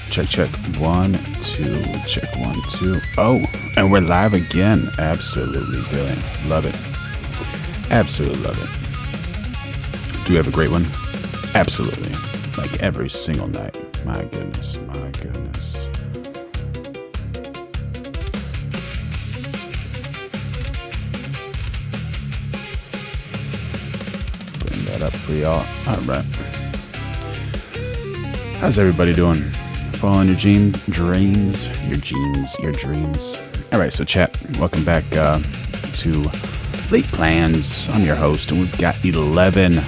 Check. 1, 2. Check 1, 2. Oh, and we're live again. Absolutely brilliant. Love it. Absolutely love it. Do we have a great one? Absolutely. Like every single night. My goodness. Bring that up for y'all. All right. How's everybody doing? Following your dreams. All right, so chat, welcome back to Late Plans. I'm your host, and we've got 11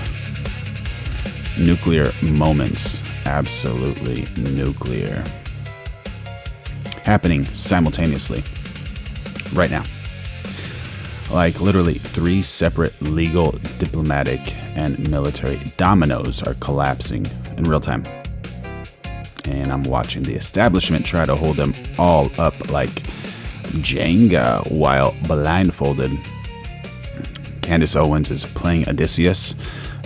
nuclear moments, absolutely nuclear, happening simultaneously right now. Like literally 3 separate legal, diplomatic, and military dominoes are collapsing in real time. And I'm watching the establishment try to hold them all up like Jenga while blindfolded. Candace Owens is playing Odysseus,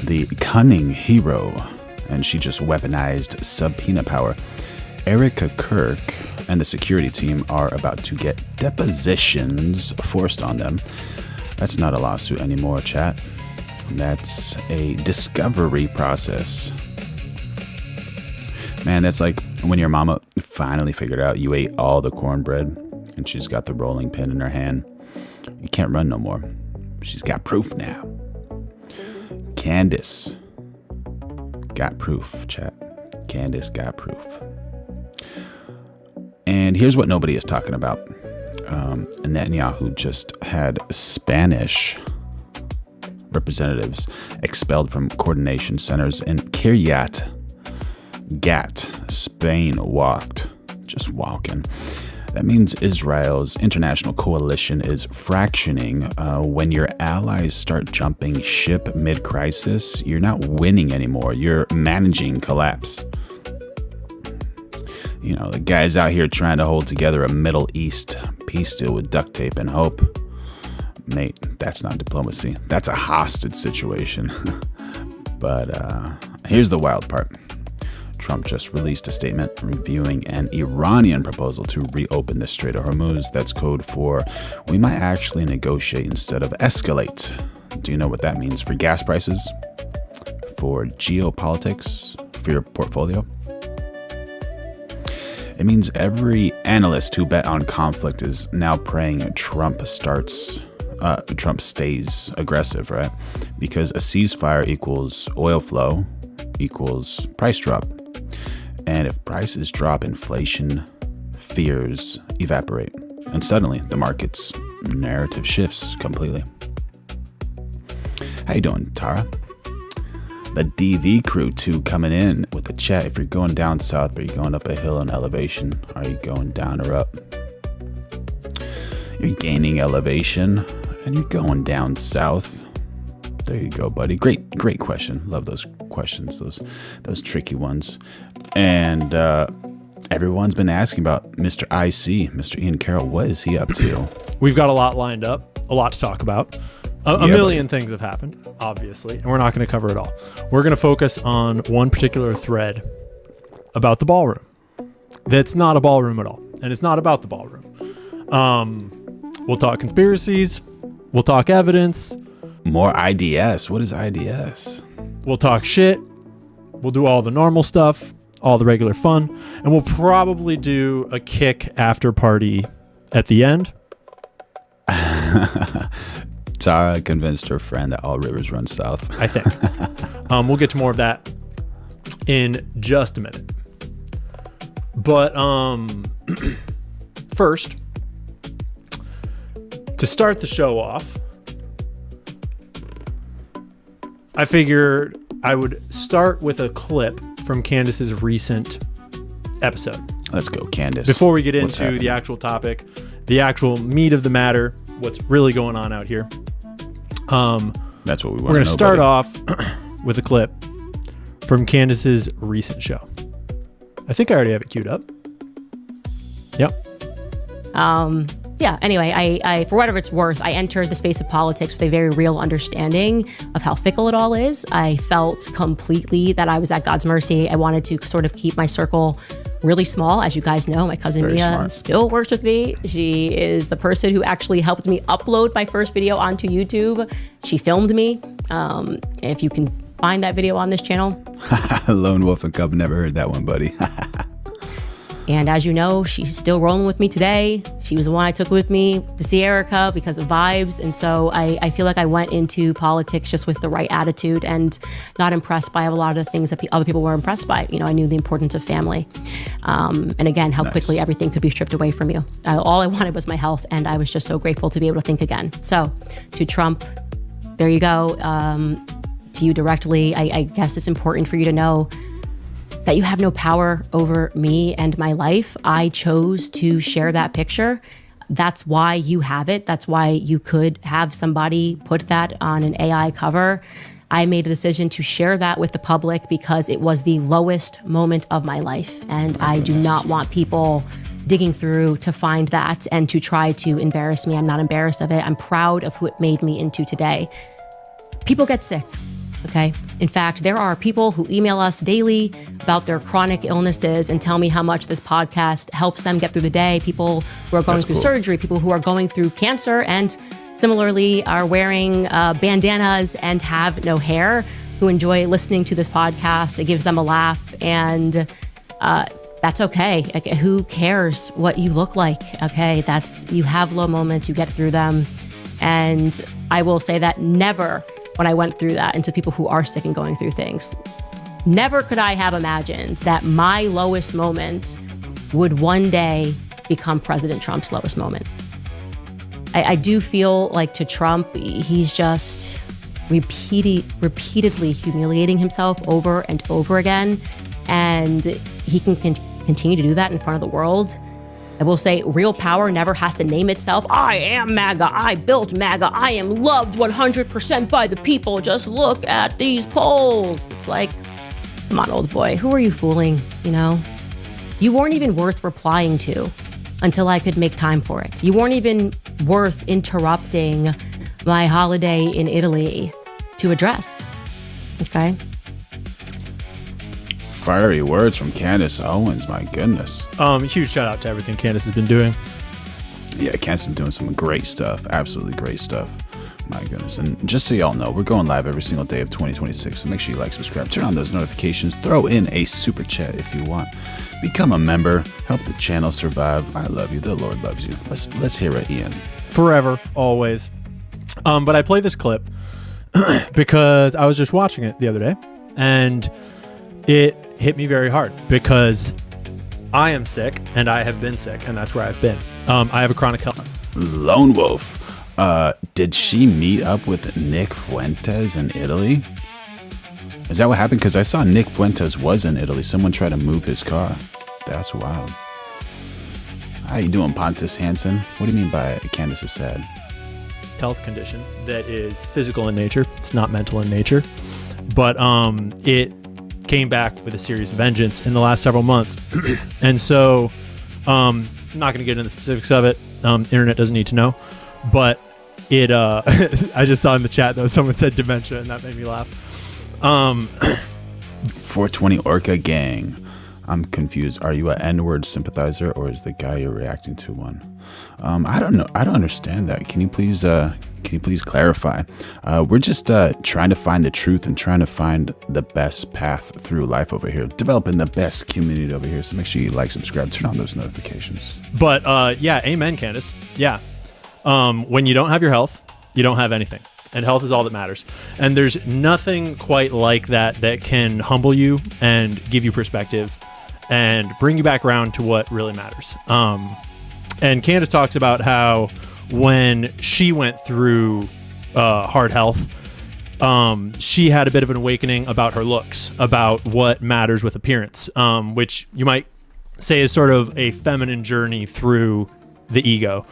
the cunning hero, and she just weaponized subpoena power. Erika Kirk and the security team are about to get depositions forced on them. That's not a lawsuit anymore, chat. That's a discovery process. Man, that's like when your mama finally figured out you ate all the cornbread and she's got the rolling pin in her hand. You can't run no more. She's got proof now. Candace got proof, chat. Candace got proof. And here's what nobody is talking about. Netanyahu just had Spanish representatives expelled from coordination centers in Kiryat Gat, Spain. Just walking. That means Israel's international coalition is fractioning. When your allies start jumping ship mid-crisis, you're not winning anymore. You're managing collapse. You know, the guys out here trying to hold together a Middle East peace deal with duct tape and hope. Mate, that's not diplomacy. That's a hostage situation. But here's the wild part. Trump just released a statement reviewing an Iranian proposal to reopen the Strait of Hormuz. That's code for we might actually negotiate instead of escalate. Do you know what that means for gas prices? For geopolitics? For your portfolio? It means every analyst who bet on conflict is now praying Trump stays aggressive, right? Because a ceasefire equals oil flow equals price drop. And if prices drop, inflation fears evaporate. And suddenly the market's narrative shifts completely. How you doing, Tara? The DV crew too coming in with the chat. If you're going down south, are you going up a hill in elevation? Are you going down or up? You're gaining elevation and you're going down south. There you go, buddy. Great question. Love those questions, those tricky ones. And everyone's been asking about Mr. IC, Mr. Ian Carroll. What is he up to? We've got a lot lined up, a lot to talk about. A million things have happened, obviously, and we're not going to cover it all. We're going to focus on one particular thread about the ballroom. That's not a ballroom at all, and it's not about the ballroom. We'll talk conspiracies. We'll talk evidence. More IDS. What is IDS? We'll talk shit. We'll do all the normal stuff, all the regular fun, and we'll probably do a kick after party at the end. Tara convinced her friend that all rivers run south. I think. We'll get to more of that in just a minute. But first, to start the show off, I figured I would start with a clip from Candace's recent episode. Let's go, Candace. Before we get into the actual topic, the actual meat of the matter, what's really going on out here. That's what we want to know. We're going to start off with a clip from Candace's recent show. I think I already have it queued up. Yep. Yeah, anyway, I for whatever it's worth, I entered the space of politics with a very real understanding of how fickle it all is. I felt completely that I was at God's mercy. I wanted to sort of keep my circle really small. As you guys know, my cousin Very Mia smart. still works with me. She is the person who actually helped me upload my first video onto YouTube. She filmed me. If you can find that video on this channel. Lone Wolf and Cub, never heard that one, buddy. And as you know, she's still rolling with me today. She was the one I took with me to see Erika because of vibes. And so I feel like I went into politics just with the right attitude and not impressed by a lot of the things that other people were impressed by. You know, I knew the importance of family. And again, how quickly everything could be stripped away from you. All I wanted was my health. And I was just so grateful to be able to think again. So to Trump, there you go. To you directly, I guess it's important for you to know that you have no power over me and my life. I chose to share that picture. That's why you have it. That's why you could have somebody put that on an AI cover. I made a decision to share that with the public because it was the lowest moment of my life. And I do not want people digging through to find that and to try to embarrass me. I'm not embarrassed of it. I'm proud of who it made me into today. People get sick. Okay. In fact, there are people who email us daily about their chronic illnesses and tell me how much this podcast helps them get through the day. People who are going through surgery, people who are going through cancer, and similarly are wearing bandanas and have no hair, who enjoy listening to this podcast. It gives them a laugh, and that's okay. Like, who cares what you look like? Okay. You have low moments, you get through them. And I will say that never, when I went through that, into people who are sick and going through things, never could I have imagined that my lowest moment would one day become President Trump's lowest moment. I do feel like to Trump, he's just repeatedly humiliating himself over and over again. And he can continue to do that in front of the world. I will say real power never has to name itself. I am MAGA. I built MAGA. I am loved 100% by the people. Just look at these polls. It's like, come on, old boy. Who are you fooling? You know, you weren't even worth replying to until I could make time for it. You weren't even worth interrupting my holiday in Italy to address. Okay. Fiery words from Candace Owens, my goodness. Huge shout out to everything Candace has been doing. Yeah, Candace has been doing some great stuff. Absolutely great stuff. My goodness. And just so y'all know, we're going live every single day of 2026. So make sure you like, subscribe, turn on those notifications, throw in a super chat if you want. Become a member, help the channel survive. I love you. The Lord loves you. Let's hear it, Ian. Forever, always. But I play this clip because I was just watching it the other day, and it hit me very hard because I am sick and I have been sick, and that's where I've been. I have a chronic health. Lone Wolf. Did she meet up with Nick Fuentes in Italy? Is that what happened? Because I saw Nick Fuentes was in Italy. Someone tried to move his car. That's wild. How you doing, Pontus Hansen? What do you mean by Candace is sad? Health condition that is physical in nature. It's not mental in nature. But it came back with a serious vengeance in the last several months. And so I'm not going to get into the specifics of it. Internet doesn't need to know. But it I just saw in the chat, though, someone said dementia, and that made me laugh. 420 Orca Gang. I'm confused. Are you an N-word sympathizer, or is the guy you're reacting to one? I don't know. I don't understand that. Can you please clarify? We're just trying to find the truth and trying to find the best path through life over here. Developing the best community over here. So make sure you like, subscribe, turn on those notifications. But yeah, amen, Candace. Yeah. When you don't have your health, you don't have anything. And health is all that matters. And there's nothing quite like that can humble you and give you perspective and bring you back around to what really matters. And Candace talks about how when she went through hard health, she had a bit of an awakening about her looks, about what matters with appearance, which you might say is sort of a feminine journey through the ego.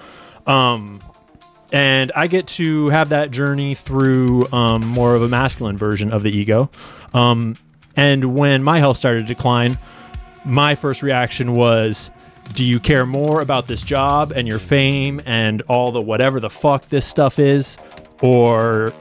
And I get to have that journey through more of a masculine version of the ego. And when my health started to decline, my first reaction was, do you care more about this job and your fame and all the whatever the fuck this stuff is? Or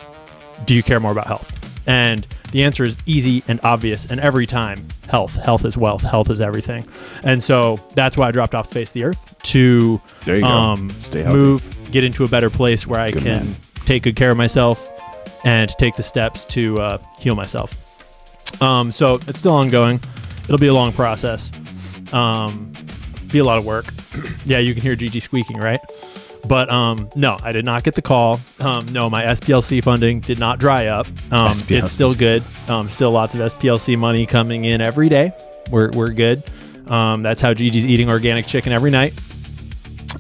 do you care more about health? And The answer is easy and obvious, and every time, health. Health is wealth. Health is everything. And so that's why I dropped off the face of the earth to There you go. Stay healthy. move, get into a better place where I can take good care of myself and take the steps to heal myself. So it's still ongoing. It'll be a long process. Be a lot of work. Yeah, you can hear Gigi squeaking, right? But no, I did not get the call. No, my SPLC funding did not dry up. It's still good. Still lots of SPLC money coming in every day. We're good. That's how Gigi's eating organic chicken every night.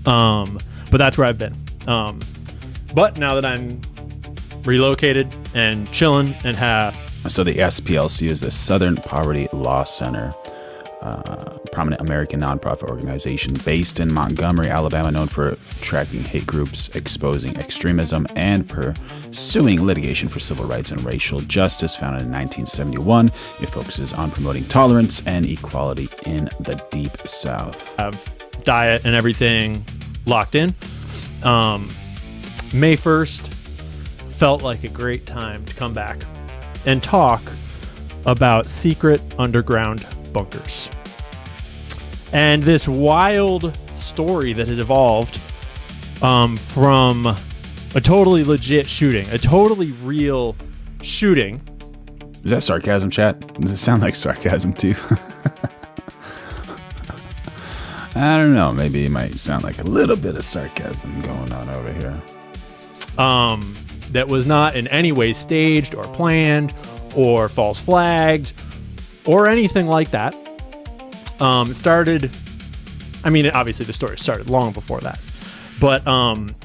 But that's where I've been. But now that I'm relocated and chilling and have... So the SPLC is the Southern Poverty Law Center, prominent American nonprofit organization based in Montgomery, Alabama, known for tracking hate groups, exposing extremism, and pursuing litigation for civil rights and racial justice. Founded in 1971, it focuses on promoting tolerance and equality in the Deep South. Have diet and everything locked in. May 1st felt like a great time to come back and talk about secret underground bunkers and this wild story that has evolved from a totally legit shooting, a totally real shooting. Is that sarcasm, chat? Does it sound like sarcasm too? I don't know. Maybe it might sound like a little bit of sarcasm going on over here. That was not in any way staged or planned or false flagged or anything like that. Started, I mean, obviously the story started long before that, but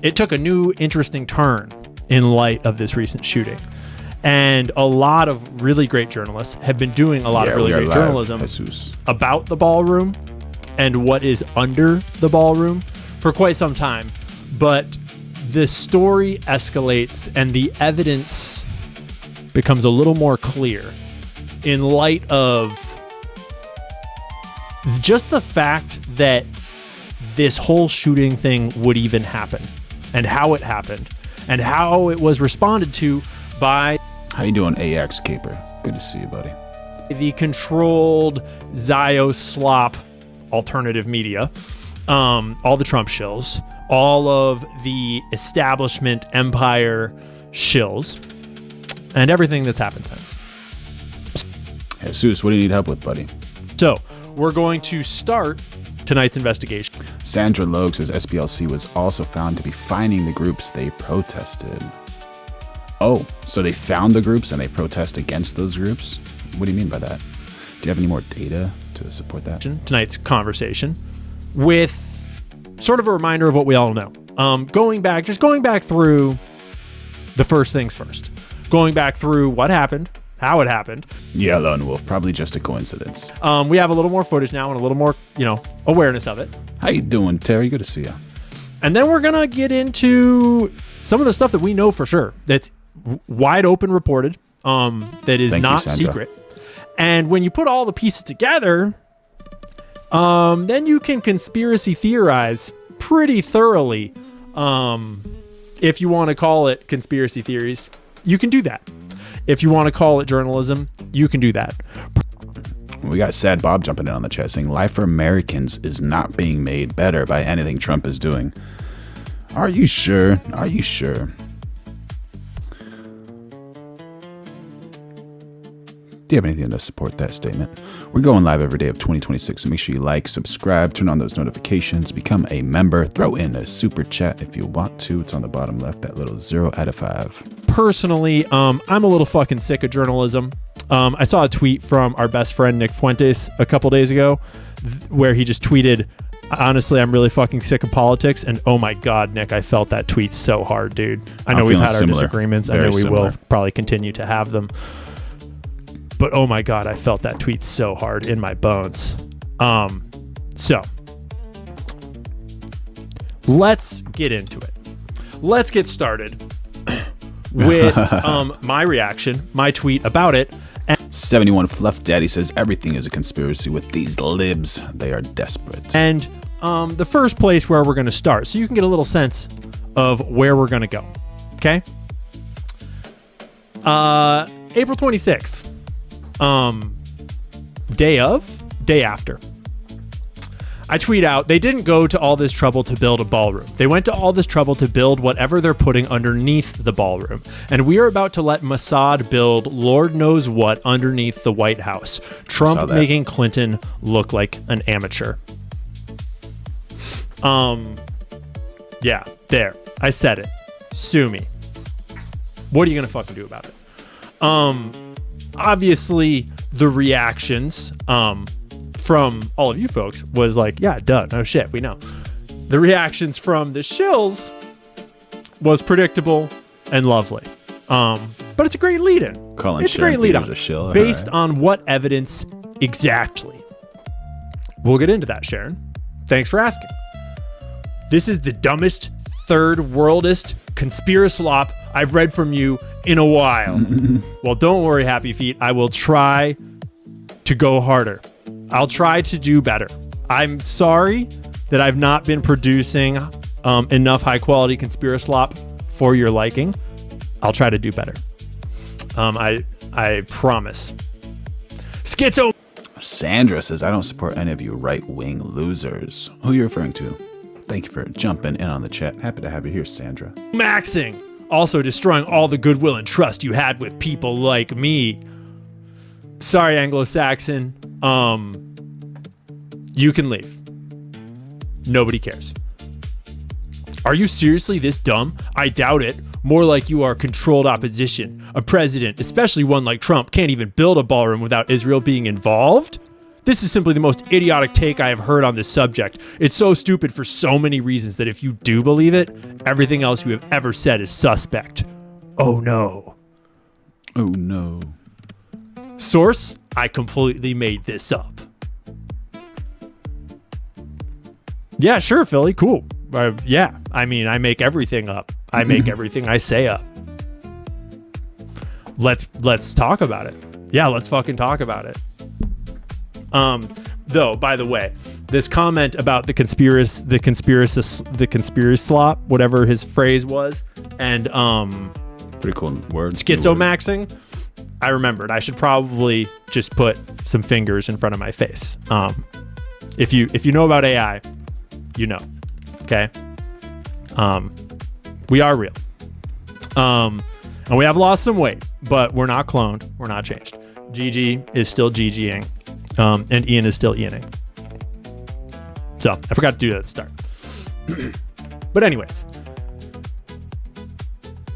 it took a new interesting turn in light of this recent shooting. And a lot of really great journalists have been doing a lot of really great journalism about the ballroom and what is under the ballroom for quite some time. But the story escalates and the evidence becomes a little more clear in light of just the fact that this whole shooting thing would even happen and how it happened and how it was responded to by... How you doing, AX Caper? Good to see you, buddy. The controlled Zio slop alternative media, all the Trump shills, all of the establishment empire shills, and everything that's happened since. Jesus, what do you need help with, buddy? So, we're going to start tonight's investigation. Sandra Logue says SPLC was also found to be finding the groups they protested. Oh, so they found the groups and they protest against those groups? What do you mean by that? Do you have any more data to support that? Tonight's conversation with sort of a reminder of what we all know. Going back through the first things first. Going back through what happened, how it happened. Yeah, Lone Wolf, probably just a coincidence. We have a little more footage now and a little more, awareness of it. How you doing, Terry? Good to see you. And then we're going to get into some of the stuff that we know for sure that's wide open reported, that is not secret. And when you put all the pieces together, then you can conspiracy theorize pretty thoroughly. If you want to call it conspiracy theories, you can do that. If you want to call it journalism, you can do that. We got Sad Bob jumping in on the chat saying life for Americans is not being made better by anything Trump is doing. Are you sure? Are you sure? Do you have anything to support that statement? We're going live every day of 2026, so make sure you like, subscribe, turn on those notifications, become a member, throw in a super chat if you want to. It's on the bottom left, that little 0 out of 5. Personally, I'm a little fucking sick of journalism. I saw a tweet from our best friend Nick Fuentes a couple days ago where he just tweeted, honestly, I'm really fucking sick of politics. And oh my God, Nick, I felt that tweet so hard, dude. I know we've had our disagreements. I know we will probably continue to have them. But oh my God, I felt that tweet so hard in my bones. So let's get into it. Let's get started with my reaction, my tweet about it. 71 Fluff Daddy says everything is a conspiracy with these libs. They are desperate. And the first place where we're going to start, so you can get a little sense of where we're going to go. Okay? April 26th, day after, I tweet out, they didn't go to all this trouble to build a ballroom. They went to all this trouble to build whatever they're putting underneath the ballroom. And we are about to let Mossad build Lord knows what underneath the White House. Trump making Clinton look like an amateur. Yeah, there. I said it. Sue me. What are you going to fucking do about it? Obviously, the reactions from all of you folks was like, yeah, duh, no shit, we know. The reactions from the shills was predictable and lovely. But it's a great lead-in. It's a great lead-in. Based on what evidence exactly? We'll get into that, Sharon. Thanks for asking. This is the dumbest, third worldist conspiraslop I've read from you in a while. Well, don't worry, Happy Feet. I will try to go harder. I'll try to do better. I'm sorry that I've not been producing enough high-quality conspiraslop for your liking. I'll try to do better. I promise. Schizo. Sandra says, I don't support any of you right-wing losers. Who are you referring to? Thank you for jumping in on the chat. Happy to have you here, Sandra. Maxing. Also destroying all the goodwill and trust you had with people like me. Sorry, Anglo-Saxon. You can leave. Nobody cares. Are you seriously this dumb? I doubt it. More like you are controlled opposition. A president, especially one like Trump, can't even build a ballroom without Israel being involved? This is simply the most idiotic take I have heard on this subject. It's so stupid for so many reasons that if you do believe it, everything else you have ever said is suspect. Oh no. Oh no. Source, I completely made this up. Yeah, sure, Philly. Cool. Yeah, I mean, I make everything up. I make everything I say up. Let's talk about it. Yeah, let's fucking talk about it. Though, by the way, this comment about the conspiracy slop, whatever his phrase was, and pretty cool word. Schizomaxing. I remembered. I should probably just put some fingers in front of my face. If you know about AI, you know. Okay. We are real. And we have lost some weight, but we're not cloned. We're not changed. Gigi is still Gigiing. And Ian is still Ianing. So I forgot to do that at the start. But anyways,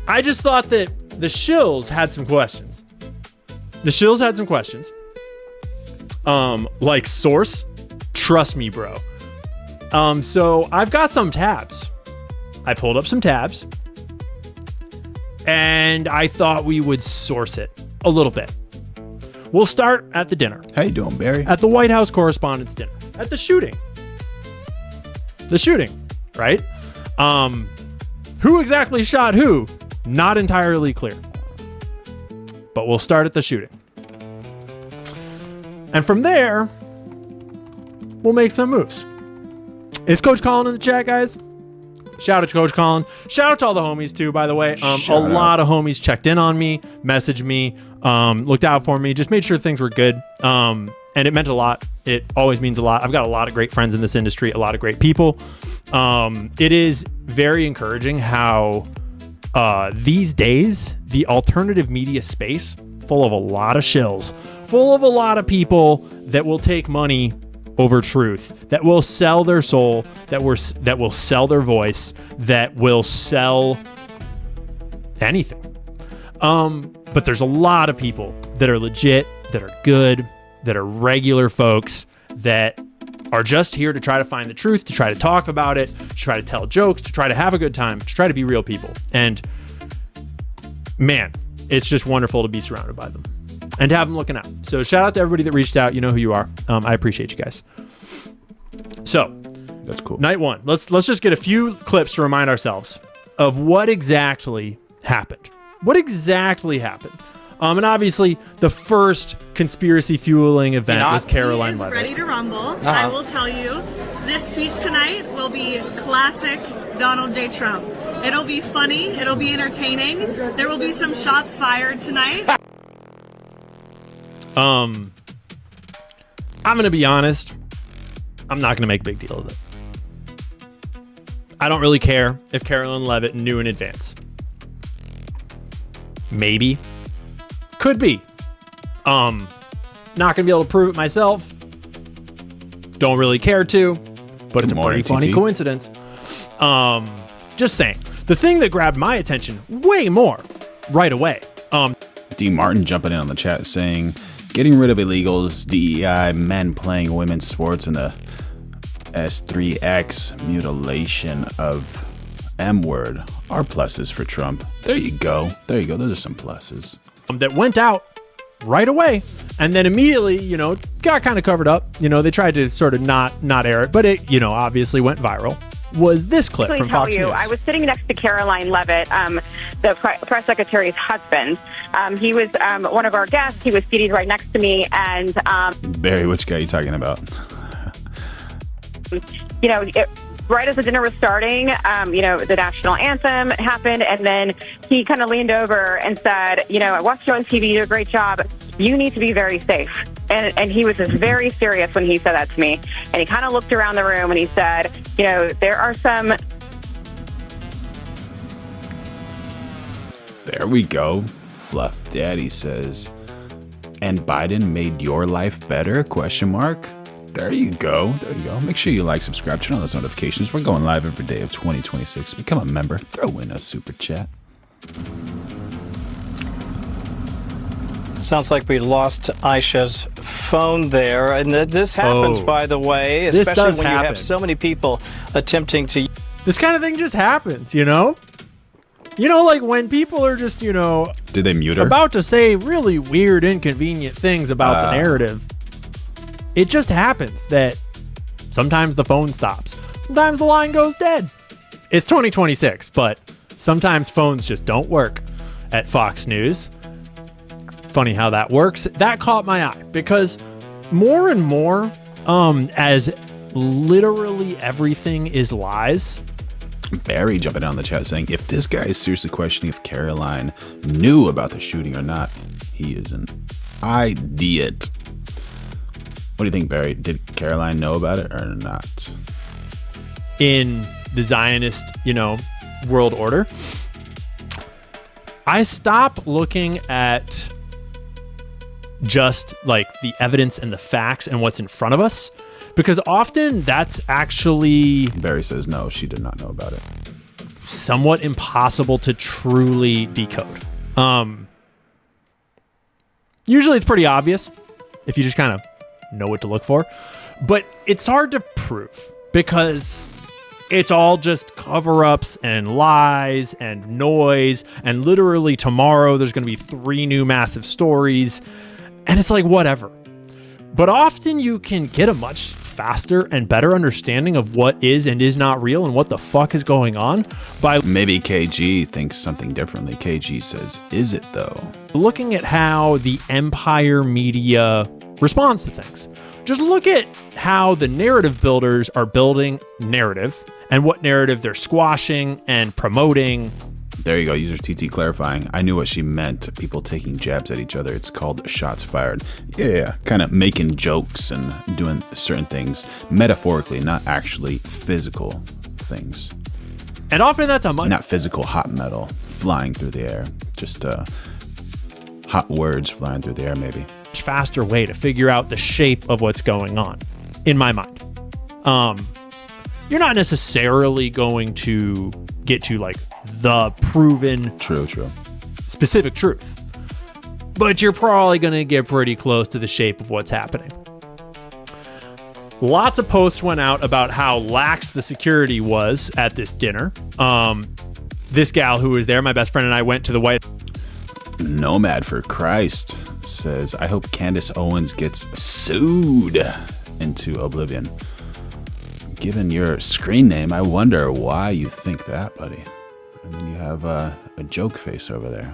I just thought that the shills had some questions. Like source, trust me, bro. So I've got some tabs. I pulled up some tabs, and I thought we would source it a little bit. We'll start at the dinner. How you doing, Barry? At the White House Correspondents' Dinner. At the shooting. Right? Who exactly shot who? Not entirely clear. But we'll start at the shooting. And from there, we'll make some moves. Is Coach Colin in the chat, guys? Shout out to Coach Colin. Shout out to all the homies, too, by the way. A lot of homies checked in on me, messaged me, looked out for me, just made sure things were good. And it meant a lot. It always means a lot. I've got a lot of great friends in this industry, a lot of great people. It is very encouraging how these days, the alternative media space, full of a lot of shills, full of a lot of people that will take money over truth, that will sell their soul, that will sell their voice, that will sell anything. But there's a lot of people that are legit, that are good, that are regular folks, that are just here to try to find the truth, to try to talk about it, to try to tell jokes, to try to have a good time, to try to be real people. And man, it's just wonderful to be surrounded by them and to have them looking out. So shout out to everybody that reached out. You know who you are. I appreciate you guys. So that's cool. Night one. Let's just get a few clips to remind ourselves of what exactly happened. And obviously, the first conspiracy fueling event was Caroline Levitt. Ready to rumble. I will tell you, this speech tonight will be classic Donald J. Trump. It'll be funny. It'll be entertaining. There will be some shots fired tonight. I'm going to be honest. I'm not going to make a big deal of it. I don't really care if Carolyn Leavitt knew in advance. Maybe. Could be. Not going to be able to prove it myself. Don't really care to, but it's a pretty funny coincidence. Just saying. The thing that grabbed my attention way more right away. D. Martin jumping in on the chat saying, getting rid of illegals, DEI, men playing women's sports, and the S3X mutilation of M-word are pluses for Trump. There you go. There you go. Those are some pluses. That went out right away and then immediately, got kind of covered up. They tried to sort of not air it, but it, obviously went viral. Was this clip from Fox News. I was sitting next to Caroline Leavitt, the press secretary's husband. He was one of our guests. He was seated right next to me. And Barry, which guy are you talking about? Right as the dinner was starting, the national anthem happened. And then he kind of leaned over and said, I watched you on TV. You do a great job. You need to be very safe. And he was just very serious when he said that to me. And he kind of looked around the room and he said, there are some... There we go. Fluff Daddy says, and Biden made your life better? ? There you go. There you go. Make sure you like, subscribe, turn on those notifications. We're going live every day of 2026. Become a member. Throw in a super chat. Sounds like we lost Aisha's phone there. And this happens, by the way, especially when you have so many people attempting to... This kind of thing just happens, like when people are just, Did they mute her? About to say really weird, inconvenient things about the narrative. It just happens that sometimes the phone stops. Sometimes the line goes dead. It's 2026, but sometimes phones just don't work at Fox News. Funny how that works. That caught my eye because more and more, as literally everything is lies. Barry jumping on the chat saying, if this guy is seriously questioning if Caroline knew about the shooting or not, he is an idiot. What do you think, Barry? Did Caroline know about it or not? In the Zionist, world order, I stop looking at just like the evidence and the facts and what's in front of us, because often that's actually... Barry says no, she did not know about it. Somewhat impossible to truly decode. Usually it's pretty obvious if you just kind of know what to look for, but it's hard to prove because it's all just cover-ups and lies and noise, and literally tomorrow there's going to be 3 new massive stories, and it's like whatever. But often you can get a much faster and better understanding of what is and is not real and what the fuck is going on by... Maybe KG thinks something differently. KG says, is it though? Looking at how the empire media responds to things. Just look at how the narrative builders are building narrative and what narrative they're squashing and promoting. There you go. User TT clarifying. I knew what she meant. People taking jabs at each other. It's called shots fired. Yeah. Kind of making jokes and doing certain things metaphorically, not actually physical things. And often that's a much... Not physical hot metal flying through the air. Just hot words flying through the air, maybe. Faster way to figure out the shape of what's going on, in my mind. You're not necessarily going to get to like the proven true specific truth, but you're probably going to get pretty close to the shape of what's happening. Lots of posts went out about how lax the security was at this dinner. This gal who was there, my best friend and I went to the White... Nomad for Christ says, I hope Candace Owens gets sued into oblivion. Given your screen name, I wonder why you think that, buddy. And then you have a joke face over there.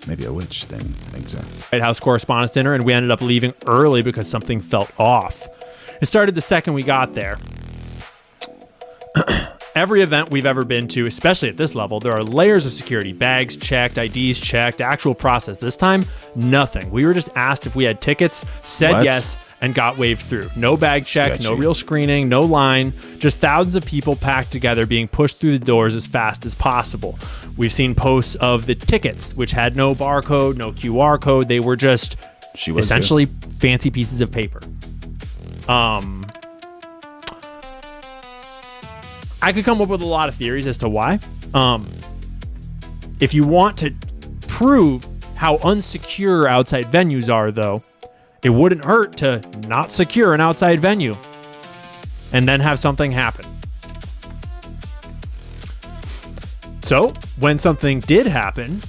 Maybe a witch thing. Exactly. White House Correspondents' Dinner, and we ended up leaving early because something felt off. It started the second we got there. every event we've ever been to, especially at this level, there are layers of security. Bags checked, IDs checked, actual process. This time, nothing. We were just asked if we had tickets, said yes, and got waved through. No bag check, no real screening, no line, just thousands of people packed together being pushed through the doors as fast as possible. We've seen posts of the tickets, which had no barcode, no QR code. They were just essentially fancy pieces of paper. I could come up with a lot of theories as to why. If you want to prove how unsecure outside venues are, though, it wouldn't hurt to not secure an outside venue and then have something happen. So, when something did happen,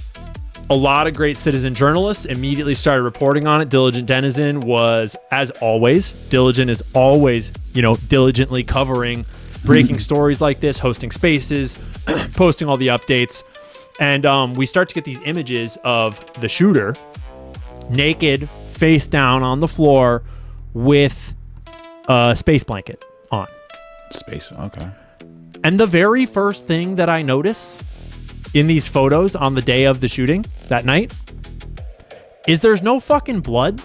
a lot of great citizen journalists immediately started reporting on it. Diligent Denizen was, as always, Diligent is always, diligently covering breaking stories like this, hosting spaces, posting all the updates. And we start to get these images of the shooter naked, face down on the floor with a space blanket on. Space, okay. And the very first thing that I notice in these photos on the day of the shooting that night is there's no fucking blood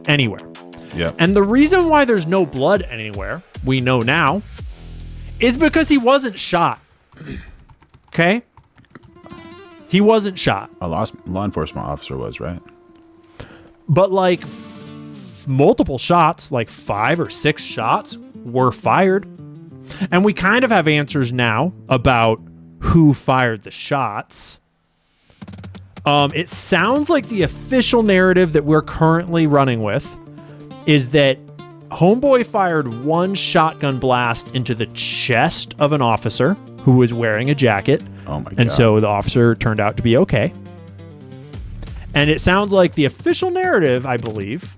anywhere. Yeah. And the reason why there's no blood anywhere, we know now, is because he wasn't shot. Okay? He wasn't shot. A law enforcement officer was, right? But multiple shots, 5 or 6 shots were fired. And we kind of have answers now about who fired the shots. It sounds like the official narrative that we're currently running with is that Homeboy fired one shotgun blast into the chest of an officer who was wearing a jacket. Oh my God. And so the officer turned out to be okay. And it sounds like the official narrative, I believe,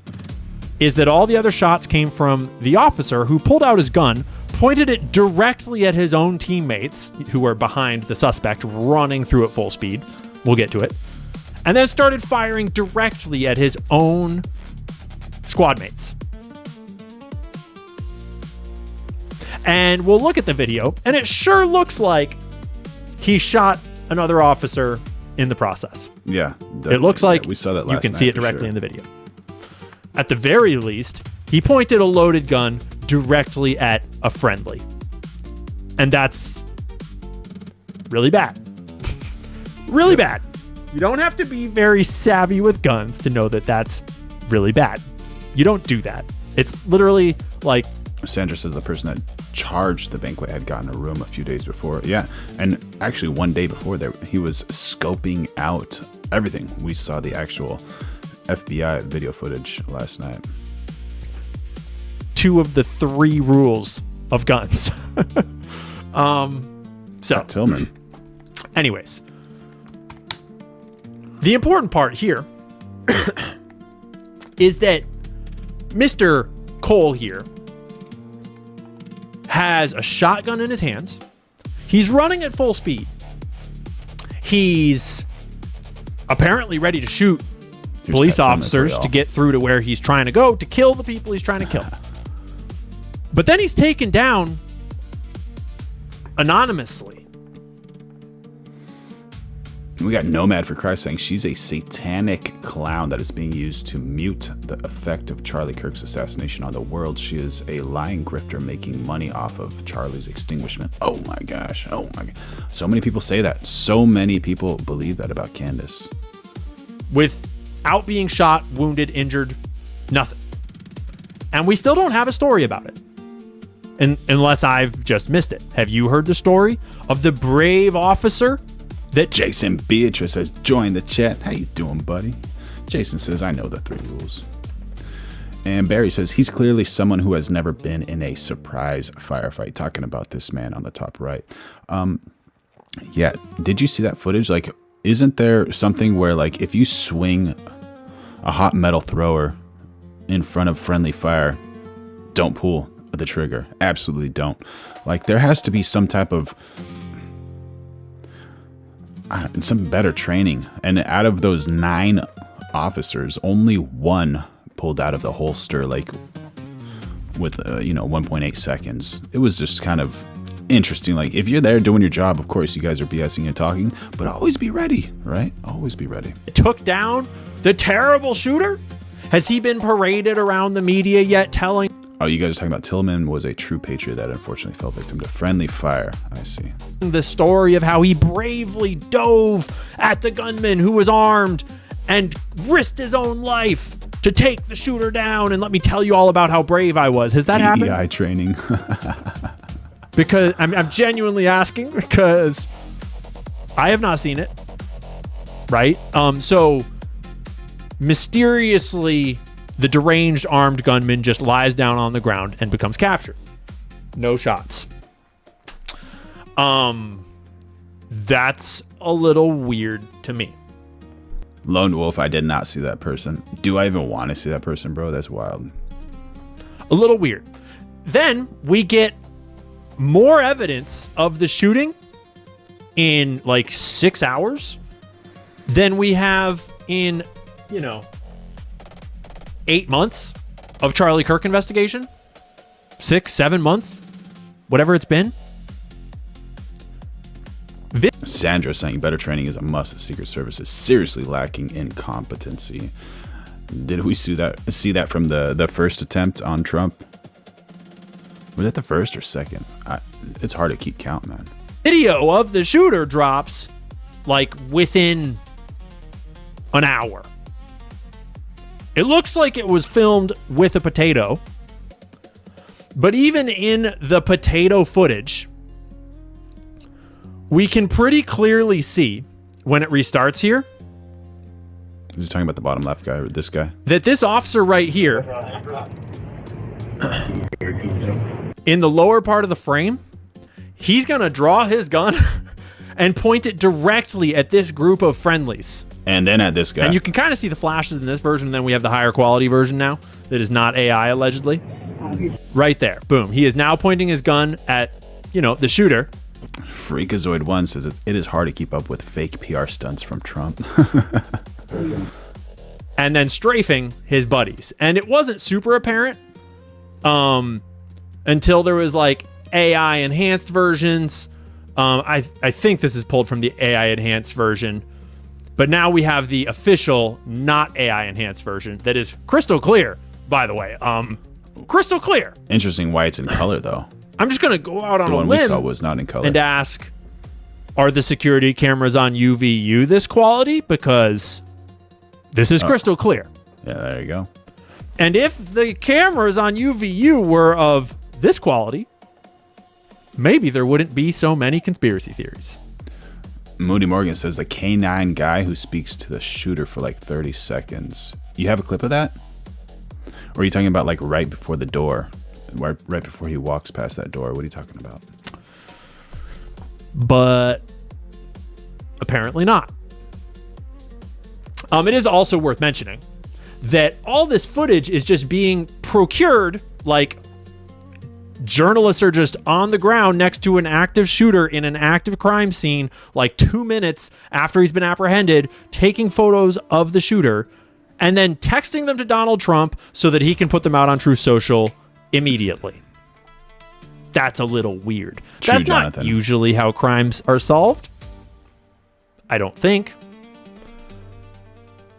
is that all the other shots came from the officer who pulled out his gun, pointed it directly at his own teammates who were behind the suspect running through at full speed. We'll get to it. And then started firing directly at his own squad mates. And we'll look at the video, and it sure looks like he shot another officer in the process. Yeah. It looks like we saw that last you can night see it directly in the video. At the very least, he pointed a loaded gun directly at a friendly. And that's really bad. Really bad. You don't have to be very savvy with guns to know that that's really bad. You don't do that. It's literally like... Sandra says the person that charged the banquet had gotten a room a few days before. Yeah. And actually one day before there, he was scoping out everything. We saw the actual FBI video footage last night. 2 of the 3 rules of guns. Tillman. Anyways, the important part here is that Mr. Cole here has a shotgun in his hands. He's running at full speed. He's apparently ready to shoot police officers to get through to where he's trying to go to kill the people he's trying to kill. But then he's taken down anonymously. We got Nomad for Christ saying she's a satanic clown that is being used to mute the effect of Charlie Kirk's assassination on the world. She is a lying grifter making money off of Charlie's extinguishment. Oh my gosh. Oh my God. So many people say that. So many people believe that about Candace. Without being shot, wounded, injured, nothing. And we still don't have a story about it. Unless I've just missed it. Have you heard the story of the brave officer that... Jason Beatrice has joined the chat. How you doing, buddy? Jason says, I know the 3 rules. And Barry says, he's clearly someone who has never been in a surprise firefight. Talking about this man on the top right. Yeah, did you see that footage? Isn't there something where, if you swing a hot metal thrower in front of friendly fire, don't pull the trigger? Absolutely don't. There has to be some type of... some better training. And out of those 9 officers, only 1 pulled out of the holster with 1.8 seconds. It was just kind of interesting. Like, if you're there doing your job, of course, you guys are BSing and talking, but always be ready, right? Always be ready. Took down the terrible shooter? Has he been paraded around the media yet telling? Oh, you guys are talking about Tillman was a true patriot that unfortunately fell victim to friendly fire. I see. The story of how he bravely dove at the gunman who was armed and risked his own life to take the shooter down. And let me tell you all about how brave I was. Has that happened? DEI training. Because I'm genuinely asking, because I have not seen it. Right? So mysteriously, the deranged armed gunman just lies down on the ground and becomes captured. No shots. That's a little weird to me. Lone Wolf, I did not see that person. Do I even want to see that person, bro? That's wild. A little weird. Then we get more evidence of the shooting in like 6 hours than we have in, 8 months of Charlie Kirk investigation. 6, 7 months, whatever it's been. Sandra saying better training is a must. The Secret Service is seriously lacking in competency. Did we see that from the first attempt on Trump? Was that the first or second? It's hard to keep count, man. Video of the shooter drops like within an hour. It looks like it was filmed with a potato. But even in the potato footage, we can pretty clearly see when it restarts here. Is he talking about the bottom left guy or this guy? That this officer right here, in the lower part of the frame, he's going to draw his gun and point it directly at this group of friendlies. And then at this guy. And you can kind of see the flashes in this version. And then we have the higher quality version now that is not AI, allegedly. Right there. Boom. He is now pointing his gun at, the shooter. Freakazoid 1 says it is hard to keep up with fake PR stunts from Trump. And then strafing his buddies. And it wasn't super apparent until there was like AI enhanced versions. I think this is pulled from the AI enhanced version. But now we have the official, not AI enhanced version that is crystal clear, by the way. Crystal clear. Interesting why it's in color, though. I'm just going to go out on a limb. The one we saw was not in color. And ask, are the security cameras on UVU this quality? Because this is crystal clear. Yeah, there you go. And if the cameras on UVU were of this quality, maybe there wouldn't be so many conspiracy theories. Moody Morgan says the K9 guy who speaks to the shooter for like 30 seconds. You have a clip of that? Or are you talking about like right before the door? Right before he walks past that door? What are you talking about? But apparently not. It is also worth mentioning that all this footage is just being procured, like journalists are just on the ground next to an active shooter in an active crime scene, like 2 minutes after he's been apprehended, taking photos of the shooter and then texting them to Donald Trump so that he can put them out on Truth Social immediately. That's a little weird. True, That's Jonathan. not usually how crimes are solved. I don't think.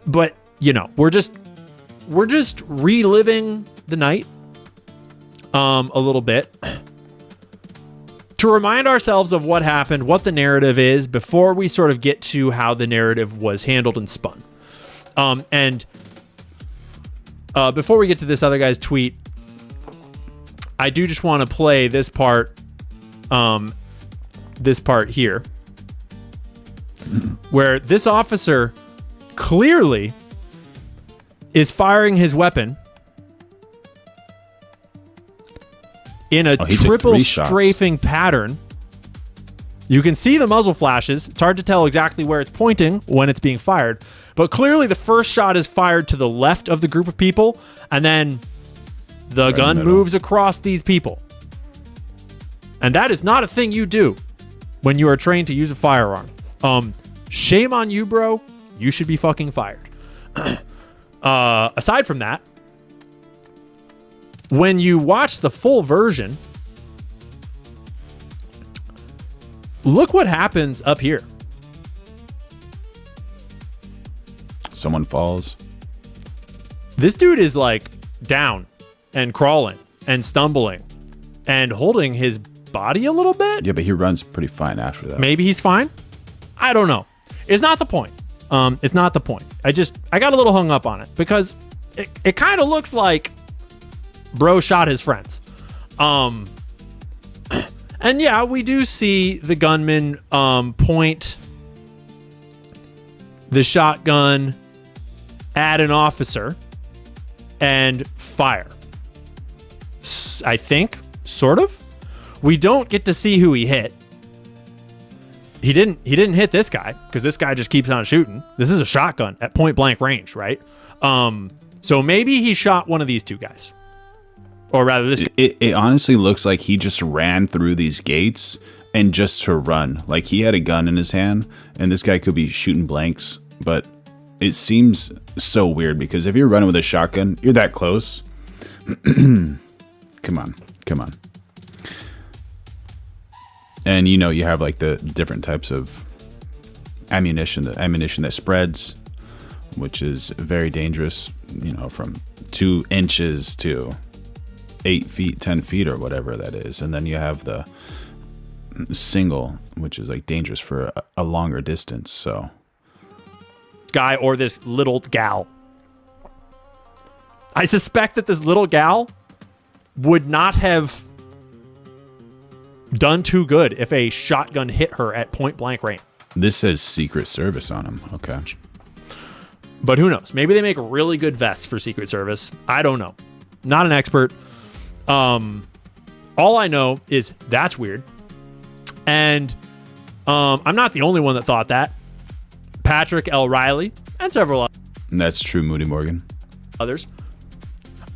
But, we're just reliving the night a little bit to remind ourselves of what happened, what the narrative is, before we sort of get to how the narrative was handled and spun. And before we get to this other guy's tweet, I do just want to play this part here, where this officer clearly is firing his weapon in a triple strafing pattern. You can see the muzzle flashes. It's hard to tell exactly where it's pointing when it's being fired, but clearly the first shot is fired to the left of the group of people, and then the gun moves across these people. And that is not a thing you do when you are trained to use a firearm. Shame on you, bro. You should be fucking fired. Aside from that, when you watch the full version, Look what happens up here. Someone falls. This dude is like down and crawling and stumbling and holding his body a little bit. Yeah, but he runs pretty fine after that. Maybe he's fine. I don't know. It's not the point. It's not the point. I got a little hung up on it because it kind of looks like bro shot his friends. And yeah, we do see the gunman point the shotgun at an officer and fire. I think, sort of. We don't get to see who he hit. He didn't hit this guy because this guy just keeps on shooting. This is a shotgun at point blank range, right? So maybe he shot one of these two guys. Or rather this. It honestly looks like he just ran through these gates and just to run. Like he had a gun in his hand and this guy could be shooting blanks, but it seems so weird because if you're running with a shotgun, you're that close. Come on. And you have like the different types of ammunition, the ammunition that spreads, which is very dangerous, from 2 inches to 8 feet, 10 feet or whatever that is. And then you have the single, which is like dangerous for a longer distance. So guy or this little gal. I suspect that this little gal would not have done too good if a shotgun hit her at point blank range. This says Secret Service on him. Okay. But who knows? Maybe they make really good vests for Secret Service. I don't know. Not an expert. All I know is that's weird. And I'm not the only one that thought that. Patrick L. Riley and several others. That's true, Moody Morgan. Others.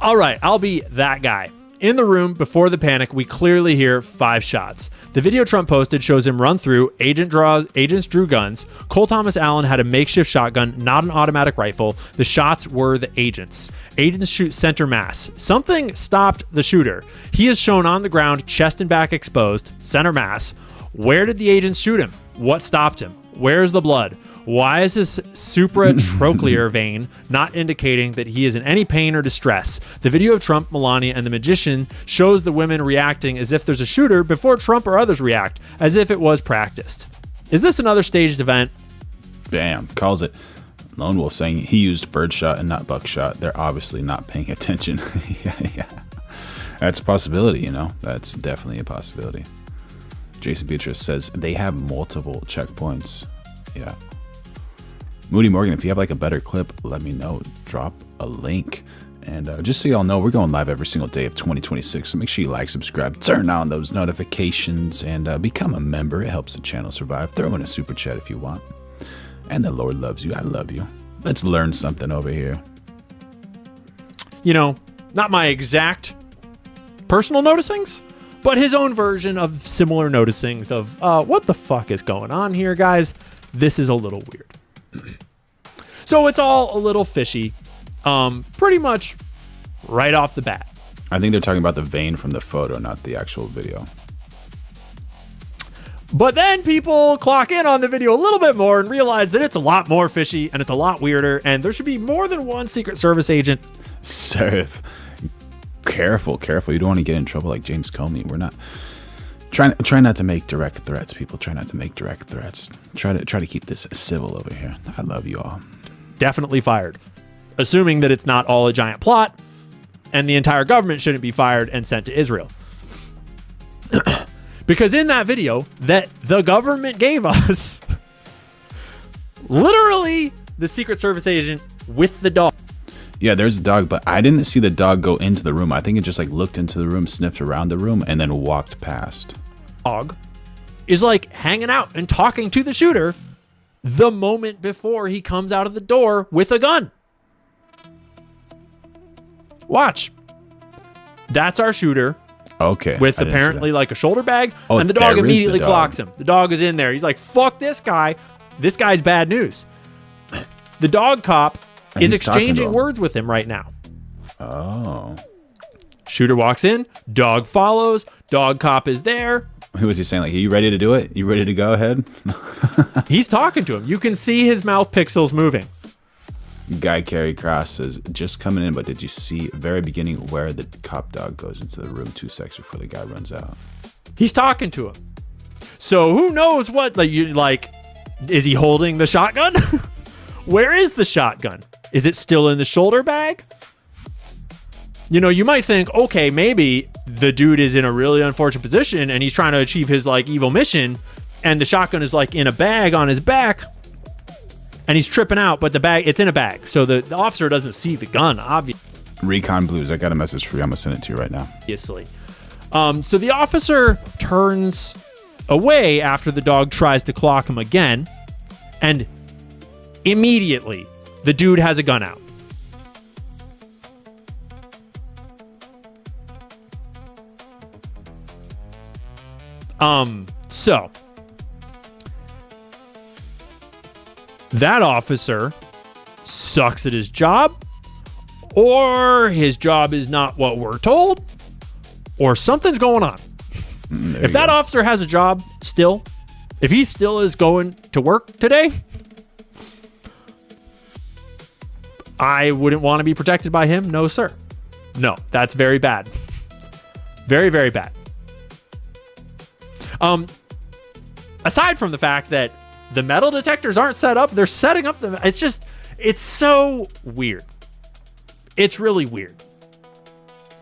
All right, I'll be that guy. In the room before the panic, we clearly hear 5 shots. The video Trump posted shows him run through. Agents drew guns. Cole Thomas Allen had a makeshift shotgun, not an automatic rifle. The shots were the agents. Agents shoot center mass. Something stopped the shooter. He is shown on the ground, chest and back exposed, center mass. Where did the agents shoot him? What stopped him? Where's the blood? Why is his supratrochlear vein not indicating that he is in any pain or distress? The video of Trump, Melania, and the magician shows the women reacting as if there's a shooter before Trump or others react, as if it was practiced. Is this another staged event? Bam, calls it. Lone Wolf saying he used birdshot and not buckshot. They're obviously not paying attention. Yeah. That's a possibility, That's definitely a possibility. Jason Beatrice says they have multiple checkpoints. Yeah. Moody Morgan, if you have like a better clip, let me know. Drop a link. And just so y'all know, we're going live every single day of 2026. So make sure you like, subscribe, turn on those notifications, and become a member. It helps the channel survive. Throw in a super chat if you want. And the Lord loves you. I love you. Let's learn something over here. Not my exact personal noticings, but his own version of similar noticings of what the fuck is going on here, guys. This is a little weird. So it's all a little fishy, pretty much right off the bat. I think they're talking about the vein from the photo, not the actual video. But then people clock in on the video a little bit more and realize that it's a lot more fishy and it's a lot weirder, and there should be more than one Secret Service agent. Careful. You don't want to get in trouble like James Comey. We're not... Try not to make direct threats, people. Try not to make direct threats. Try to keep this civil over here. I love you all. Definitely fired. Assuming that it's not all a giant plot and the entire government shouldn't be fired and sent to Israel. Because in that video that the government gave us, literally the Secret Service agent with the dog. Yeah, there's a dog, but I didn't see the dog go into the room. I think it just like looked into the room, sniffed around the room, and then walked past. Dog is like hanging out and talking to the shooter the moment before he comes out of the door with a gun. Watch. That's our shooter. Okay. With apparently like a shoulder bag. Oh, and the dog immediately clocks him. The dog is in there. He's like, fuck this guy. This guy's bad news. The dog cop is exchanging words with him right now. Oh. Shooter walks in. Dog follows. Dog cop is there. Who was he saying? Like, are you ready to do it? You ready to go ahead? He's talking to him. You can see his mouth pixels moving. Guy Carey Cross says, just coming in, but did you see very beginning where the cop dog goes into the room 2 seconds before the guy runs out? He's talking to him. So who knows what, is he holding the shotgun? Where is the shotgun? Is it still in the shoulder bag? You might think, okay, maybe the dude is in a really unfortunate position and he's trying to achieve his evil mission, and the shotgun is in a bag on his back and he's tripping out, but it's in a bag. So the officer doesn't see the gun, obviously. Recon Blues, I got a message for you. I'm going to send it to you right now. Obviously. So the officer turns away after the dog tries to clock him again, and immediately the dude has a gun out. So that officer sucks at his job, or his job is not what we're told, or something's going on. If that officer has a job still, if he still is going to work today, I wouldn't want to be protected by him. No, sir. No, that's very bad. Very, very bad. Aside from the fact that the metal detectors aren't set up, they're setting up it's so weird. It's really weird.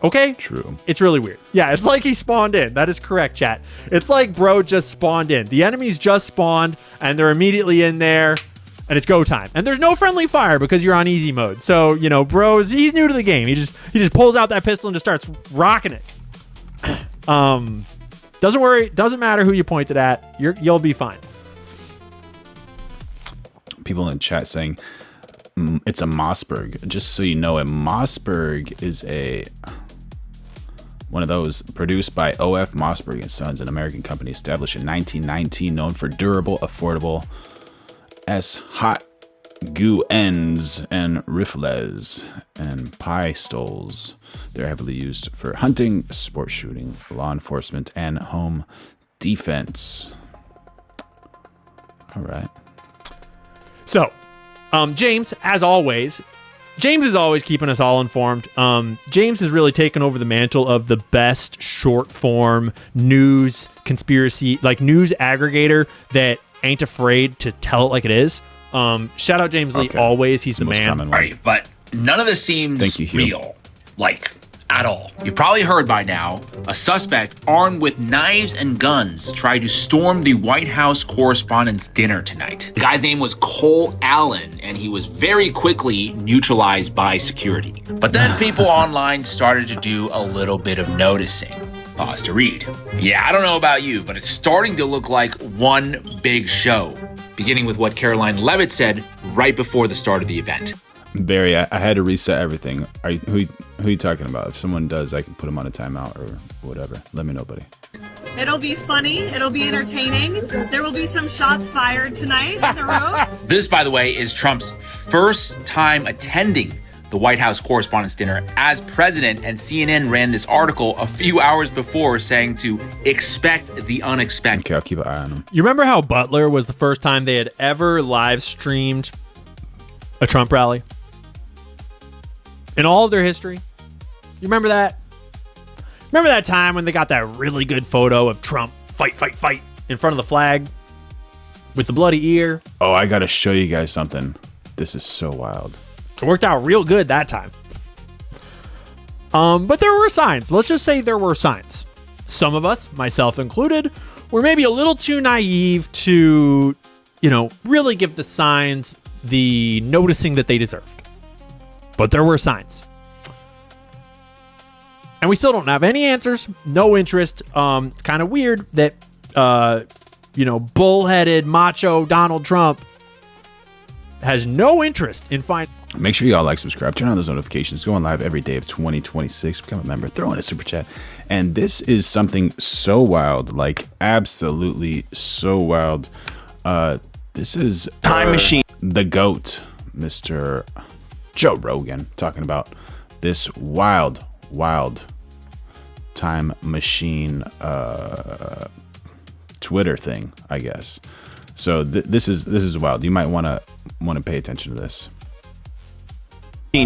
Okay? True. It's really weird. Yeah, it's like he spawned in. That is correct, chat. It's like bro just spawned in. The enemies just spawned, and they're immediately in there, and it's go time. And there's no friendly fire because you're on easy mode. So, bros, he's new to the game. He just pulls out that pistol and just starts rocking it. Doesn't worry. Doesn't matter who you point it at. You'll be fine. People in chat saying it's a Mossberg. Just so you know, a Mossberg is one of those produced by O.F. Mossberg & Sons, an American company established in 1919, known for durable, affordable, hot goo ends and rifles and pistols. They're heavily used for hunting, sport shooting, law enforcement, and home defense. All right. So, James, as always, James is always keeping us all informed. James has really taken over the mantle of the best short form news conspiracy, news aggregator that ain't afraid to tell it like it is. Shout out James Lee, always. He's the man. All right, but none of this seems real, at all. You've probably heard by now, a suspect armed with knives and guns tried to storm the White House correspondents' dinner tonight. The guy's name was Cole Allen, and he was very quickly neutralized by security. But then people online started to do a little bit of noticing. Pause to read. Yeah, I don't know about you, but it's starting to look like one big show, beginning with what Caroline Levitt said right before the start of the event. Barry, I had to reset everything. Who are you talking about? If someone does, I can put them on a timeout or whatever. Let me know, buddy. It'll be funny. It'll be entertaining. There will be some shots fired tonight in the room. This, by the way, is Trump's first time attending the White House Correspondents' Dinner as president, and CNN ran this article a few hours before saying to expect the unexpected. Okay, I'll keep an eye on him. You remember how Butler was the first time they had ever live streamed a Trump rally? In all of their history? You remember that? Remember that time when they got that really good photo of Trump fight in front of the flag with the bloody ear? Oh, I got to show you guys something. This is so wild. It worked out real good that time. But there were signs. Let's just say there were signs. Some of us, myself included, were maybe a little too naive to, really give the signs the noticing that they deserved. But there were signs. And we still don't have any answers, no interest. It's kind of weird that, bullheaded, macho Donald Trump has no interest in finding. Make sure y'all subscribe, turn on those notifications. Going live every day of 2026. Become a member, throw in a super chat. And this is something so wild, absolutely so wild. This is Time Machine. The GOAT, Mr. Joe Rogan, talking about this wild time machine Twitter thing, I guess. So this is wild. You might want to pay attention to this.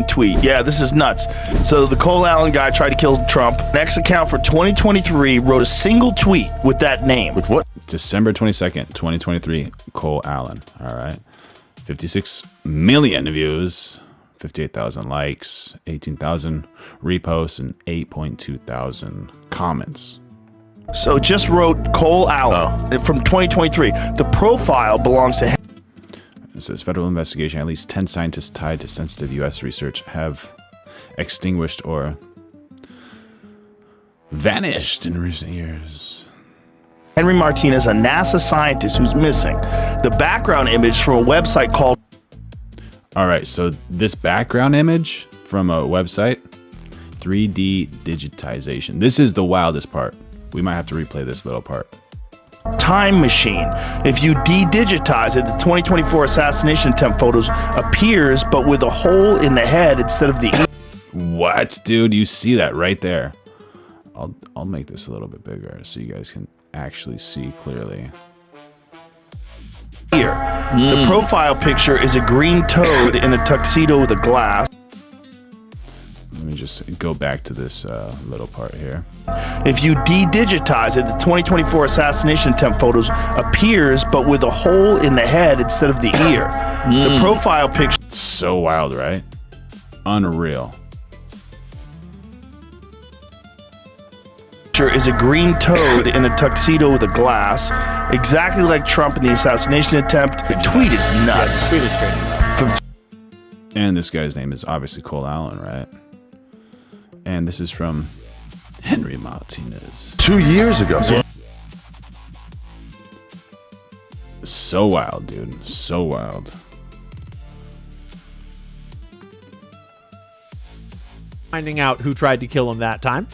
Tweet. Yeah, this is nuts. So the Cole Allen guy tried to kill Trump. Next account for 2023 wrote a single tweet with that name. With what? December 22nd, 2023, Cole Allen. All right. 56 million views, 58,000 likes, 18,000 reposts, and 8.2 thousand comments. So just wrote Cole Allen from 2023. The profile belongs to him. It says federal investigation. At least 10 scientists tied to sensitive U.S. research have extinguished or vanished in recent years. Henry Martinez, a NASA scientist who's missing. The background image from a website called... All right, so this background image from a website, 3D digitization. This is the wildest part. We might have to replay this little part. Time machine. If you de-digitize it, the 2024 assassination attempt photos appears, but with a hole in the head instead of the ear. What, dude? You see that right there? I'll make this a little bit bigger so you guys can actually see clearly. The profile picture is a green toad in a tuxedo with a glass. Let me just go back to this little part here. If you de-digitize it, the 2024 assassination attempt photos appears, but with a hole in the head instead of the ear. The profile picture... So wild, right? Unreal. Is a green toad in a tuxedo with a glass, exactly like Trump in the assassination attempt. The tweet is nuts. Yeah, the tweet is straight. And this guy's name is obviously Cole Allen, right? And this is from Henry Martinez. 2 years ago. So wild, dude. So wild. Finding out who tried to kill him that time.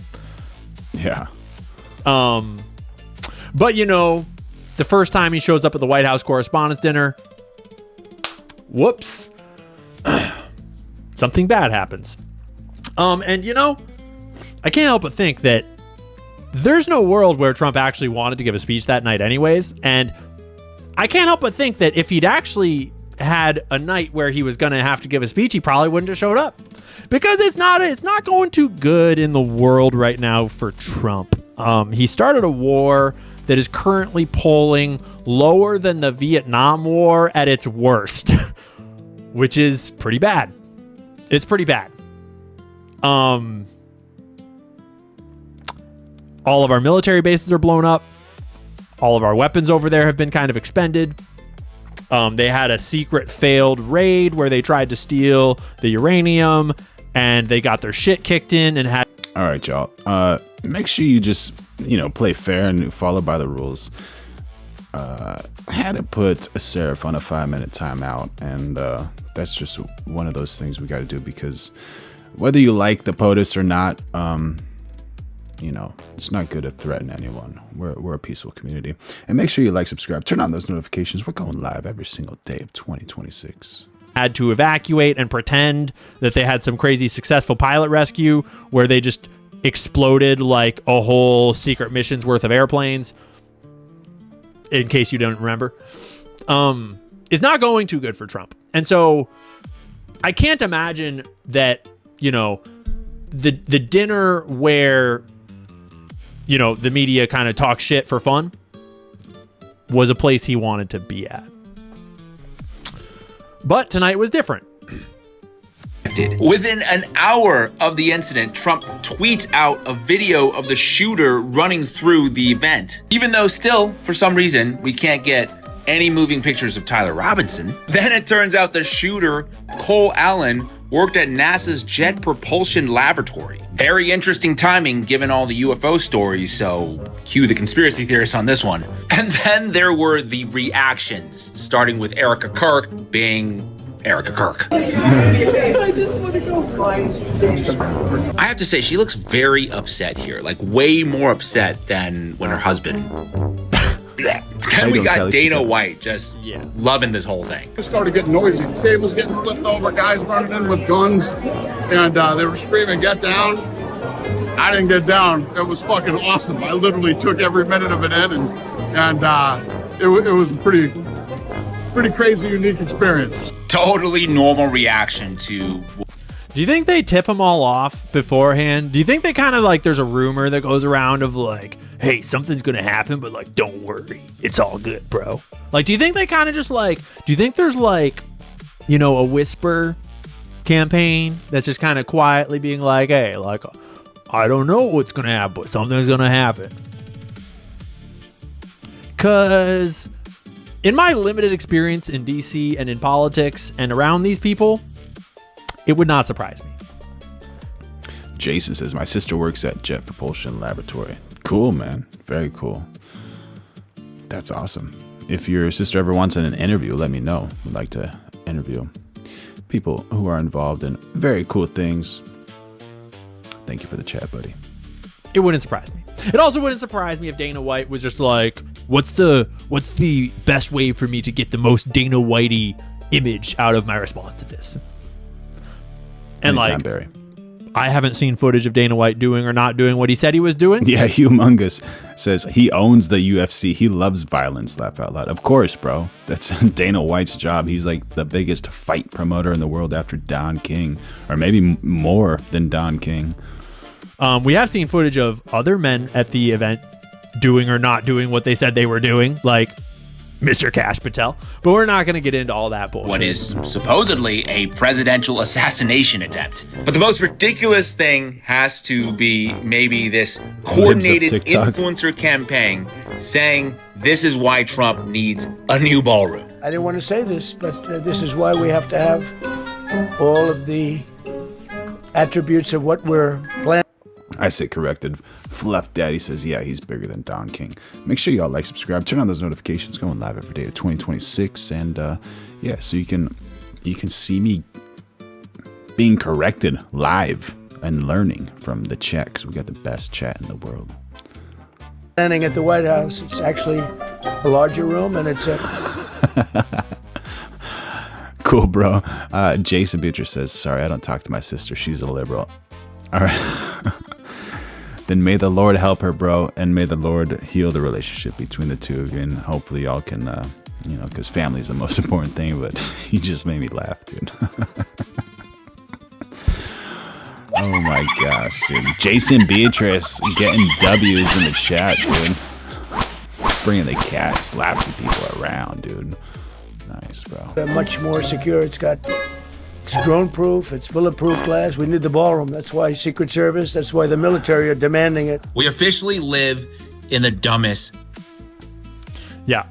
Yeah. But you know, the first time he shows up at the White House Correspondents' Dinner, whoops, something bad happens. And you know, I can't help but think that there's no world where Trump actually wanted to give a speech that night anyways. And I can't help but think that if he'd actually had a night where he was going to have to give a speech, he probably wouldn't have showed up, because it's not going too good in the world right now for Trump. He started a war that is currently polling lower than the Vietnam War at its worst, which is pretty bad. It's pretty bad. All of our military bases are blown up. All of our weapons over there have been kind of expended. They had a secret failed raid where they tried to steal the uranium, and they got their shit kicked in and had... All right, y'all. Make sure you just, play fair and follow by the rules. I had to put a Seraph on a 5-minute timeout, and that's just one of those things we got to do, because whether you like the POTUS or not, it's not good to threaten anyone. We're a peaceful community. And make sure you like, subscribe, turn on those notifications. We're going live every single day of 2026. Had to evacuate and pretend that they had some crazy successful pilot rescue where they just exploded like a whole secret mission's worth of airplanes. In case you don't remember, is not going too good for Trump. And so I can't imagine that, the dinner where, the media kind of talk shit for fun was a place he wanted to be at. But tonight was different. Within an hour of the incident, Trump tweets out a video of the shooter running through the event. Even though still, for some reason, we can't get any moving pictures of Tyler Robinson. Then it turns out the shooter, Cole Allen, worked at NASA's Jet Propulsion Laboratory. Very interesting timing given all the UFO stories, so cue the conspiracy theorists on this one. And then there were the reactions, starting with Erika Kirk being Erika Kirk. I just want to go find you. I have to say, she looks very upset here, like way more upset than when her husband... Then we got Dana White just loving this whole thing. It started getting noisy. Tables getting flipped over, guys running in with guns, and they were screaming, "Get down!" I didn't get down. It was fucking awesome. I literally took every minute of it in, and and it was a pretty crazy, unique experience. Totally normal reaction to. Do you think they tip them all off beforehand? Do you think they kind of like, there's a rumor that goes around of like, hey, something's going to happen, but like, don't worry. It's all good, bro. Like, do you think they kind of just like, do you think there's like, you know, a whisper campaign that's just kind of quietly being like, hey, like, I don't know what's going to happen, but something's going to happen. Because in my limited experience in DC and in politics and around these people, it would not surprise me. Jason says, my sister works at Jet Propulsion Laboratory. Cool, man. Very cool. That's awesome. If your sister ever wants an interview, let me know. We'd like to interview people who are involved in very cool things. Thank you for the chat, buddy. It wouldn't surprise me. It also wouldn't surprise me if Dana White was just like, what's the best way for me to get the most Dana Whitey image out of my response to this? And anytime, like, Barry. I haven't seen footage of Dana White doing or not doing what he said he was doing. Yeah, Humongous says he owns the UFC. He loves violence, laugh out loud. Of course, bro. That's Dana White's job. He's like the biggest fight promoter in the world after Don King, or maybe more than Don King. We have seen footage of other men at the event doing or not doing what they said they were doing, like Mr. Kash Patel, but we're not going to get into all that bullshit. What is supposedly a presidential assassination attempt. But the most ridiculous thing has to be maybe this coordinated influencer campaign saying this is why Trump needs a new ballroom. I didn't want to say this, but this is why we have to have all of the attributes of what we're planning. I say corrected. Fluff Daddy says, yeah, he's bigger than Don King. Make sure y'all like, subscribe, turn on those notifications, going live every day of 2026. And yeah, so you can see me being corrected live and learning from the chat, because we got the best chat in the world. Standing at the White House, it's actually a larger room, and it's a... Cool, bro. Jason Beatrice says, sorry, I don't talk to my sister. She's a liberal. All right. Then may the Lord help her, bro, and may the Lord heal the relationship between the two of you, and hopefully y'all can, you know, because family is the most important thing, but you just made me laugh, dude. Oh my gosh, dude. Jason Beatrice getting W's in the chat, dude. Bringing the cat, slapping people around, dude. Nice, bro. Much more secure. It's drone proof, it's bulletproof glass. We need the ballroom. That's why Secret Service, that's why the military are demanding it. We officially live in the dumbest. Yeah.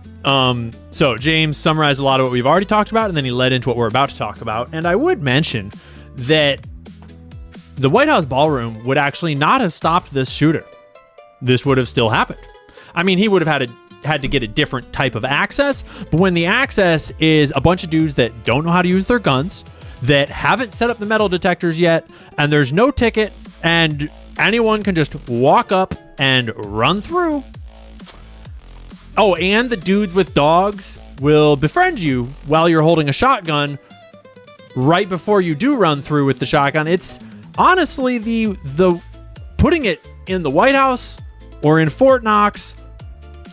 So James summarized a lot of what we've already talked about, and then he led into what we're about to talk about. And I would mention that the White House ballroom would actually not have stopped this shooter. This would have still happened. I mean, he would have had to get a different type of access, but when the access is a bunch of dudes that don't know how to use their guns, that haven't set up the metal detectors yet, and there's no ticket, and anyone can just walk up and run through. Oh, and the dudes with dogs will befriend you while you're holding a shotgun right before you do run through with the shotgun. It's honestly the putting it in the White House or in Fort Knox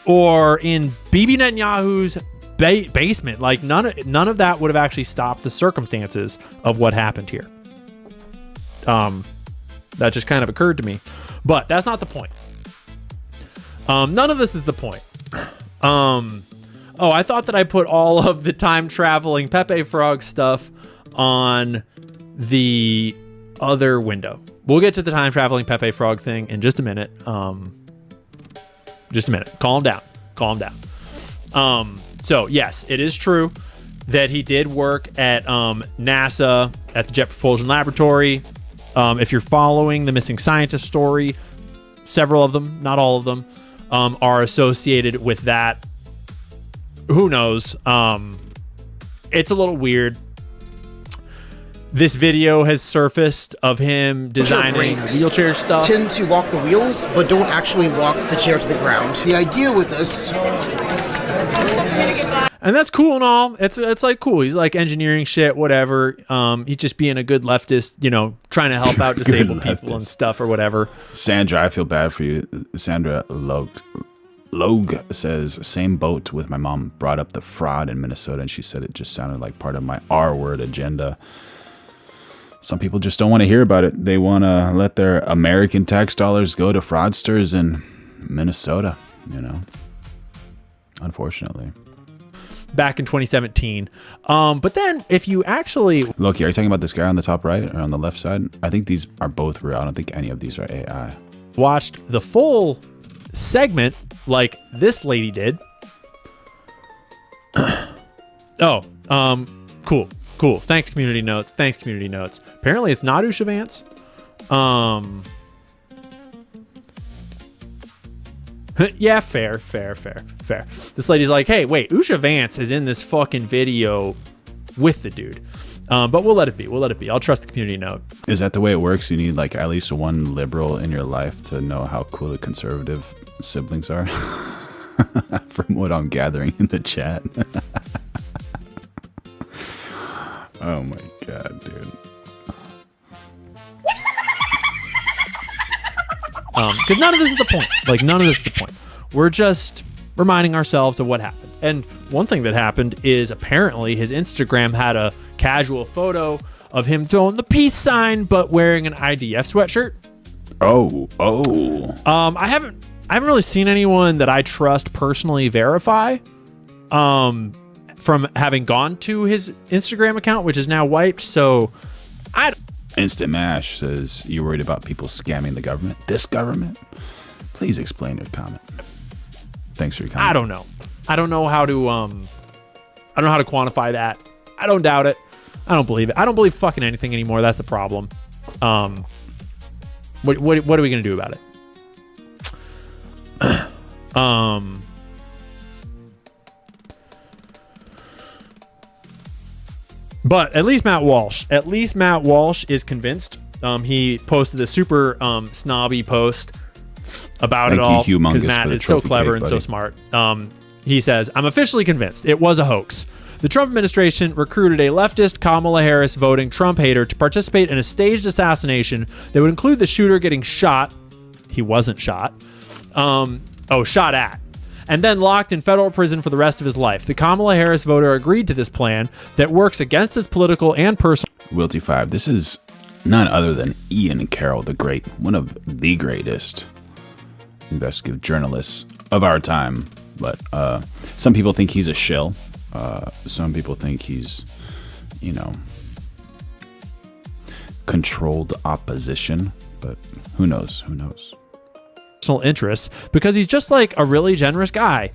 or in Bibi Netanyahu's basement, like none of that would have actually stopped the circumstances of what happened here. That just kind of occurred to me, but that's not the point. None of this is the point. I thought that I put all of the time traveling Pepe Frog stuff on the other window. We'll get to the time traveling Pepe Frog thing in just a minute. Just a minute. Calm down. So yes, it is true that he did work at NASA at the Jet Propulsion Laboratory. If you're following the missing scientist story, several of them, not all of them, are associated with that. Who knows? It's a little weird. This video has surfaced of him designing wheelchair stuff. Tend to lock the wheels, but don't actually lock the chair to the ground. The idea with this... And that's cool and all. It's like cool. He's like engineering shit, whatever. He's just being a good leftist, you know, trying to help out disabled people and stuff or whatever. Sandra, I feel bad for you. Sandra Logue says, same boat with my mom. Brought up the fraud in Minnesota, and she said it just sounded like part of my R-word agenda. Some people just don't want to hear about it. They want to let their American tax dollars go to fraudsters in Minnesota, unfortunately. Back in 2017. But then if you actually... Loki, are you talking about this guy on the top right or on the left side? I think these are both real. I don't think any of these are AI. Watched the full segment like this lady did. Cool. Thanks, community notes. Apparently it's not Usha Vance. Yeah, fair. This lady's like, hey, wait, Usha Vance is in this fucking video with the dude. But we'll let it be. I'll trust the community note. Is that the way it works? You need like at least one liberal in your life to know how cool the conservative siblings are? From what I'm gathering in the chat. Oh my God, dude. Because none of this is the point. We're just reminding ourselves of what happened. And one thing that happened is apparently his Instagram had a casual photo of him throwing the peace sign, but wearing an IDF sweatshirt. Oh. I haven't really seen anyone that I trust personally verify from having gone to his Instagram account, which is now wiped. So Instant Mash says, you worried about people scamming the government? This government? Please explain your comment. Thanks for your comment. I don't know. I don't know how to quantify that. I don't doubt it. I don't believe it. I don't believe fucking anything anymore. That's the problem. What are we gonna do about it? But at least Matt Walsh is convinced. He posted a super snobby post about it all because Matt is so clever and so smart. He says, I'm officially convinced it was a hoax. The Trump administration recruited a leftist Kamala Harris voting Trump hater to participate in a staged assassination that would include the shooter getting shot. He wasn't shot. Shot at. And then locked in federal prison for the rest of his life. The Kamala Harris voter agreed to this plan that works against his political and personal... Wilty5, this is none other than Ian Carroll the Great, one of the greatest investigative journalists of our time. But some people think he's a shill. Some people think he's, controlled opposition. But who knows? Interests because he's just like a really generous guy.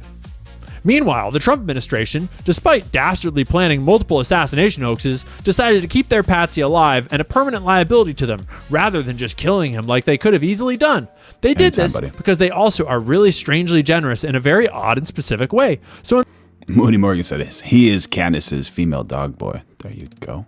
Meanwhile, the Trump administration, despite dastardly planning multiple assassination hoaxes, decided to keep their patsy alive and a permanent liability to them rather than just killing him like they could have easily done. They did this because they also are really strangely generous in a very odd and specific way. So Moody Morgan said he is Candace's female dog boy. There you go.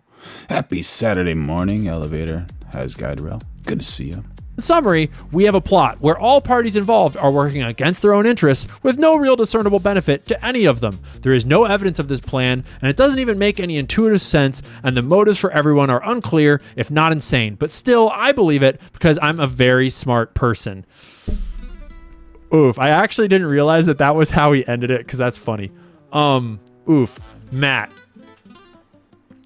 Happy Saturday morning, elevator has guide rail. Good to see you. In summary, we have a plot where all parties involved are working against their own interests with no real discernible benefit to any of them. There is no evidence of this plan, and it doesn't even make any intuitive sense, and the motives for everyone are unclear, if not insane. But still, I believe it because I'm a very smart person. Oof, I actually didn't realize that was how he ended it because that's funny. Matt.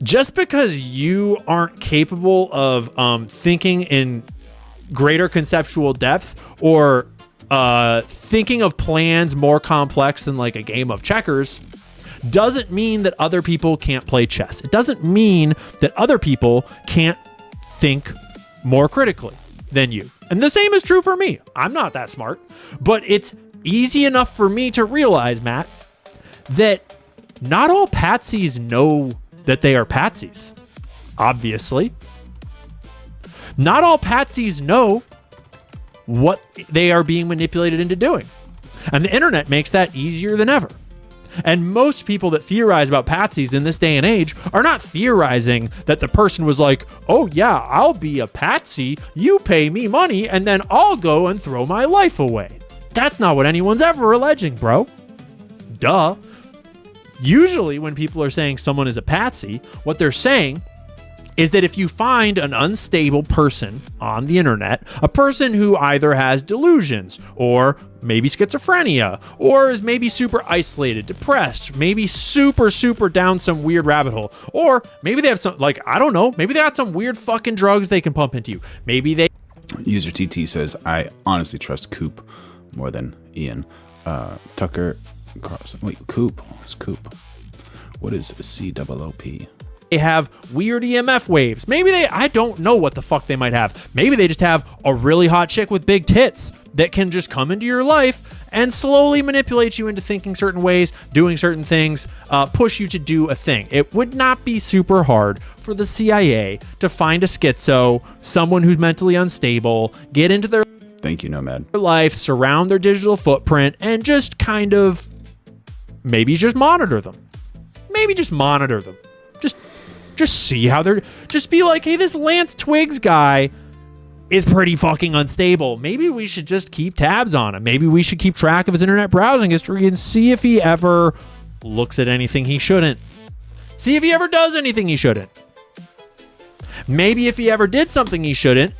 Just because you aren't capable of thinking in greater conceptual depth or thinking of plans more complex than like a game of checkers doesn't mean that other people can't play chess. It doesn't mean that other people can't think more critically than you. And the same is true for me. I'm not that smart, but it's easy enough for me to realize, Matt, that not all patsies know that they are patsies. Obviously. Not all patsies know what they are being manipulated into doing. And the internet makes that easier than ever. And most people that theorize about patsies in this day and age are not theorizing that the person was like, oh yeah, I'll be a patsy, you pay me money, and then I'll go and throw my life away. That's not what anyone's ever alleging, bro. Duh. Usually when people are saying someone is a patsy, what they're saying is that if you find an unstable person on the internet, a person who either has delusions or maybe schizophrenia or is maybe super isolated, depressed, maybe super down some weird rabbit hole, or maybe they have some, like, I don't know, maybe they got some weird fucking drugs they can pump into you. Maybe they... User TT says, I honestly trust Coop more than Ian. Tucker Carlson. Wait, Coop? What's Coop? What is COOP? They have weird EMF waves. Maybe I don't know what the fuck they might have. Maybe they just have a really hot chick with big tits that can just come into your life and slowly manipulate you into thinking certain ways, doing certain things, push you to do a thing. It would not be super hard for the CIA to find a schizo, someone who's mentally unstable, get into their Thank you, Nomad. life, surround their digital footprint, and just kind of maybe just monitor them. Maybe just monitor them. Just see how they're... Just be like, hey, this Lance Twiggs guy is pretty fucking unstable. Maybe we should just keep tabs on him. Maybe we should keep track of his internet browsing history and see if he ever looks at anything he shouldn't. See if he ever does anything he shouldn't. Maybe if he ever did something he shouldn't,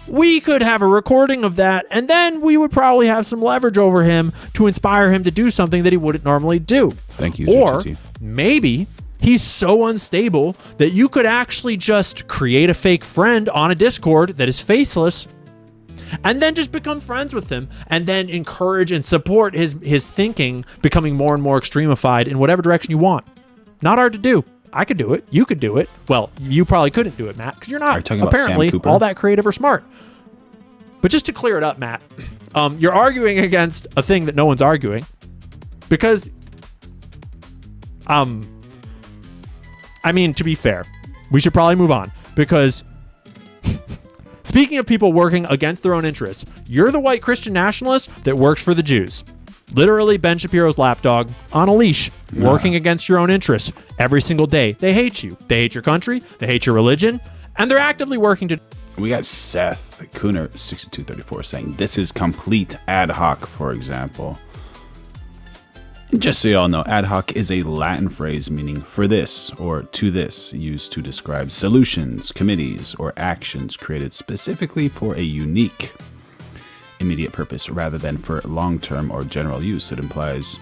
we could have a recording of that, and then we would probably have some leverage over him to inspire him to do something that he wouldn't normally do. Thank you, Or GTT. maybe he's so unstable that you could actually just create a fake friend on a Discord that is faceless and then just become friends with him and then encourage and support his thinking becoming more and more extremified in whatever direction you want. Not hard to do. I could do it. You could do it. Well, you probably couldn't do it, Matt, because you're not apparently all that creative or smart. But just to clear it up, Matt, you're arguing against a thing that no one's arguing because, I mean, to be fair, we should probably move on because speaking of people working against their own interests, you're the white Christian nationalist that works for the Jews. Literally Ben Shapiro's lapdog on a leash, working against your own interests every single day. They hate you. They hate your country. They hate your religion. And they're actively working to... We got Seth Cooner 6234 saying, this is complete ad hoc, for example. Just so y'all know, ad hoc is a Latin phrase meaning for this or to this, used to describe solutions, committees, or actions created specifically for a unique, immediate purpose rather than for long-term or general use. It implies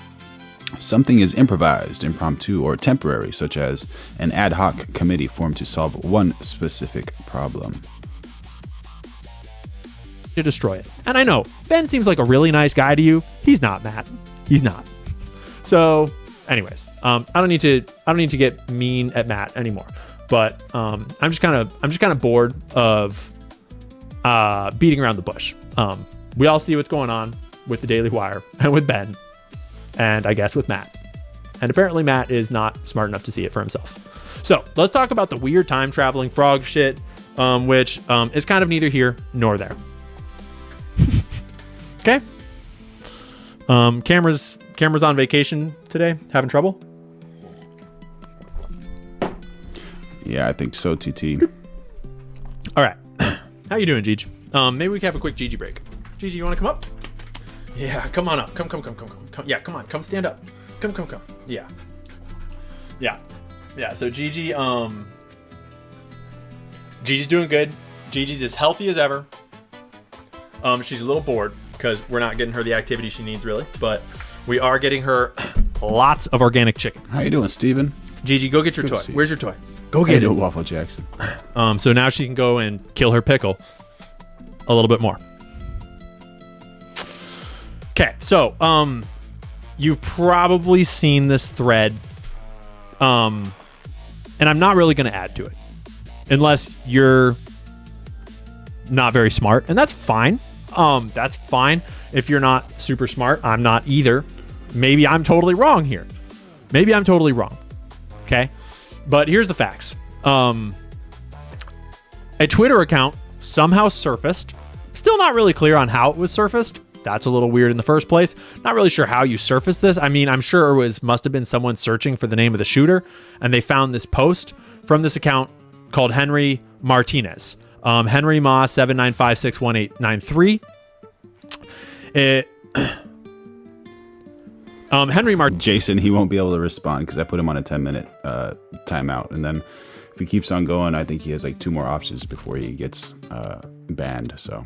something is improvised, impromptu, or temporary, such as an ad hoc committee formed to solve one specific problem. To destroy it. And I know, Ben seems like a really nice guy to you. He's not, Matt. He's not. So, anyways, I don't need to get mean at Matt anymore. But I'm just kind of bored of beating around the bush. We all see what's going on with the Daily Wire and with Ben, and I guess with Matt. And apparently Matt is not smart enough to see it for himself. So let's talk about the weird time traveling frog shit, which is kind of neither here nor there. Okay. Cameras on vacation today, having trouble? Yeah, I think so, TT. All right. How you doing, Gigi? Maybe we can have a quick Gigi break. Gigi, you want to come up? Yeah, come on up. Come. Yeah, come on. Come stand up. Come. Yeah. So Gigi, Gigi's doing good. Gigi's as healthy as ever. She's a little bored because we're not getting her the activity she needs, really, but we are getting her lots of organic chicken. How you doing, Steven? Gigi, go get your toy. Where's your toy? Go get it. Waffle Jackson. So now she can go and kill her pickle a little bit more. Okay, so you've probably seen this thread, and I'm not really going to add to it unless you're not very smart, and that's fine. That's fine if you're not super smart. I'm not either. Maybe I'm totally wrong here. Okay, but here's the facts. A Twitter account somehow surfaced. Still not really clear on how it was surfaced. That's a little weird in the first place. Not really sure how you surfaced this. I mean, I'm sure it must have been someone searching for the name of the shooter, and they found this post from this account called Henry Martinez. Henry Ma 795618993. Henry Martinez. Jason, he won't be able to respond because I put him on a 10-minute timeout, and then if he keeps on going, I think he has like 2 more options before he gets banned. So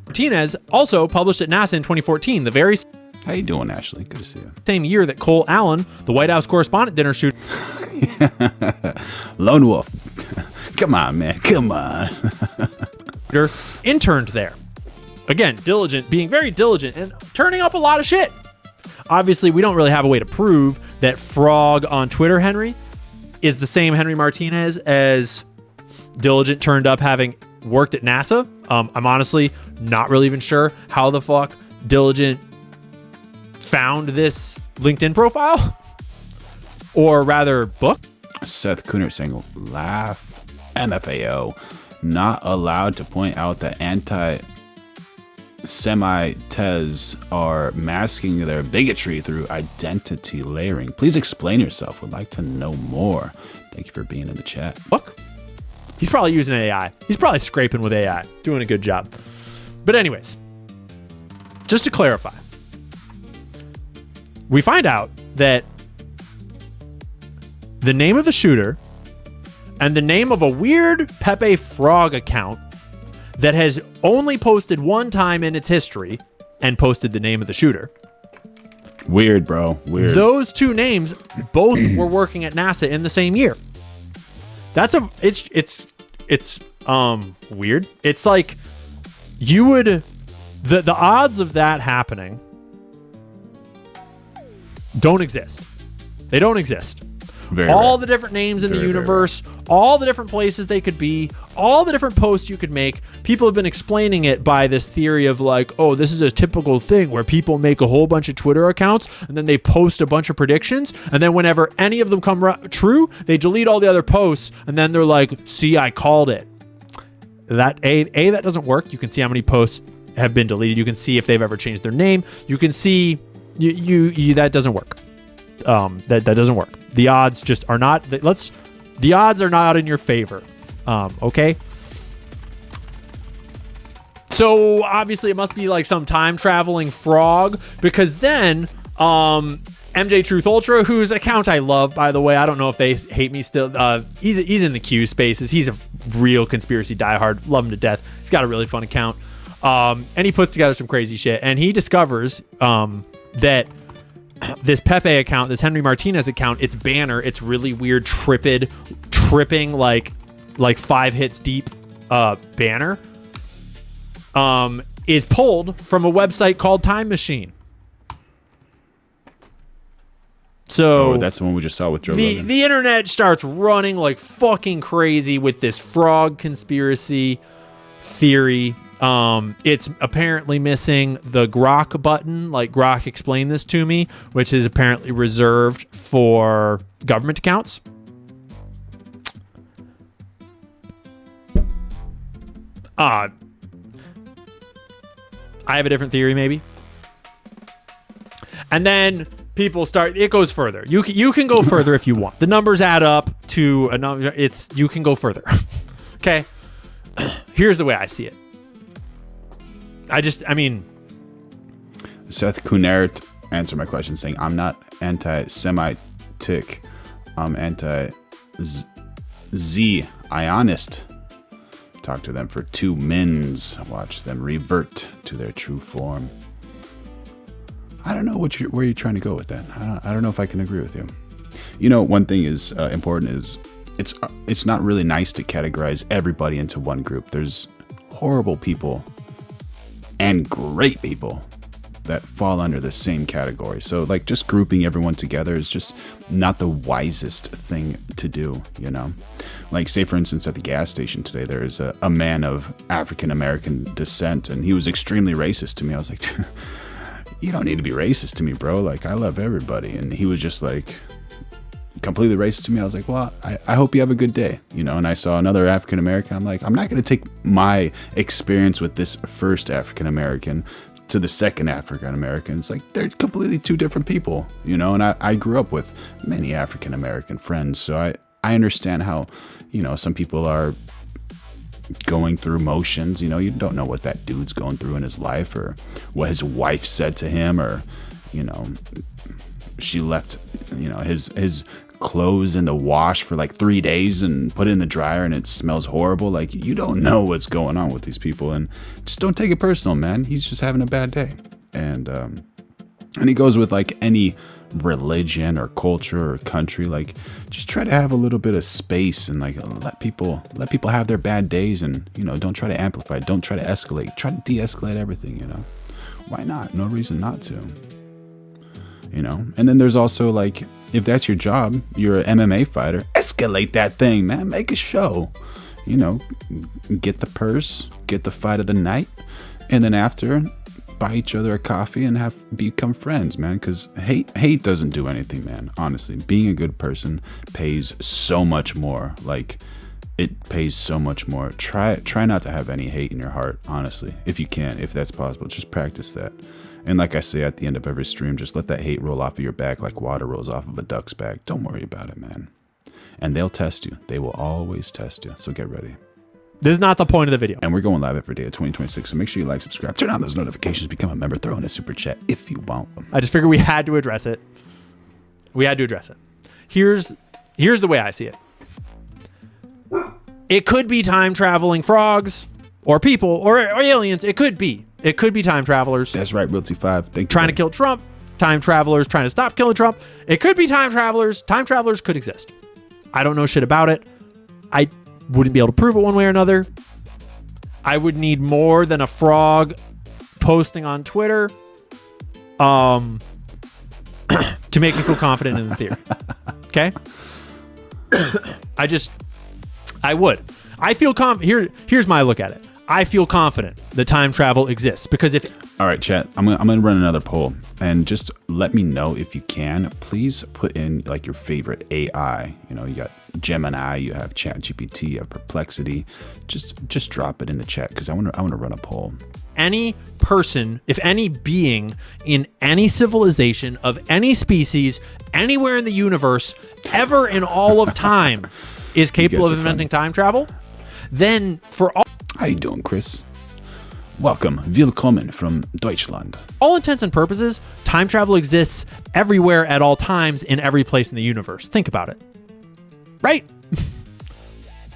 Martinez also published at NASA in 2014, the very how you doing, Ashley? Good to see you. Same year that Cole Allen, the White House correspondent dinner shooter, Lone Wolf. Come on, man. Come on. interned there. Again, being very diligent and turning up a lot of shit. Obviously, we don't really have a way to prove that Frog on Twitter, Henry, is the same Henry Martinez as Diligent turned up having worked at NASA. I'm honestly not really even sure how the fuck Diligent found this LinkedIn profile, or rather book. Seth Kunert saying, laugh, MFAO, not allowed to point out that anti-Semites are masking their bigotry through identity layering. Please explain yourself. Would like to know more. Thank you for being in the chat. Book. He's probably using AI. He's probably scraping with AI, doing a good job. But anyways, just to clarify, we find out that the name of the shooter and the name of a weird Pepe Frog account that has only posted one time in its history and posted the name of the shooter. Weird, bro. Weird. Those 2 names both were working at NASA in the same year. It's weird. It's like you would the odds of that happening don't exist. They don't exist. All the different names in the universe, all the different places they could be, all the different posts you could make. People have been explaining it by this theory of like, oh, this is a typical thing where people make a whole bunch of Twitter accounts and then they post a bunch of predictions. And then whenever any of them come true, they delete all the other posts. And then they're like, see, I called it. That doesn't work. You can see how many posts have been deleted. You can see if they've ever changed their name. You can see that doesn't work. That doesn't work. The odds just are not. The odds are not in your favor. Okay. So obviously it must be like some time traveling frog, because then MJ Truth Ultra, whose account I love, by the way, I don't know if they hate me still. He's in the Q spaces. He's a real conspiracy diehard. Love him to death. He's got a really fun account. And he puts together some crazy shit. And he discovers that this Pepe account, this Henry Martinez account, its banner, it's really weird, tripping like 5 hits deep banner, is pulled from a website called Time Machine. So that's the one we just saw with Joe Rogan. The internet starts running like fucking crazy with this frog conspiracy theory. It's apparently missing the Grok button, like Grok explain this to me, which is apparently reserved for government accounts. I have a different theory, maybe. And then people start. It goes further. You can go further if you want. The numbers add up to a number. You can go further. Okay. Here's the way I see it. Seth Kunert answered my question saying, I'm not anti-Semitic. I'm anti-Zionist. Talk to them for 2 mins. Watch them revert to their true form. I don't know where you're trying to go with that. I don't know if I can agree with you. You know, one thing is important is it's not really nice to categorize everybody into one group. There's horrible people and great people that fall under the same category. So like just grouping everyone together is just not the wisest thing to do, you know? Like say for instance at the gas station today, there is a man of African-American descent and he was extremely racist to me. I was like, you don't need to be racist to me, bro. Like I love everybody. And he was just like completely racist to me. I was like, well, I hope you have a good day, you know? And I saw another African-American. I'm like, I'm not going to take my experience with this first African-American to the second African-American. It's like, they're completely 2 different people, you know? And I grew up with many African-American friends. So I understand how, you know, some people are going through motions, you know, you don't know what that dude's going through in his life or what his wife said to him or, you know, she left, you know, his clothes in the wash for like 3 days and put it in the dryer and it smells horrible. Like, you don't know what's going on with these people, and just don't take it personal, man. He's just having a bad day. And he goes with like any religion or culture or country, like just try to have a little bit of space and like let people have their bad days, and don't try to amplify it, don't try to escalate, try to de-escalate everything. Why not? No reason not to. And then there's also like, if that's your job, you're an MMA fighter, escalate that thing, man. Make a show. Get the purse, get the fight of the night, and then after, buy each other a coffee and become friends, man. Because hate doesn't do anything, man. Honestly, being a good person pays so much more. Like, it pays so much more. Try not to have any hate in your heart, honestly, if you can, if that's possible. Just practice that. And like I say at the end of every stream, just let that hate roll off of your back like water rolls off of a duck's back. Don't worry about it, man. And they'll test you. They will always test you. So get ready. This is not the point of the video. And we're going live every day of 2026. So make sure you like, subscribe, turn on those notifications, become a member, throw in a super chat if you want. I just figured we had to address it. Here's the way I see it. It could be time traveling frogs or people or aliens. It could be time travelers. That's right, Realty 5. Thank you. Trying to kill Trump. Time travelers trying to stop killing Trump. It could be time travelers. Time travelers could exist. I don't know shit about it. I wouldn't be able to prove it one way or another. I would need more than a frog posting on Twitter to make me feel confident in the theory. Okay? I would. I feel here's my look at it. I feel confident that time travel exists because all right, chat, I'm gonna run another poll, and just let me know if you can. Please put in like your favorite AI. You got Gemini, you have ChatGPT, you have Perplexity. Just drop it in the chat because I want to run a poll. Any person, if any being in any civilization of any species, anywhere in the universe, ever in all of time, is capable of inventing time travel, then for all... How you doing, Chris? Welcome. Willkommen from Deutschland. All intents and purposes, time travel exists everywhere at all times in every place in the universe. Think about it. Right?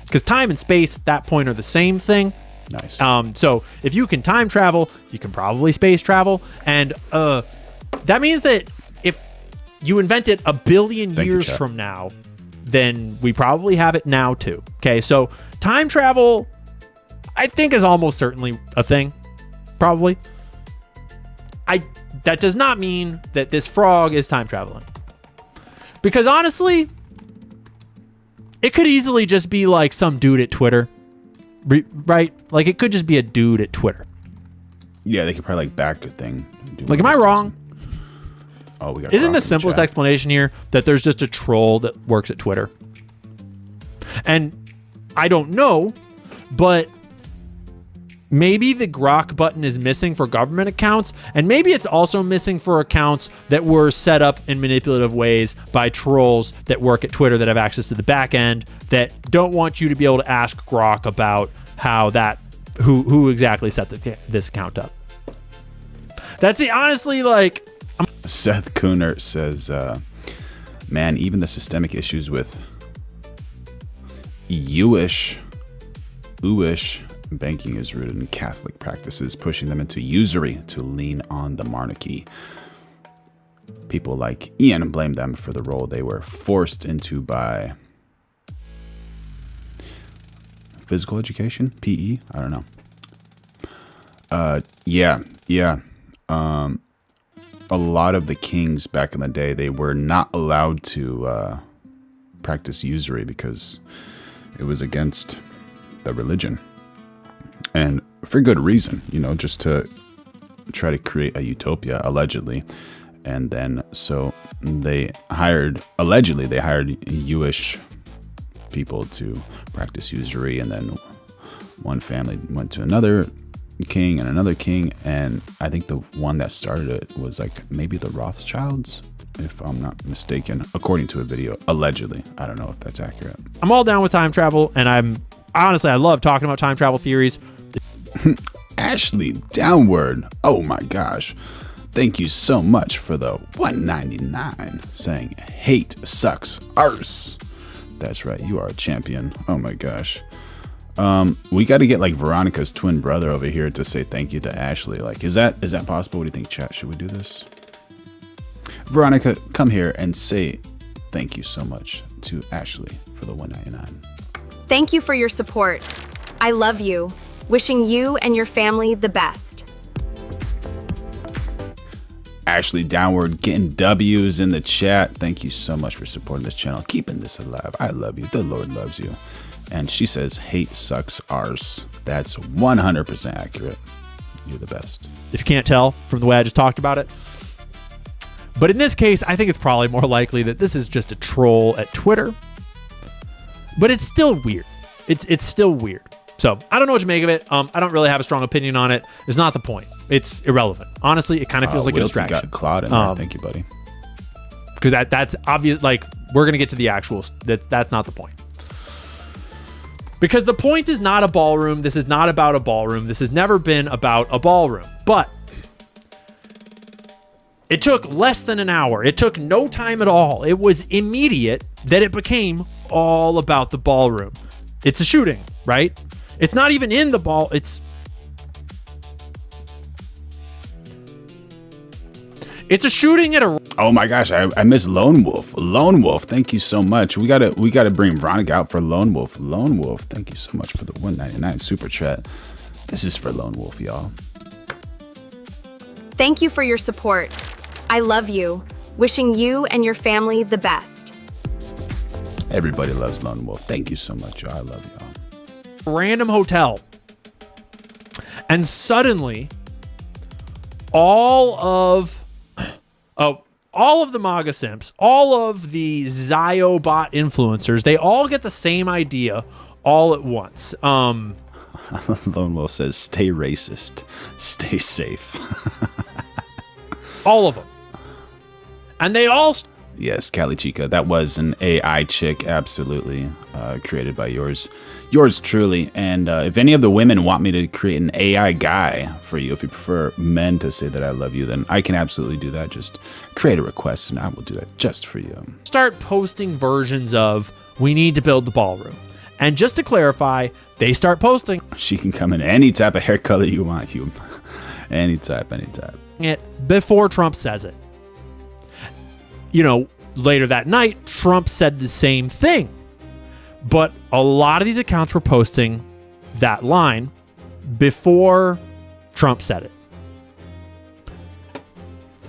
Because time and space at that point are the same thing. Nice. So if you can time travel, you can probably space travel. And that means that if you invent it a billion years from now, then we probably have it now too. Okay, so time travel, I think, is almost certainly a thing. Probably. That does not mean that this frog is time traveling. Because honestly, it could easily just be like some dude at Twitter. Right? Like, it could just be a dude at Twitter. Yeah, they could probably like back a thing. Like, am I wrong? Oh, we got. Isn't the simplest explanation here that there's just a troll that works at Twitter? And I don't know, but maybe the Grok button is missing for government accounts, and maybe it's also missing for accounts that were set up in manipulative ways by trolls that work at Twitter that have access to the back end that don't want you to be able to ask Grok about who exactly set this account up. That's honestly, like... Seth Cooner says, man, even the systemic issues with Jewish banking is rooted in Catholic practices, pushing them into usury to lean on the monarchy. People like Ian blame them for the role they were forced into by physical education, PE. I don't know. Yeah. A lot of the kings back in the day, they were not allowed to practice usury because it was against the religion. And for good reason, just to try to create a utopia, allegedly. And then, so they hired Jewish people to practice usury. And then one family went to another king and another king. And I think the one that started it was like maybe the Rothschilds, if I'm not mistaken, according to a video, allegedly. I don't know if that's accurate. I'm all down with time travel. And I love talking about time travel theories. Ashley Downward. Oh my gosh. Thank you so much for the $1.99 saying hate sucks arse. That's right, you are a champion. Oh my gosh. We got to get like Veronica's twin brother over here to say thank you to Ashley. Like, is that possible? What do you think, chat? Should we do this? Veronica, come here and say thank you so much to Ashley for the $1.99. Thank you for your support. I love you. Wishing you and your family the best. Ashley Downward getting W's in the chat. Thank you so much for supporting this channel, keeping this alive. I love you. The Lord loves you. And she says, hate sucks arse. That's 100% accurate. You're the best. If you can't tell from the way I just talked about it. But in this case, I think it's probably more likely that this is just a troll at Twitter. But it's still weird. It's still weird. So I don't know what to make of it. I don't really have a strong opinion on it. It's not the point. It's irrelevant. Honestly, it kind of feels like a distraction. Got Claude in there. Thank you, buddy. Because that's obvious. Like, we're going to get to the actual. That's not the point. Because the point is not a ballroom. This is not about a ballroom. This has never been about a ballroom. But it took less than an hour. It took no time at all. It was immediate that it became all about the ballroom. It's a shooting, right? It's not even in the ball. It's a shooting at a. Oh my gosh, I miss Lone Wolf. Lone Wolf, thank you so much. We gotta bring Veronica out for Lone Wolf. Lone Wolf, thank you so much for the $1.99 super chat. This is for Lone Wolf, y'all. Thank you for your support. I love you. Wishing you and your family the best. Everybody loves Lone Wolf. Thank you so much, y'all. I love y'all. Random hotel. And suddenly, all of the MAGA simps, all of the Zyobot influencers, they all get the same idea all at once. Lone Wolf says, stay racist, stay safe. All of them. And they all... Yes, Cali Chica, that was an AI chick, absolutely, created by yours truly. And if any of the women want me to create an AI guy for you, if you prefer men to say that I love you, then I can absolutely do that. Just create a request and I will do that just for you. Start posting versions of, we need to build the ballroom. And just to clarify, they start posting. She can come in any type of hair color you want, you. Any type. It before Trump says it. You know, later that night, Trump said the same thing. But a lot of these accounts were posting that line before Trump said it.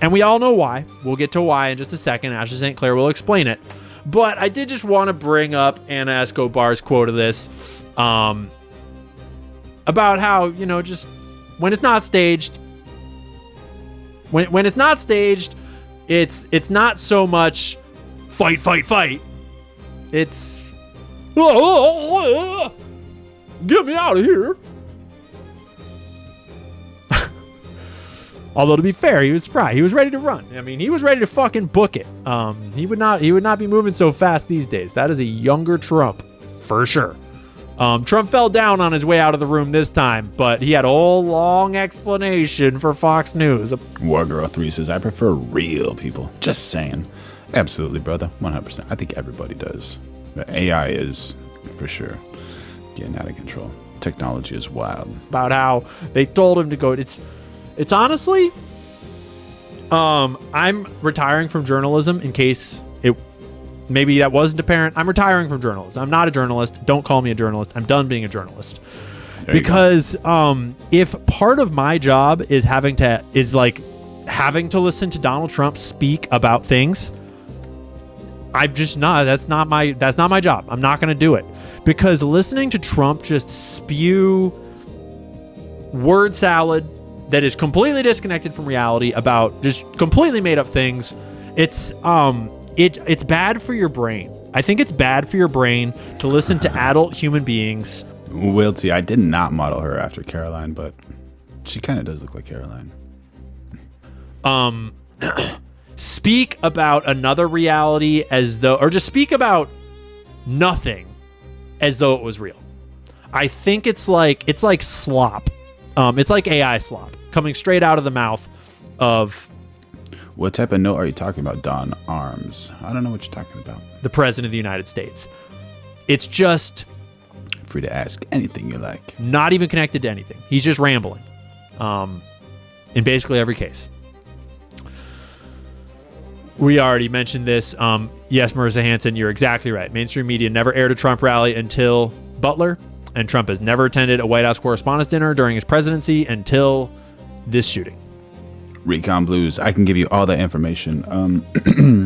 And we all know why. We'll get to why in just a second. Ashley St. Clair will explain it. But I did just want to bring up Anna Escobar's quote of this about how, you know, just when it's not staged, when it's not staged, it's not so much fight. It's get me out of here. Although to be fair, he was spry. He was ready to run. I mean, he was ready to fucking book it. He would not be moving so fast these days. That is a younger Trump for sure. Trump fell down on his way out of the room this time, but he had a whole long explanation for Fox News. Wargirl3 says, I prefer real people. Just saying. Absolutely, brother. 100%. I think everybody does. The AI is, for sure, getting out of control. Technology is wild. About how they told him to go. It's honestly, I'm retiring from journalism in case maybe that wasn't apparent. I'm retiring from journalism. I'm not a journalist. Don't call me a journalist. I'm done being a journalist. Because if part of my job is having to listen to Donald Trump speak about things, I'm just not. That's not my job. I'm not going to do it. Because listening to Trump just spew word salad that is completely disconnected from reality about just completely made up things, it's bad for your brain. I think it's bad for your brain to listen to adult human beings. Wilty, I did not model her after Caroline, but she kind of does look like Caroline. Speak about another reality or just speak about nothing as though it was real. I think it's like slop. It's like AI slop coming straight out of the mouth of What type of note are you talking about, Don Arms? I don't know what you're talking about. The President of the United States. It's just... free to ask anything you like. Not even connected to anything. He's just rambling. In basically every case. We already mentioned this. Yes, Marissa Hanson, you're exactly right. Mainstream media never aired a Trump rally until Butler, and Trump has never attended a White House Correspondents' Dinner during his presidency until this shooting. Recon Blues, I can give you all that information.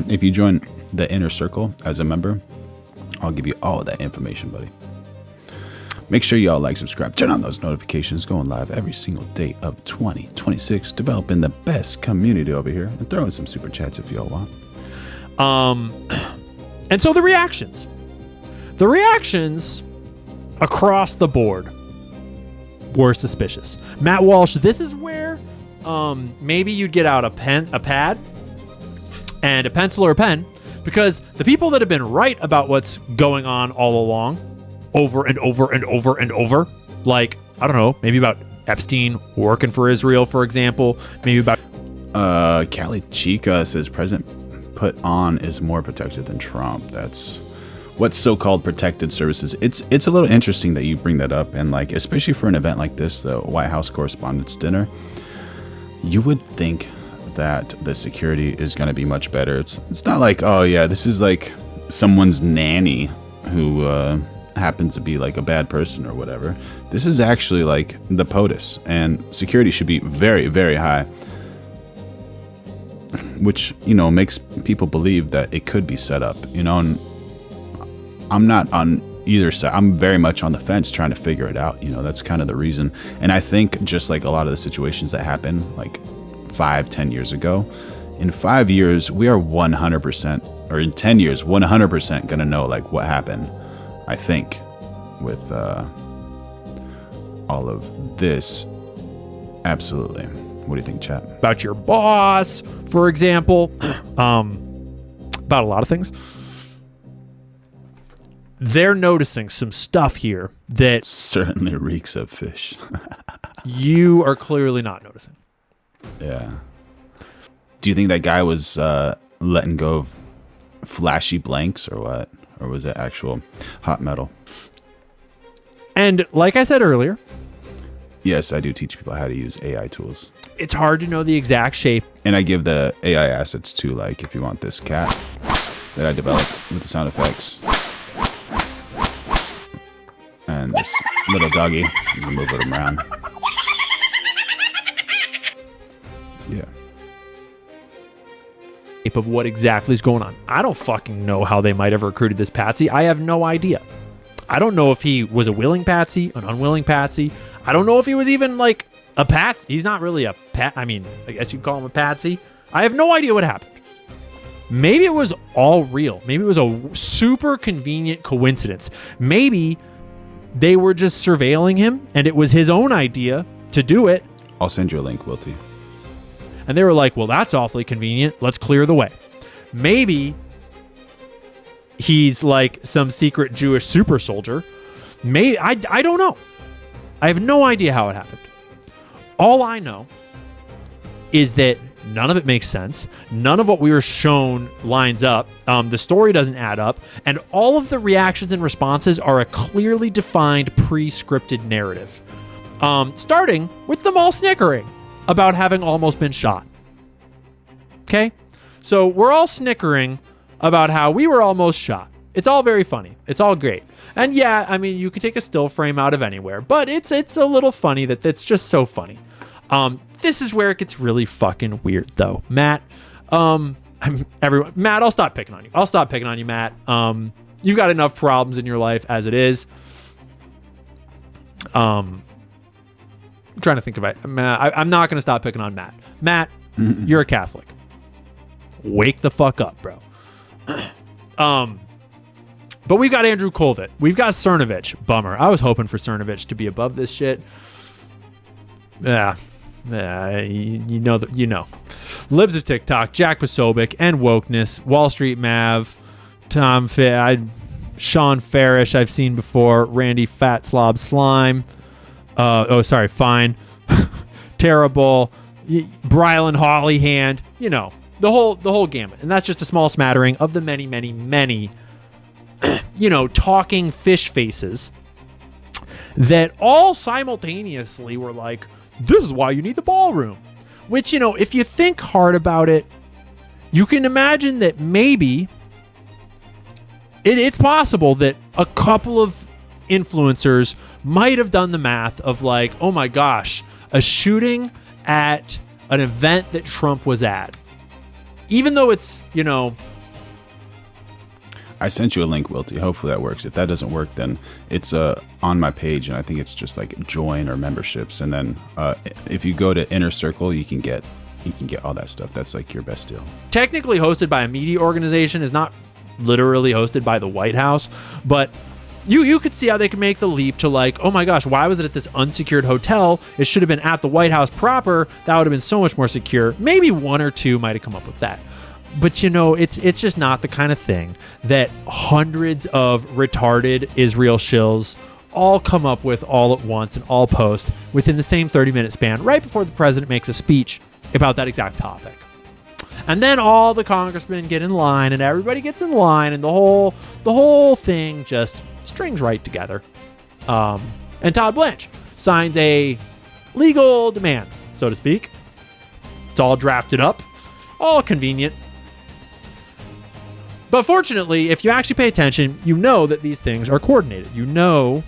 If you join the Inner Circle as a member, I'll give you all of that information, buddy. Make sure y'all like, subscribe, turn on those notifications, going live every single day of 2026, developing the best community over here, and throw in some super chats if y'all want. And so the reactions across the board were suspicious. Matt Walsh, this is where maybe you'd get out a pad and a pencil or a pen, because the people that have been right about what's going on all along, over and over and over and over, like, I don't know, maybe about Epstein working for Israel, for example, maybe about... Callie Chica says President put on is more protected than Trump. That's what's so-called protected services. It's a little interesting that you bring that up, and like, especially for an event like this, the White House Correspondents' Dinner, you would think that the security is going to be much better. It's not like, oh yeah, this is like someone's nanny who happens to be like a bad person or whatever. This is actually like the POTUS, and security should be very, very high, which, you know, makes people believe that it could be set up, you know. And I'm not on either side. I'm very much on the fence trying to figure it out, you know. That's kind of the reason. And I think just like a lot of the situations that happened like 5-10 years ago, in 5 years we are 100%, or in 10 years 100% gonna know like what happened, I think, with all of this. Absolutely. What do you think, chat? About your boss, for example. About a lot of things. They're noticing some stuff here that certainly reeks of fish. You are clearly not noticing. Yeah. Do you think that guy was letting go of flashy blanks or what? Or was it actual hot metal? And like I said earlier, yes, I do teach people how to use AI tools. It's hard to know the exact shape. And I give the AI assets too, like if you want this cat that I developed with the sound effects. And this little doggy, you can move it around. Yeah. Of what exactly is going on. I don't fucking know how they might have recruited this patsy. I have no idea. I don't know if he was a willing patsy, an unwilling patsy. I don't know if he was even like a patsy. He's not really a pat. I mean, I guess you'd call him a patsy. I have no idea what happened. Maybe it was all real. Maybe it was a super convenient coincidence. Maybe they were just surveilling him and it was his own idea to do it. I'll send you a link, Wilty. And they were like, well, that's awfully convenient. Let's clear the way. Maybe he's like some secret Jewish super soldier. Maybe I don't know. I have no idea how it happened. All I know is that none of it makes sense. None of what we were shown lines up. The story doesn't add up. And all of the reactions and responses are a clearly defined pre-scripted narrative. Starting with them all snickering about having almost been shot. Okay? So we're all snickering about how we were almost shot. It's all very funny. It's all great. And yeah, I mean, you could take a still frame out of anywhere, but it's a little funny that it's just so funny. This is where it gets really fucking weird though. Matt, Matt, I'll stop picking on you. Matt. You've got enough problems in your life as it is. I'm trying to think of it. I'm not going to stop picking on Matt. Matt, you're a Catholic. Wake the fuck up, bro. But we've got Andrew Kolvit. We've got Cernovich. Bummer. I was hoping for Cernovich to be above this shit. Yeah, you know. Libs of TikTok, Jack Posobiec, and Wokeness, Wall Street Mav, Tom Sean Farish, I've seen before, Randy Fat Slob Slime. Fine. Terrible. Brylan Hollyhand. You know, the whole gamut. And that's just a small smattering of the many, many, many, talking fish faces that all simultaneously were like, this is why you need the ballroom. Which, if you think hard about it, you can imagine that maybe it's possible that a couple of influencers might have done the math of like, oh my gosh, a shooting at an event that Trump was at. Even though it's, I sent you a link, Wilty. Hopefully that works. If that doesn't work, then it's on my page, and I think it's just like join or memberships. And then if you go to Inner Circle, you can get all that stuff. That's like your best deal. Technically hosted by a media organization, is not literally hosted by the White House, but you could see how they could make the leap to like, oh my gosh, why was it at this unsecured hotel? It should have been at the White House proper. That would have been so much more secure. Maybe one or two might have come up with that. But it's just not the kind of thing that hundreds of retarded Israel shills all come up with all at once and all post within the same 30-minute span right before the president makes a speech about that exact topic. And then all the congressmen get in line and everybody gets in line and the whole thing just strings right together. And Todd Blanche signs a legal demand, so to speak. It's all drafted up, all convenient. But fortunately, if you actually pay attention, you know that these things are coordinated. You know,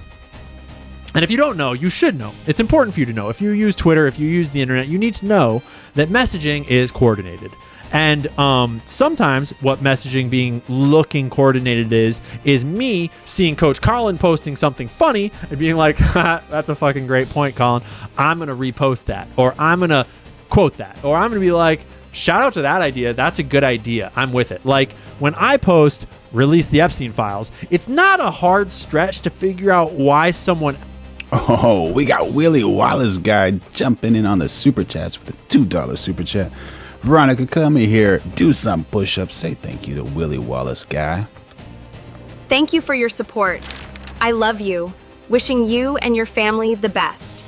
and if you don't know, you should know. It's important for you to know. If you use Twitter, if you use the internet, you need to know that messaging is coordinated. And sometimes what messaging looking coordinated is me seeing Coach Colin posting something funny and being like, that's a fucking great point, Colin. I'm going to repost that, or I'm going to quote that, or I'm going to be like, shout out to that idea. That's a good idea. I'm with it. Like when I post release the Epstein files, it's not a hard stretch to figure out why someone. Oh, we got Willie Wallace guy jumping in on the super chats with a $2 super chat. Veronica, come in here, do some push-ups. Say thank you to Willie Wallace guy. Thank you for your support. I love you. Wishing you and your family the best.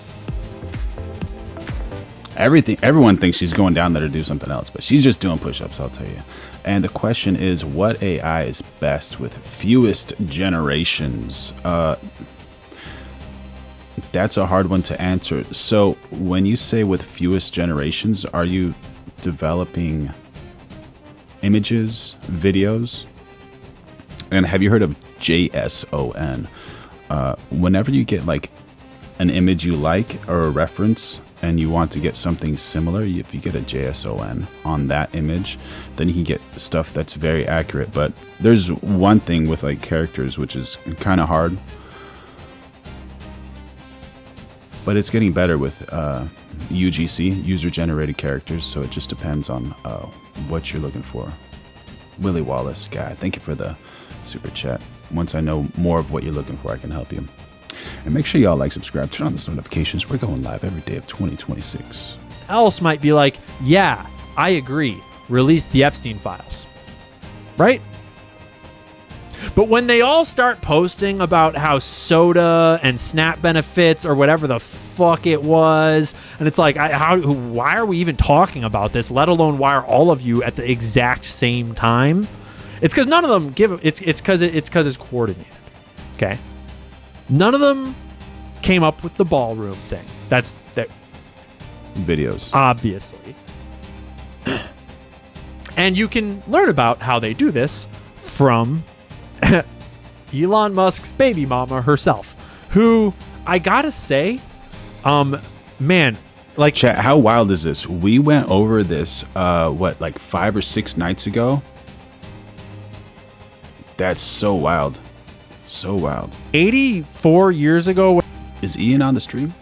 Everyone thinks she's going down there to do something else, but she's just doing push-ups, I'll tell you. And the question is, what AI is best with fewest generations? That's a hard one to answer. So when you say with fewest generations, are you developing images, videos? And have you heard of JSON? Whenever you get like an image you like or a reference and you want to get something similar, if you get a JSON on that image, then you can get stuff that's very accurate. But there's one thing with like characters which is kind of hard, but it's getting better with UGC, user-generated characters, so it just depends on what you're looking for. Willie Wallace guy, thank you for the super chat. Once I know more of what you're looking for, I can help you. And make sure y'all like, subscribe, turn on those notifications. We're going live every day of 2026. Else might be like, yeah, I agree. Release the Epstein files. Right? But when they all start posting about how soda and SNAP benefits or whatever the fuck it was, and it's like, why are we even talking about this? Let alone why are all of you at the exact same time? It's because none of them give. It's because it's coordinated. Okay. None of them came up with the ballroom thing. That's that. Videos, obviously. And you can learn about how they do this from Elon Musk's baby mama herself, who I gotta say, man, like, chat, how wild is this? We went over this, like 5 or 6 nights ago. That's so wild. So wild. 84 years ago. Is Ian on the stream?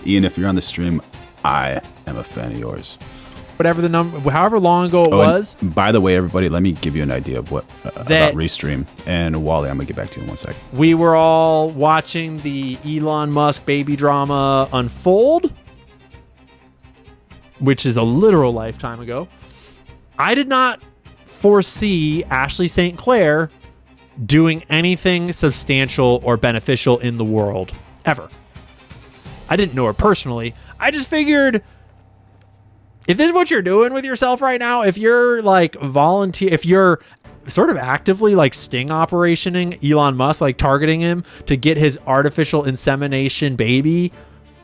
Ian, if you're on the stream, I am a fan of yours. Whatever the number, however long ago it was. By the way, everybody, let me give you an idea of what about Restream. And Wally, I'm gonna get back to you in 1 second. We were all watching the Elon Musk baby drama unfold, which is a literal lifetime ago. I did not foresee Ashley St. Clair doing anything substantial or beneficial in the world ever. I didn't know her personally. I just figured if this is what you're doing with yourself right now, if you're like if you're sort of actively like sting operationing Elon Musk, like targeting him to get his artificial insemination baby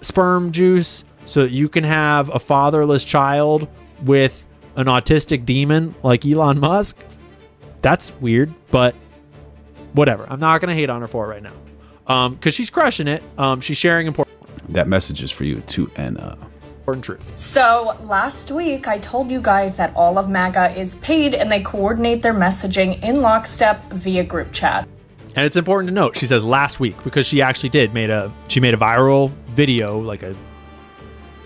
sperm juice so that you can have a fatherless child with an autistic demon like Elon Musk, that's weird, but whatever. I'm not going to hate on her for it right now because she's crushing it. She's sharing important. That message is for you to Anna. Truth. So last week I told you guys that all of MAGA is paid and they coordinate their messaging in lockstep via group chat. And it's important to note, she says last week because she actually made a viral video, like a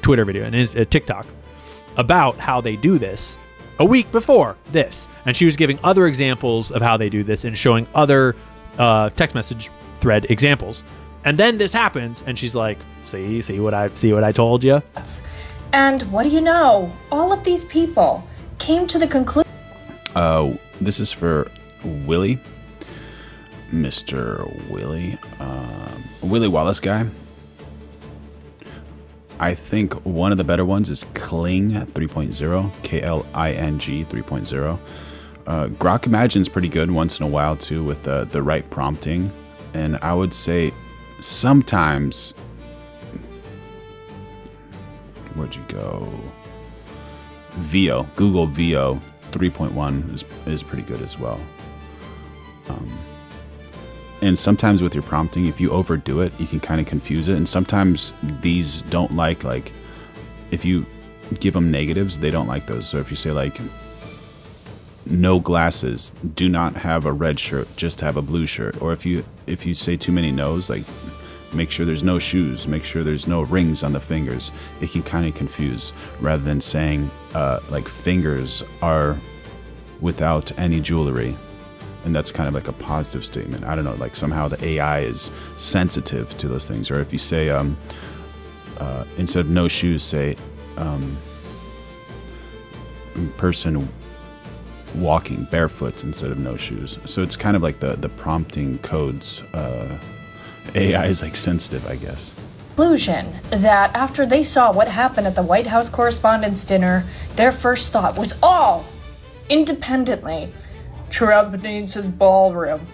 Twitter video and a TikTok about how they do this a week before this. And she was giving other examples of how they do this and showing other text message thread examples. And then this happens and she's like, see what I told you. And what do you know? All of these people came to the conclusion. This is for Willie, Mr. Willie, Willie Wallace guy. I think one of the better ones is Kling 3.0, Kling 3.0. Grok Imagine's pretty good once in a while too with the right prompting, and I would say sometimes. Where'd you go? Google VO 3.1 is pretty good as well. And sometimes with your prompting, if you overdo it, you can kind of confuse it. And sometimes these don't like if you give them negatives, they don't like those. So if you say like, no glasses, do not have a red shirt, just have a blue shirt. Or if you say too many no's, like make sure there's no shoes, make sure there's no rings on the fingers, it can kind of confuse, rather than saying like fingers are without any jewelry. And that's kind of like a positive statement. I don't know, like somehow the AI is sensitive to those things. Or if you say, instead of no shoes, say person walking barefoot instead of no shoes. So it's kind of like the prompting codes. AI is like sensitive, I guess. Conclusion that after they saw what happened at the White House Correspondents' Dinner, their first thought was all independently, Trump needs his ballroom.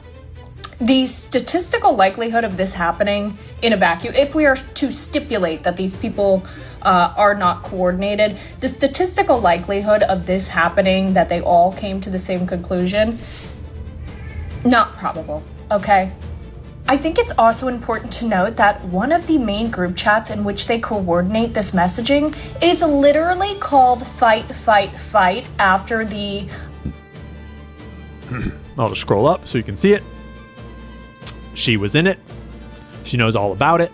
The statistical likelihood of this happening in a vacuum, if we are to stipulate that these people are not coordinated, the statistical likelihood of this happening, that they all came to the same conclusion, not probable, okay? I think it's also important to note that one of the main group chats in which they coordinate this messaging is literally called Fight, Fight, Fight after the... I'll just scroll up so you can see it. She was in it. She knows all about it.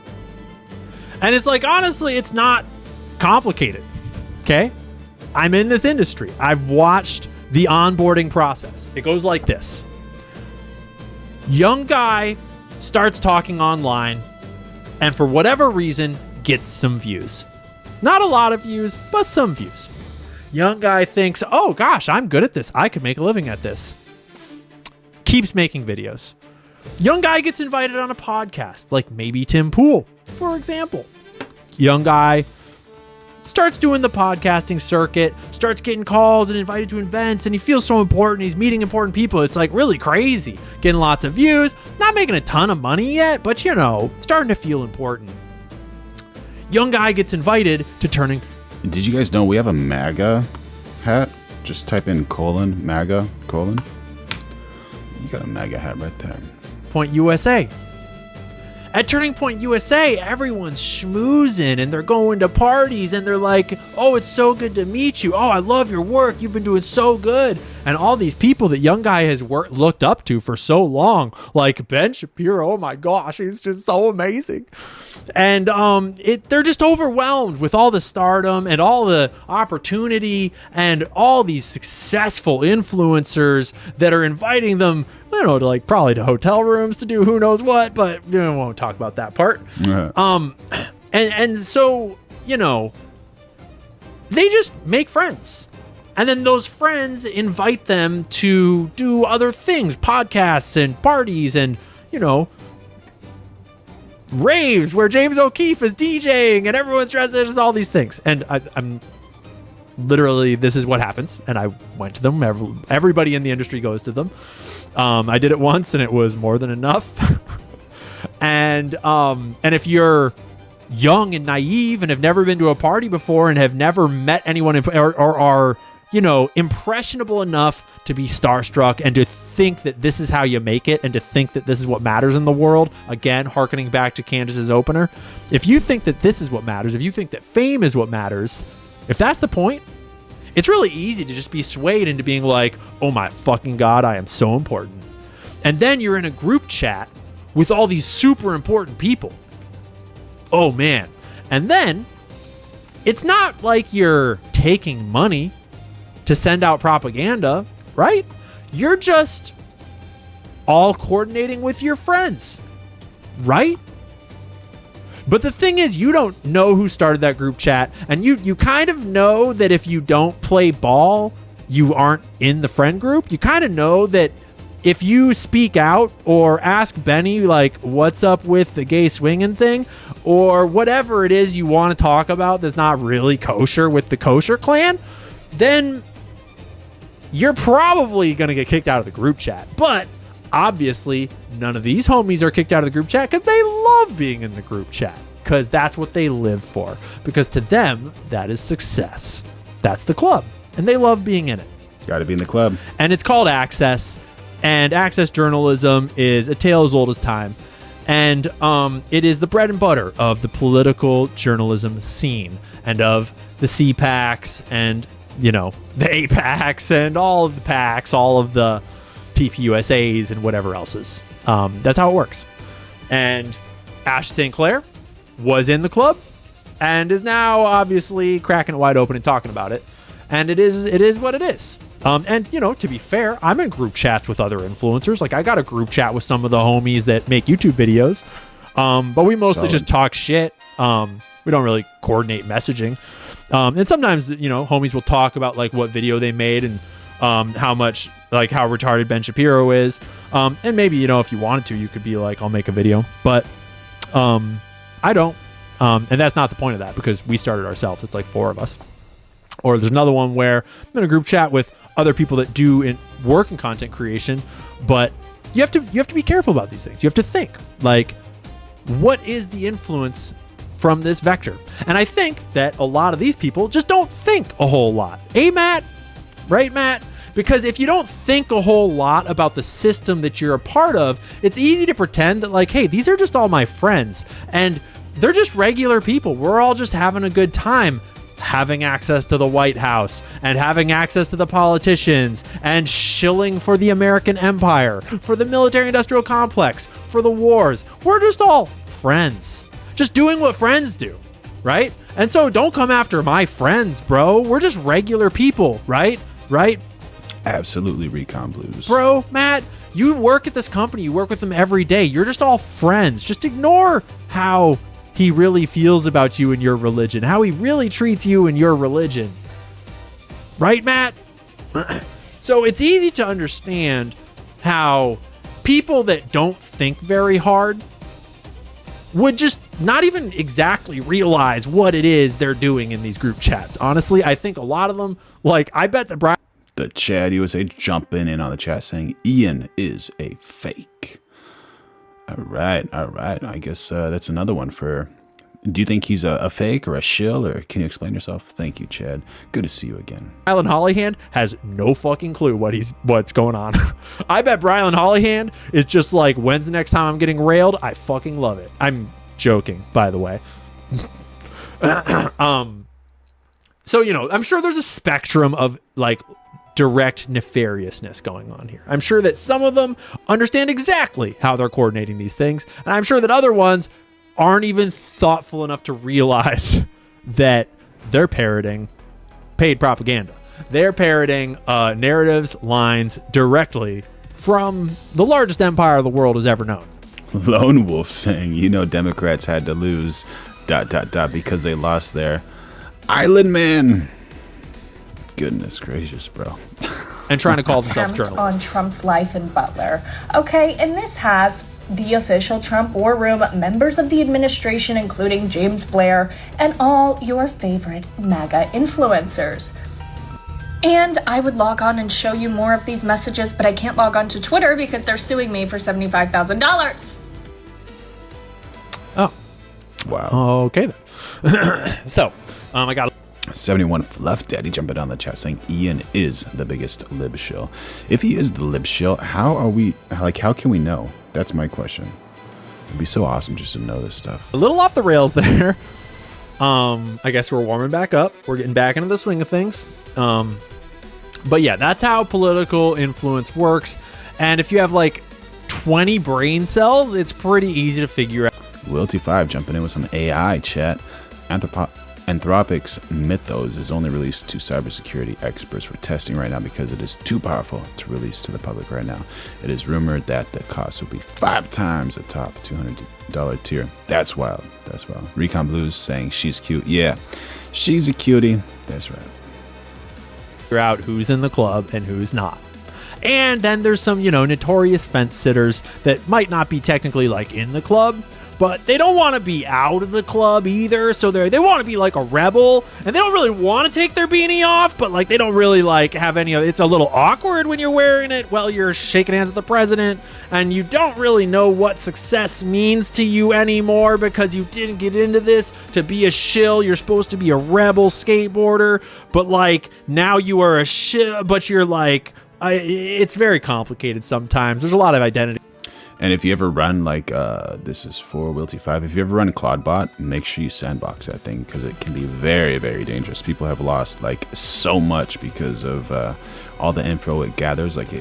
And it's like, honestly, it's not complicated, okay? I'm in this industry. I've watched the onboarding process. It goes like this. Young guy starts talking online and for whatever reason gets some views. Not a lot of views, but some views. Young guy thinks, oh gosh, I'm good at this. I could make a living at this. Keeps making videos. Young guy gets invited on a podcast, like maybe Tim Pool, for example. Young guy starts doing the podcasting circuit, starts getting called and invited to events, and he feels so important. He's meeting important people. It's like really crazy. Getting lots of views, not making a ton of money yet, but you know, starting to feel important. Young guy gets invited to turning. Did you guys know we have a MAGA hat? Just type in MAGA, You got a MAGA hat right there. Point USA. At Turning Point USA, everyone's schmoozing and they're going to parties and they're like, oh, it's so good to meet you. Oh, I love your work. You've been doing so good. And all these people that Young Guy has looked up to for so long, like Ben Shapiro, oh my gosh, he's just so amazing. And they're just overwhelmed with all the stardom and all the opportunity and all these successful influencers that are inviting them, you know, to like probably to hotel rooms to do who knows what, but we won't talk about that part. Yeah. And so, you know, they just make friends. And then those friends invite them to do other things, podcasts and parties and, you know, raves where James O'Keefe is DJing and everyone's dressed as all these things. And literally, this is what happens. And I went to them. Everybody in the industry goes to them. I did it once, and it was more than enough. And if you're young and naive and have never been to a party before and have never met anyone or are, impressionable enough to be starstruck and to think that this is how you make it and to think that this is what matters in the world, again, hearkening back to Candace's opener, if you think that this is what matters, if you think that fame is what matters, if that's the point, it's really easy to just be swayed into being like, oh my fucking God, I am so important. And then you're in a group chat with all these super important people. Oh man. And then it's not like you're taking money to send out propaganda, right? You're just all coordinating with your friends, right? But the thing is, you don't know who started that group chat, and you kind of know that if you don't play ball, you aren't in the friend group. You kind of know that if you speak out or ask Benny, like, what's up with the gay swinging thing, or whatever it is you want to talk about that's not really kosher with the kosher clan, then you're probably going to get kicked out of the group chat. But obviously, none of these homies are kicked out of the group chat because they love being in the group chat, because that's what they live for. Because to them, that is success. That's the club, and they love being in it. Got to be in the club. And it's called Access, and Access journalism is a tale as old as time. And it is the bread and butter of the political journalism scene and of the CPACs and, the APACs and all of the PACs, all of the TPUSAs and whatever else is. That's how it works. And Ash St. Clair was in the club and is now obviously cracking it wide open and talking about it. And it is what it is. And to be fair, I'm in group chats with other influencers. Like, I got a group chat with some of the homies that make YouTube videos. But we mostly just talk shit. We don't really coordinate messaging. And sometimes, homies will talk about like what video they made and how retarded Ben Shapiro is. And maybe, if you wanted to, you could be like, I'll make a video. But I don't. And that's not the point of that, because we started ourselves. It's like 4 of us. Or there's another one where I'm in a group chat with other people that do work in content creation, but you have to be careful about these things. You have to think, like, what is the influence from this vector? And I think that a lot of these people just don't think a whole lot. Matt? Right, Matt? Because if you don't think a whole lot about the system that you're a part of, it's easy to pretend that, like, hey, these are just all my friends, and they're just regular people. We're all just having a good time, having access to the White House and having access to the politicians and shilling for the American empire, for the military-industrial complex, for the wars. We're just all friends, just doing what friends do, right? And so don't come after my friends, bro. We're just regular people, right? Absolutely, Recon Blues. Bro, Matt, you work at this company. You work with them every day. You're just all friends. Just ignore how he really feels about you and your religion, how he really treats you and your religion. Right, Matt? So it's easy to understand how people that don't think very hard would just not even exactly realize what it is they're doing in these group chats. Honestly, I think a lot of them, like, I bet that the Chad USA jumping in on the chat saying Ian is a fake. All right. I guess that's another one for... Do you think he's a fake or a shill, or can you explain yourself? Thank you, Chad. Good to see you again. Brylan Hollyhand has no fucking clue what's going on. I bet Brylan Hollyhand is just like, when's the next time I'm getting railed? I fucking love it. I'm joking, by the way. So, I'm sure there's a spectrum of like direct nefariousness going on here. I'm sure that some of them understand exactly how they're coordinating these things, and I'm sure that other ones aren't even thoughtful enough to realize that they're parroting paid propaganda. They're parroting narratives, lines directly from the largest empire the world has ever known. Lone Wolf saying, Democrats had to lose ... because they lost their island man. Goodness gracious, bro. And trying to call themselves attempt journalists. On Trump's life in Butler. Okay, and this has the official Trump War Room, members of the administration, including James Blair, and all your favorite MAGA influencers. And I would log on and show you more of these messages, but I can't log on to Twitter because they're suing me for $75,000. Oh. Wow. Okay then. So, I got 71 Fluff Daddy jumping on the chat saying Ian is the biggest lib shill. If he is the lib shill, how can we know? That's my question. It'd be so awesome just to know this stuff. a little off the rails there. I guess we're warming back up. We're getting back into the swing of things. But yeah, that's how political influence works. And if you have like 20 brain cells, it's pretty easy to figure out. Wilty5 jumping in with some AI chat. Anthropic's Mythos is only released to cybersecurity experts for testing right now because it is too powerful to release to the public right now. It is rumored that the cost will be 5 times the top $200 tier. That's wild. That's wild. Recon Blues saying she's cute. Yeah, she's a cutie. That's right. Figure out who's in the club and who's not. And then there's some, notorious fence sitters that might not be technically like in the club, but they don't want to be out of the club either. So they want to be like a rebel, and they don't really want to take their beanie off, but like they don't really like have any of it. It's a little awkward when you're wearing it while you're shaking hands with the president, and you don't really know what success means to you anymore because you didn't get into this to be a shill. You're supposed to be a rebel skateboarder, but like now you are a shill, but you're like, it's very complicated sometimes. There's a lot of identity. And if you ever run this is for Wilty5, if you ever run Claudebot, make sure you sandbox that thing because it can be very, very dangerous. People have lost like so much because of all the info it gathers. Like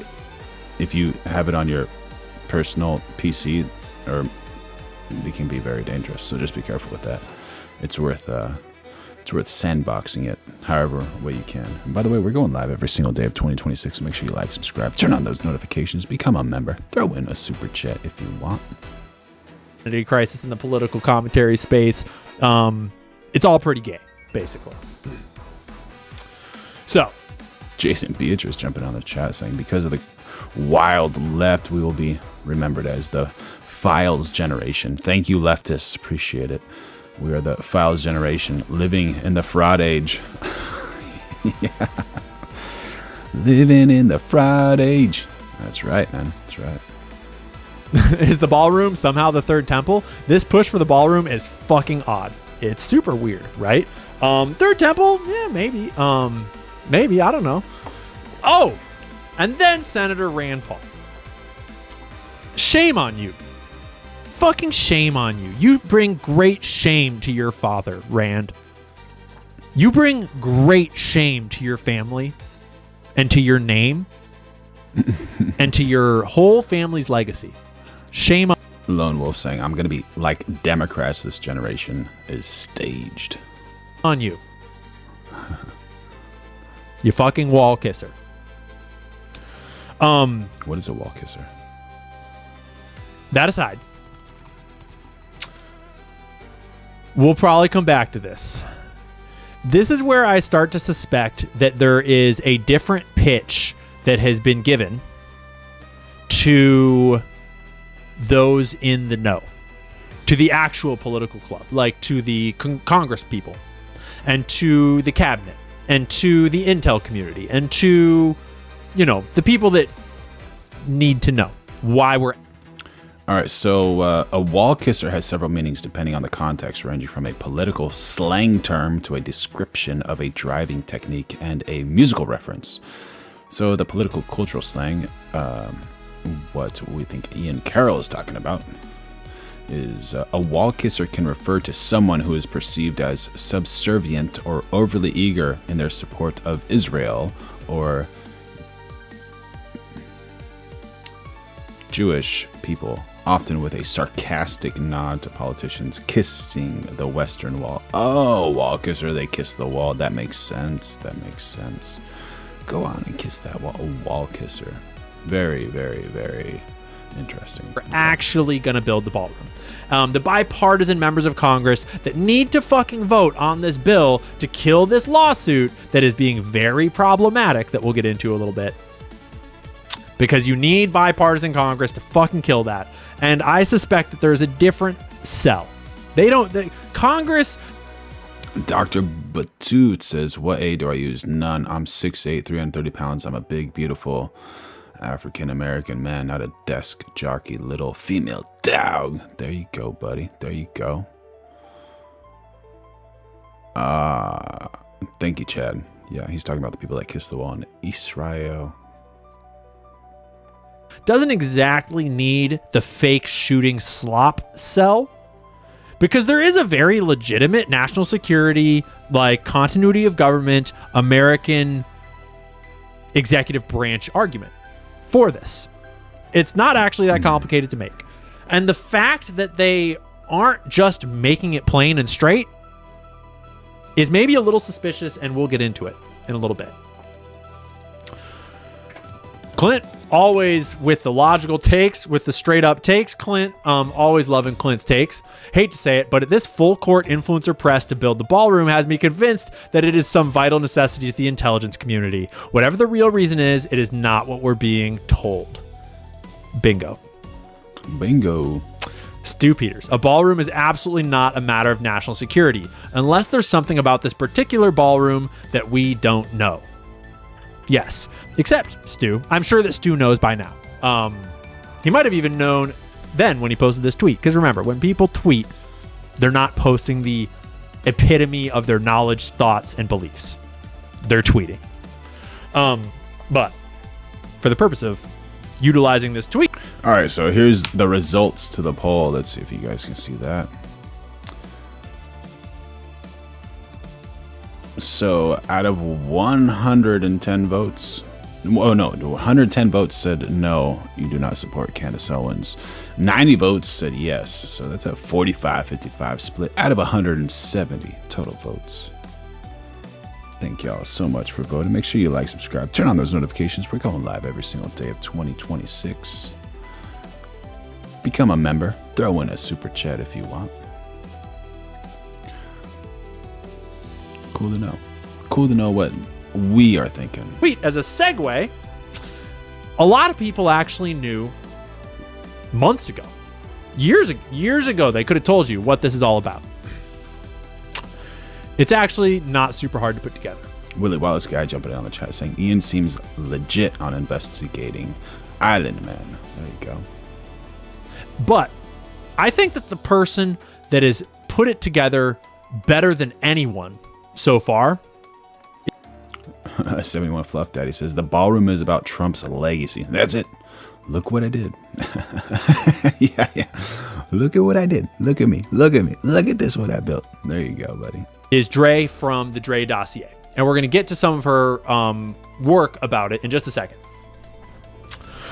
if you have it on your personal PC, or it can be very dangerous. So just be careful with that. It's worth sandboxing it however way you can. And by the way, we're going live every single day of 2026. So make sure you like, subscribe, turn on those notifications, become a member, throw in a super chat if you want. Identity crisis in the political commentary space. It's all pretty gay, basically. So, Jason Beatrice jumping on the chat saying, because of the wild left, we will be remembered as the files generation. Thank you, leftists. Appreciate it. We are the files generation, living in the fraud age. Yeah. Living in the fraud age. That's right, man. That's right. Is the ballroom somehow the third temple? This push for the ballroom is fucking odd. It's super weird, right? Third temple? Yeah, maybe. Maybe, I don't know. Oh, and then Senator Rand Paul. Shame on you. Fucking shame on you. You bring great shame to your father, Rand. You bring great shame to your family and to your name and to your whole family's legacy. Shame on Lone Wolf saying, I'm going to be like Democrats. This generation is staged. On you. You fucking wall kisser. What is a wall kisser? That aside, we'll probably come back to this. This is where I start to suspect that there is a different pitch that has been given to those in the know, to the actual political club, like to the Congress people and to the cabinet and to the intel community and to, the people that need to know why we're. All right, so a wall kisser has several meanings depending on the context, ranging from a political slang term to a description of a driving technique and a musical reference. So the political cultural slang, what we think Ian Carroll is talking about, is a wall kisser can refer to someone who is perceived as subservient or overly eager in their support of Israel or Jewish people, often with a sarcastic nod to politicians kissing the Western Wall. Oh, wall kisser, they kiss the wall. That makes sense. That makes sense. Go on and kiss that wall. A wall kisser. Very, very, very interesting. We're actually going to build the ballroom. The bipartisan members of Congress that need to fucking vote on this bill to kill this lawsuit that is being very problematic that we'll get into a little bit. because you need bipartisan Congress to fucking kill that. And I suspect that there's a different cell. Congress. Dr. Batut says, what aid do I use? None. I'm 6'8", 330 pounds. I'm a big, beautiful African-American man, not a desk jockey, little female dog. There you go, buddy. There you go. Thank you, Chad. Yeah, he's talking about the people that kissed the wall in Israel. Doesn't exactly need the fake shooting slop cell, because there is a very legitimate national security, like continuity of government, American executive branch argument for this. It's not actually that complicated to make. And the fact that they aren't just making it plain and straight is maybe a little suspicious, and we'll get into it in a little bit. Clint, always with the logical takes, with the straight up takes. Clint, always loving Clint's takes. Hate to say it, but this full court influencer press to build the ballroom has me convinced that it is some vital necessity to the intelligence community. Whatever the real reason is, it is not what we're being told. Bingo. Bingo. Stu Peters, a ballroom is absolutely not a matter of national security, unless there's something about this particular ballroom that we don't know. Yes, except Stu. I'm sure that Stu knows by now. He might have even known then when he posted this tweet. Because remember, when people tweet, they're not posting the epitome of their knowledge, thoughts, and beliefs. They're tweeting. But for the purpose of utilizing this tweet. All right, so here's the results to the poll. Let's see if you guys can see that. So out of 110 votes, 110 votes said no, you do not support Candace Owens. 90 votes said yes. So that's a 45-55 split out of 170 total votes. Thank y'all so much for voting. Make sure you like, subscribe, turn on those notifications. We're going live every single day of 2026. Become a member. Throw in a super chat if you want. Cool to know. Cool to know what we are thinking. Wait, as a segue, a lot of people actually knew months ago, years ago, they could have told you what this is all about. It's actually not super hard to put together. Willie Wallace guy jumping on the chat saying Ian seems legit on investigating Island Man. There you go. But I think that the person that has put it together better than anyone so far. 71 Fluff Daddy says the ballroom is about Trump's legacy. That's it. Look what I did. yeah. Look at what I did. Look at me. Look at me. Look at this, what I built. There you go, buddy. Is Dre from the Dre dossier. And we're going to get to some of her work about it in just a second.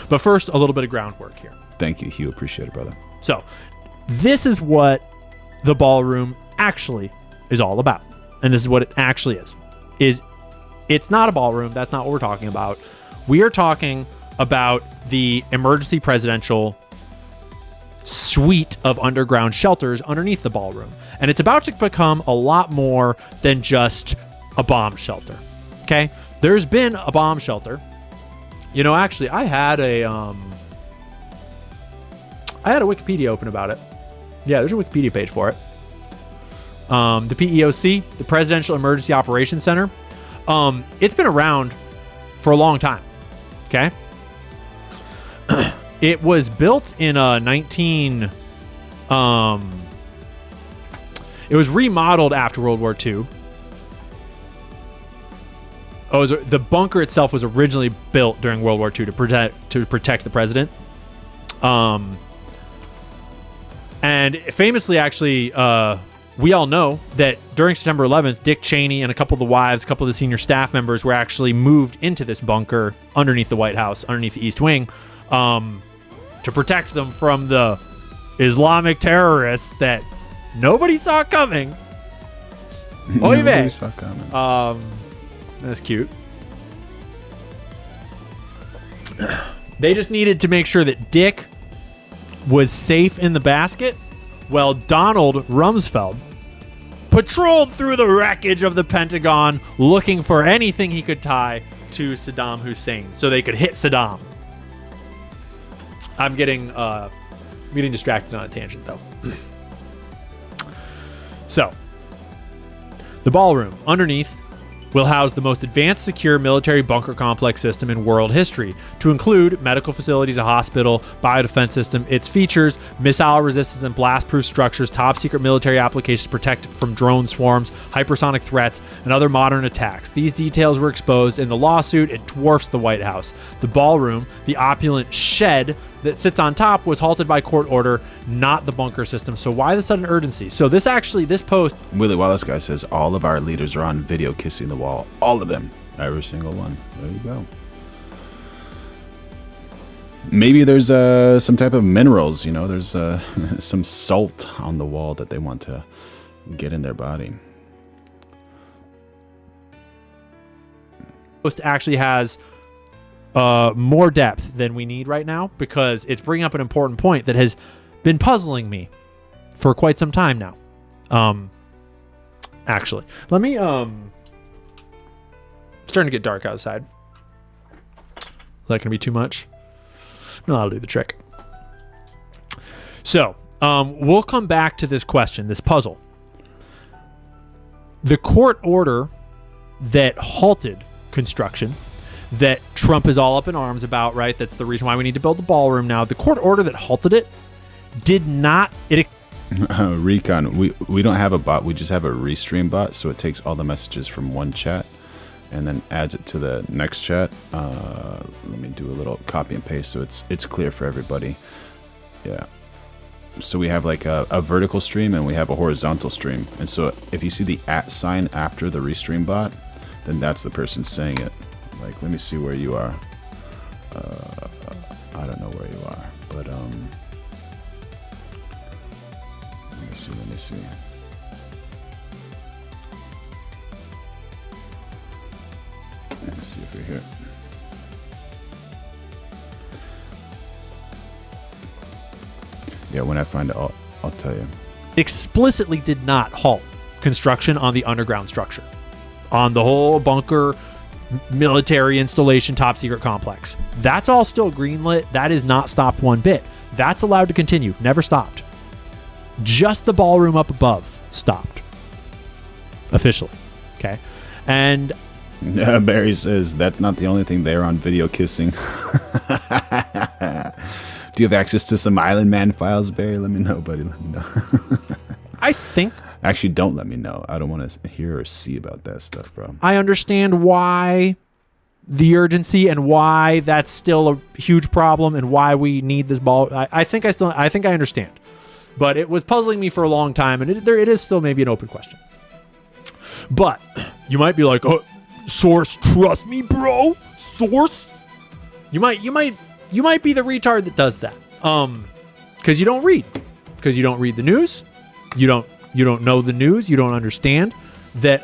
But first, a little bit of groundwork here. Thank you, Hugh. Appreciate it, brother. So, this is what the ballroom actually is all about. And this is what it actually is. It's not a ballroom. That's not what we're talking about. We are talking about the emergency presidential suite of underground shelters underneath the ballroom. And it's about to become a lot more than just a bomb shelter. Okay? There's been a bomb shelter. You know, actually, I had a Wikipedia open about it. Yeah, there's a Wikipedia page for it. The PEOC, the Presidential Emergency Operations Center. It's been around for a long time. Okay? It was built in it was remodeled after World War II. The bunker itself was originally built during World War II to protect the president. And famously, actually, we all know that during September 11th, Dick Cheney and a couple of the wives, a couple of the senior staff members were actually moved into this bunker underneath the White House, underneath the East Wing, to protect them from the Islamic terrorists that nobody saw coming. Oy vey. Nobody saw coming. That's cute. They just needed to make sure that Dick was safe in the basket while Donald Rumsfeld patrolled through the wreckage of the Pentagon looking for anything he could tie to Saddam Hussein so they could hit Saddam. I'm getting distracted on a tangent, though. So, the ballroom underneath will house the most advanced secure military bunker complex system in world history, to include medical facilities, a hospital, biodefense system. Its features missile resistance and blast-proof structures, top secret military applications protected from drone swarms, hypersonic threats, and other modern attacks. These details were exposed in the lawsuit. It dwarfs the White House. The ballroom, the opulent shed that sits on top, was halted by court order, not the bunker system. So why the sudden urgency? So this post... Willie Wallace guy says all of our leaders are on video kissing the wall. All of them. Every single one. There you go. Maybe there's some type of minerals, there's some salt on the wall that they want to get in their body. Post actually has more depth than we need right now, because it's bringing up an important point that has been puzzling me for quite some time now. Actually, let me it's starting to get dark outside. Is that gonna be too much? No, I'll do the trick. So we'll come back to this question, this puzzle. The court order that halted construction, that Trump is all up in arms about, right? That's the reason why we need to build the ballroom now. The court order that halted it did not... Recon, we don't have a bot. We just have a restream bot, so it takes all the messages from one chat and then adds it to the next chat. Let me do a little copy and paste so it's clear for everybody. Yeah. So we have like a vertical stream and we have a horizontal stream. And so if you see the @ sign after the restream bot, then that's the person saying it. Like, let me see where you are. I don't know where you are, but let me see. Let me see if you're here. Yeah, when I find it, I'll tell you. Explicitly did not halt construction on the underground structure, on the whole bunker military installation top secret complex. That's all still greenlit. That is not stopped one bit. That's allowed to continue. Never stopped. Just the ballroom up above stopped. Officially. Okay. And Barry says that's not the only thing they're on video kissing. Do you have access to some Island Man files, Barry? Let me know, buddy. Let me know. I think... Actually, don't let me know. I don't want to hear or see about that stuff, bro. I understand why the urgency and why that's still a huge problem and why we need this ball. I think I understand. But it was puzzling me for a long time, and it is still maybe an open question. But you might be like, "Oh, source, trust me, bro. Source." You might be the retard that does that. Because you don't read. Because you don't read the news. You don't know the news. You don't understand that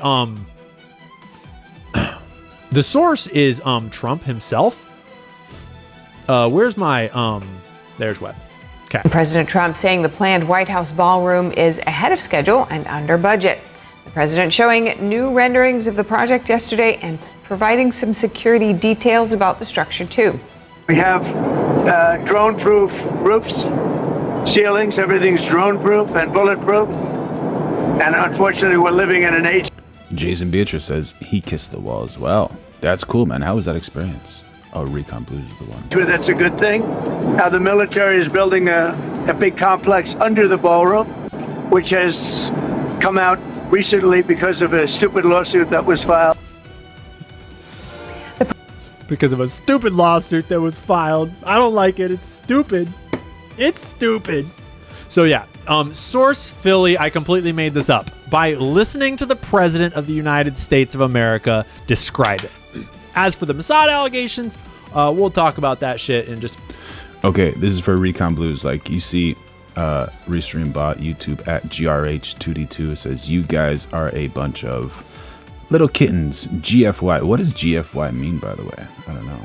the source is Trump himself. Where's my there's Webb. Okay. President Trump saying the planned White House ballroom is ahead of schedule and under budget. The president showing new renderings of the project yesterday and providing some security details about the structure too. We have drone-proof roofs, ceilings, everything's drone-proof and bulletproof. And unfortunately, we're living in an age. Jason Beatrice says he kissed the wall as well. That's cool, man. How was that experience? Oh, Recon Blues is the one. That's a good thing. Now the military is building a big complex under the ballroom, which has come out recently because of a stupid lawsuit that was filed. Because of a stupid lawsuit that was filed. I don't like it. It's stupid. It's stupid. So yeah, source Philly, I completely made this up by listening to the President of the United States of America describe it. As for the Mossad allegations, we'll talk about that shit in just... Okay, this is for Recon Blues. Like, you see Restream Bot YouTube at GRH2D2. It says, you guys are a bunch of little kittens. GFY. What does GFY mean, by the way? I don't know.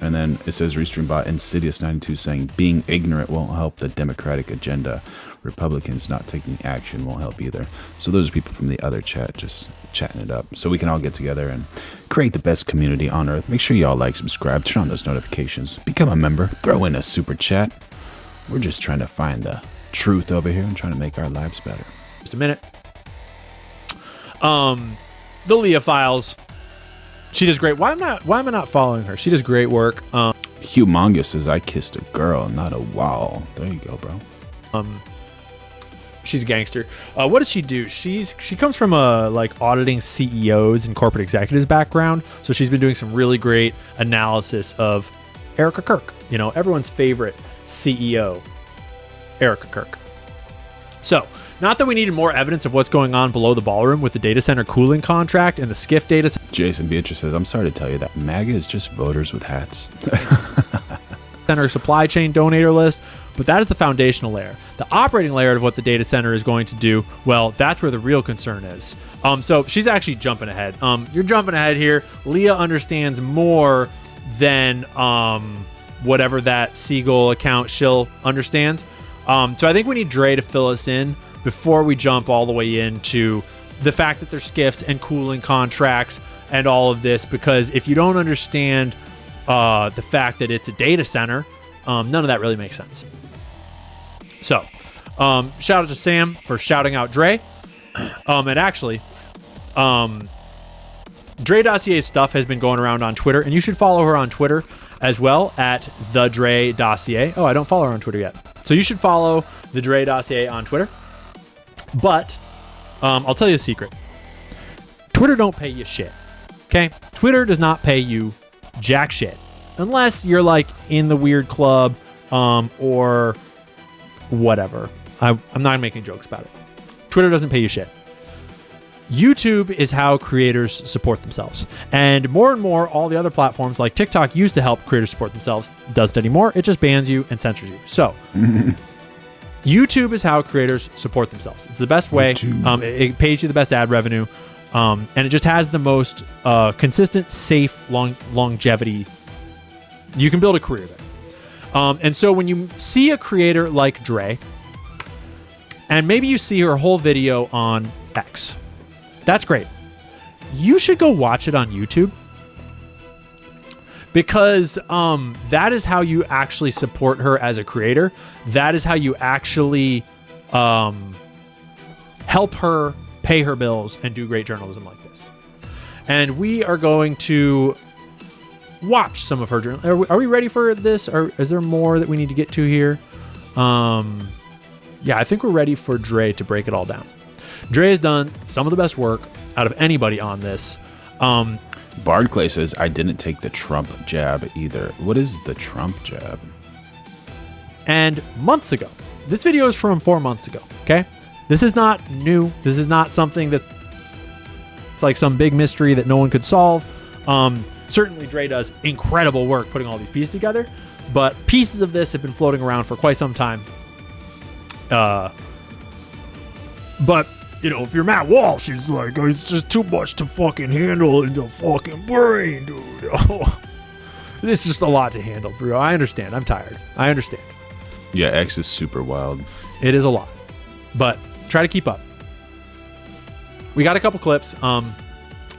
And then it says Restream Bot Insidious92 saying, being ignorant won't help the Democratic agenda. Republicans not taking action won't help either. So those are people from the other chat just chatting it up. So we can all get together and create the best community on earth. Make sure y'all like, subscribe, turn on those notifications, become a member, throw in a super chat. We're just trying to find the truth over here and trying to make our lives better. Just a minute. The Leah Files. She does great. Why am I not following her? She does great work. Humongous says, I kissed a girl, not a wall. There you go, bro. She's a gangster. What does she do? She comes from a like auditing CEOs and corporate executives background. So she's been doing some really great analysis of Erika Kirk. You know, everyone's favorite CEO, Erika Kirk. So, not that we needed more evidence of what's going on below the ballroom with the data center cooling contract and the SCIF data center. Jason Beatrice says, I'm sorry to tell you that MAGA is just voters with hats. Center supply chain donator list, but that is the foundational layer. The operating layer of what the data center is going to do, well, that's where the real concern is. So she's actually jumping ahead. You're jumping ahead here. Leah understands more than whatever that Siegel account shill understands. So I think we need Dre to fill us in before we jump all the way into the fact that there's SCIFs and cooling contracts and all of this, because if you don't understand the fact that it's a data center, none of that really makes sense. So, shout out to Sam for shouting out Dre. And actually, Dre Dossier's stuff has been going around on Twitter, and you should follow her on Twitter as well at the Dre Dossier. Oh, I don't follow her on Twitter yet. So you should follow the Dre Dossier on Twitter. But I'll tell you a secret. Twitter don't pay you shit. Okay? Twitter does not pay you jack shit. Unless you're like in the weird club or whatever. I'm not making jokes about it. Twitter doesn't pay you shit. YouTube is how creators support themselves. And more, all the other platforms like TikTok used to help creators support themselves. Doesn't anymore. It just bans you and censors you. So YouTube is how creators support themselves. It's the best way. It pays you the best ad revenue. And it just has the most consistent, safe longevity. You can build a career there. And so when you see a creator like Dre, and maybe you see her whole video on X, that's great. You should go watch it on YouTube, because that is how you actually support her as a creator. That is how you actually help her pay her bills and do great journalism like this. And we are going to watch some of her journal. Are we ready for this? Or is there more that we need to get to here? Yeah, I think we're ready for Dre to break it all down. Dre has done some of the best work out of anybody on this. Bard Clay says, I didn't take the Trump jab either. What is the Trump jab? And months ago, this video is from 4 months ago, okay? This is not new. This is not something that it's like some big mystery that no one could solve. Certainly Dre does incredible work putting all these pieces together, but pieces of this have been floating around for quite some time. But, you know, if you're Matt Walsh, it's like, it's just too much to fucking handle in the fucking brain, dude. It's just a lot to handle, bro. I understand. I'm tired. I understand. Yeah, X is super wild. It is a lot, but try to keep up. We got a couple clips,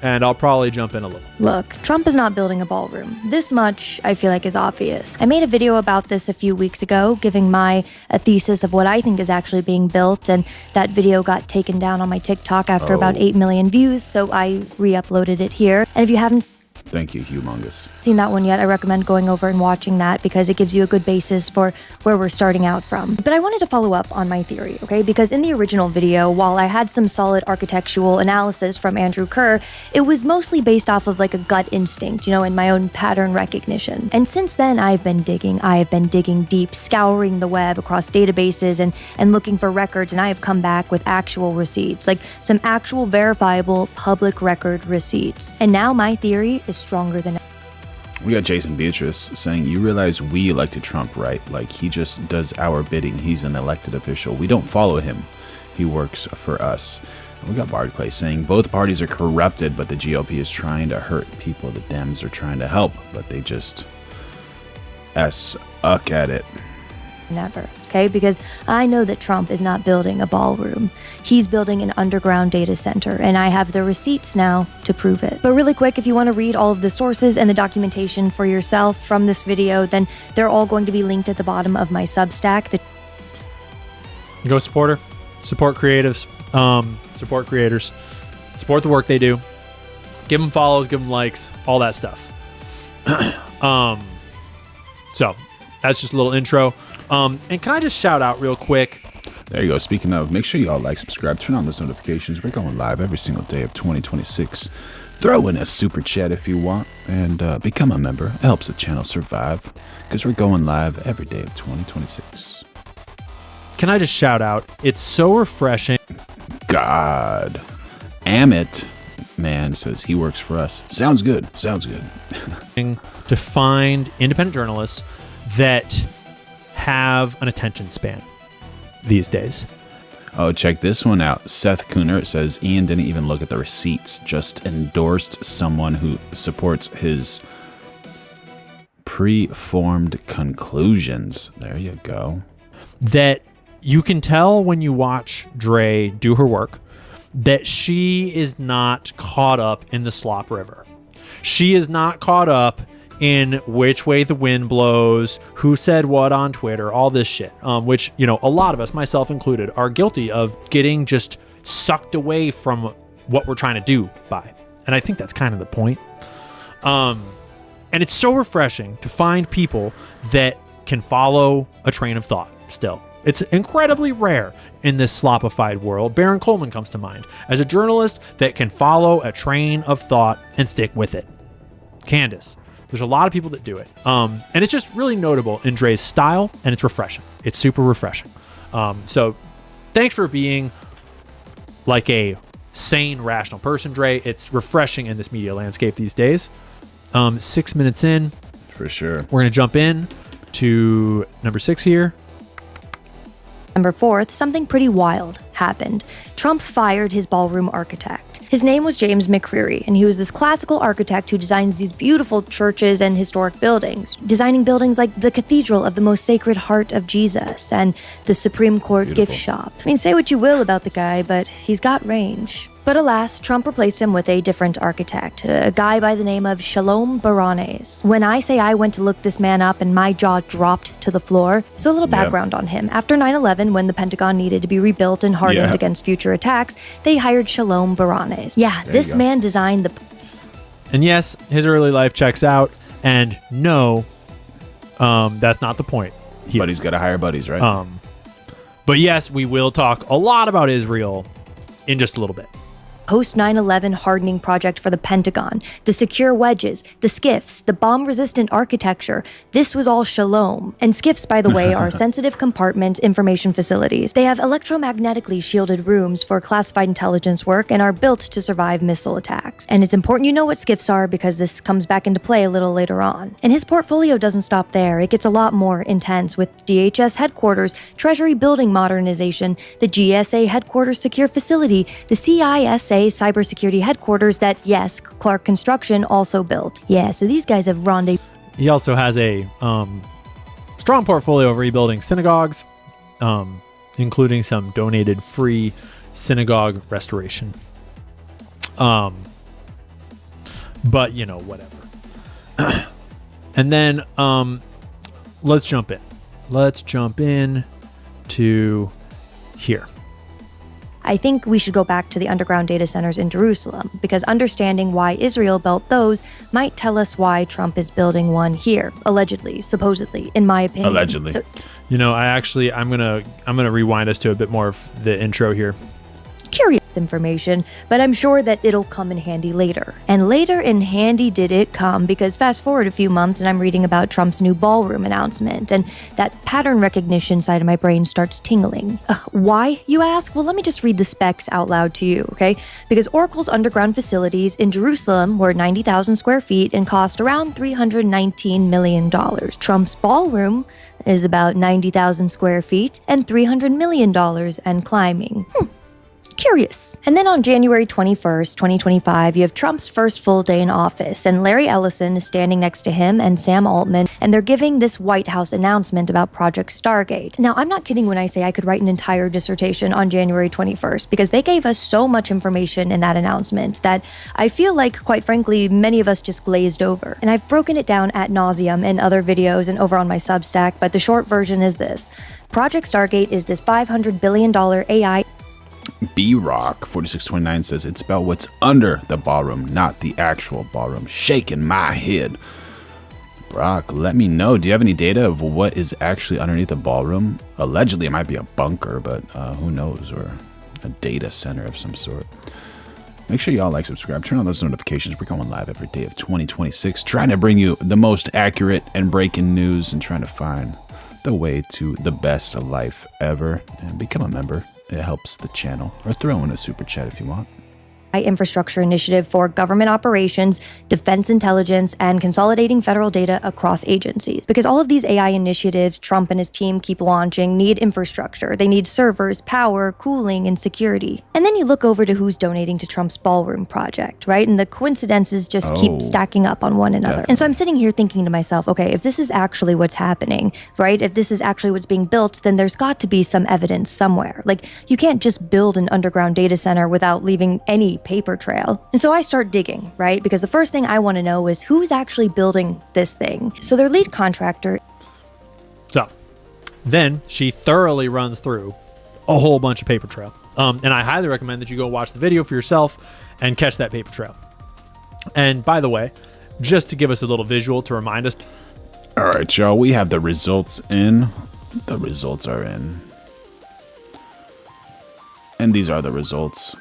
and I'll probably jump in a little. Look, Trump is not building a ballroom. This much, I feel like, is obvious. I made a video about this a few weeks ago, giving a thesis of what I think is actually being built, and that video got taken down on my TikTok after about 8 million views, so I re-uploaded it here. And if you haven't Thank you, Humongous. seen that one yet, I recommend going over and watching that, because it gives you a good basis for where we're starting out from. But I wanted to follow up on my theory, okay? Because in the original video, while I had some solid architectural analysis from Andrew Kerr, it was mostly based off of like a gut instinct, you know, and my own pattern recognition. And since then, I have been digging deep, scouring the web across databases and looking for records, and I have come back with actual receipts, like some actual verifiable public record receipts. And now my theory is stronger than ever. We got Jason Beatrice saying, you realize we elected Trump, right? Like, he just does our bidding. He's an elected official. We don't follow him. He works for us. And we got Bard Clay saying, both parties are corrupted, but the GOP is trying to hurt people. The Dems are trying to help, but they just suck at it. never, okay? Because I know that Trump is not building a ballroom. He's building an underground data center, and I have the receipts now to prove it. But really quick, if you want to read all of the sources and the documentation for yourself from this video, then they're all going to be linked at the bottom of my Substack. Go support her, support creatives, support creators, support the work they do. Give them follows, give them likes, all that stuff. So that's just a little intro. And can I just shout out real quick? There you go. Speaking of, make sure you all like, subscribe, turn on those notifications. We're going live every single day of 2026. Throw in a super chat if you want, and become a member. It helps the channel survive, because we're going live every day of 2026. Can I just shout out? It's so refreshing. God. Amit, man, says he works for us. Sounds good. Sounds good. To find independent journalists that have an attention span these days. Oh, check this one out. Seth Cooner says Ian didn't even look at the receipts, just endorsed someone who supports his preformed conclusions. There you go. That you can tell when you watch Dre do her work that she is not caught up in the slop river. She is not caught up in which way the wind blows, who said what on Twitter, all this shit, which, you know, a lot of us, myself included, are guilty of getting just sucked away from what we're trying to do by. And I think that's kind of the point. And it's so refreshing to find people that can follow a train of thought still. It's incredibly rare in this slopified world. Baron Coleman comes to mind as a journalist that can follow a train of thought and stick with it. Candace. There's a lot of people that do it. And it's just really notable in Dre's style, and it's refreshing. It's super refreshing. So thanks for being like a sane, rational person, Dre. It's refreshing in this media landscape these days. 6 minutes in. For sure. We're going to jump in to number 6 here. November 4th, something pretty wild happened. Trump fired his ballroom architect. His name was James McCreary, and he was this classical architect who designs these beautiful churches and historic buildings, designing buildings like the Cathedral of the Most Sacred Heart of Jesus and the Supreme Court gift shop. I mean, say what you will about the guy, but he's got range. But alas, Trump replaced him with a different architect, a guy by the name of Shalom Baranes. When I say I went to look this man up and my jaw dropped to the floor, so a little background on him. After 9/11, when the Pentagon needed to be rebuilt and hardened against future attacks, they hired Shalom Baranes. Yeah, this man designed the... And yes, his early life checks out, and no, that's not the point here. But he's got to hire buddies, right? But yes, we will talk a lot about Israel in just a little bit. Post 9/11 hardening project for the Pentagon, the secure wedges, the skiffs, the bomb-resistant architecture. This was all Shalom. And skiffs, by the way, are sensitive compartment information facilities. They have electromagnetically shielded rooms for classified intelligence work and are built to survive missile attacks. And it's important you know what skiffs are because this comes back into play a little later on. And his portfolio doesn't stop there. It gets a lot more intense with DHS headquarters, Treasury building modernization, the GSA headquarters secure facility, the CISA cybersecurity headquarters that, yes, Clark Construction also built. Yeah, so these guys have rendezvous. He also has a strong portfolio of rebuilding synagogues, including some donated free synagogue restoration. But, you know, whatever. And then let's jump in. Let's jump in to here. I think we should go back to the underground data centers in Jerusalem, because understanding why Israel built those might tell us why Trump is building one here, allegedly, supposedly, in my opinion. Allegedly. So, you know, I'm gonna rewind us to a bit more of the intro here. Curious information, but I'm sure that it'll come in handy later. And later in handy did it come, because fast forward a few months and I'm reading about Trump's new ballroom announcement, and that pattern recognition side of my brain starts tingling. Why, you ask? Well, let me just read the specs out loud to you, okay? Because Oracle's underground facilities in Jerusalem were 90,000 square feet and cost around $319 million. Trump's ballroom is about 90,000 square feet and $300 million and climbing. Curious. And then on January 21st, 2025, you have Trump's first full day in office, and Larry Ellison is standing next to him and Sam Altman, and they're giving this White House announcement about Project Stargate. Now, I'm not kidding when I say I could write an entire dissertation on January 21st, because they gave us so much information in that announcement that I feel like, quite frankly, many of us just glazed over. And I've broken it down ad nauseum in other videos and over on my Substack, but the short version is this. Project Stargate is this $500 billion AI. B-Rock 4629 says it's about what's under the ballroom, not the actual ballroom. Shaking my head. Brock, let me know. Do you have any data of what is actually underneath the ballroom? Allegedly, it might be a bunker, but who knows? Or a data center of some sort. Make sure y'all like, subscribe, turn on those notifications. We're going live every day of 2026, trying to bring you the most accurate and breaking news and trying to find the way to the best life ever. And become a member. It helps the channel. Or throw in a super chat if you want. Infrastructure initiative for government operations, defense intelligence, and consolidating federal data across agencies. Because all of these AI initiatives Trump and his team keep launching need infrastructure. They need servers, power, cooling, and security. And then you look over to who's donating to Trump's Ballroom project, right? And the coincidences just keep stacking up on one another. Definitely. And so I'm sitting here thinking to myself, okay, if this is actually what's happening, right? If this is actually what's being built, then there's got to be some evidence somewhere. Like, you can't just build an underground data center without leaving any paper trail. And so I start digging, right? Because the first thing I want to know is who's actually building this thing. So their lead contractor. So then she thoroughly runs through a whole bunch of paper trail. And I highly recommend that you go watch the video for yourself and catch that paper trail. And by the way, just to give us a little visual to remind us. All right, y'all, we have the results in. The results are in. And these are the results.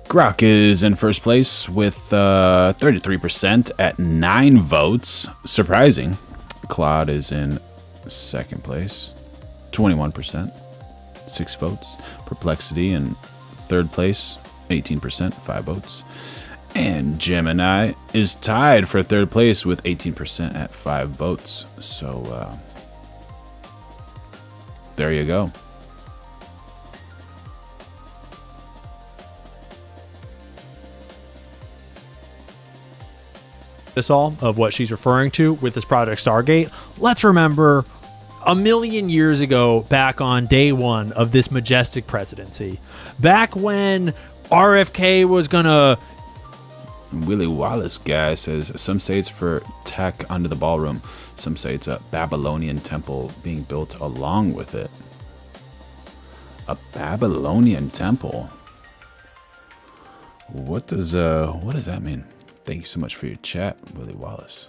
Grok is in first place with 33% at 9 votes. Surprising. Claude is in second place, 21%, 6 votes. Perplexity in third place, 18%, 5 votes. And Gemini is tied for third place with 18% at 5 votes. So there you go. This all of what she's referring to with this Project Stargate. Let's remember a million years ago, back on day one of this majestic presidency, back when RFK was gonna. Willie Wallace guy says some say it's for tech under the ballroom. Some say it's a Babylonian temple being built along with it. A Babylonian temple. What does that mean? Thank you so much for your chat, Willie Wallace.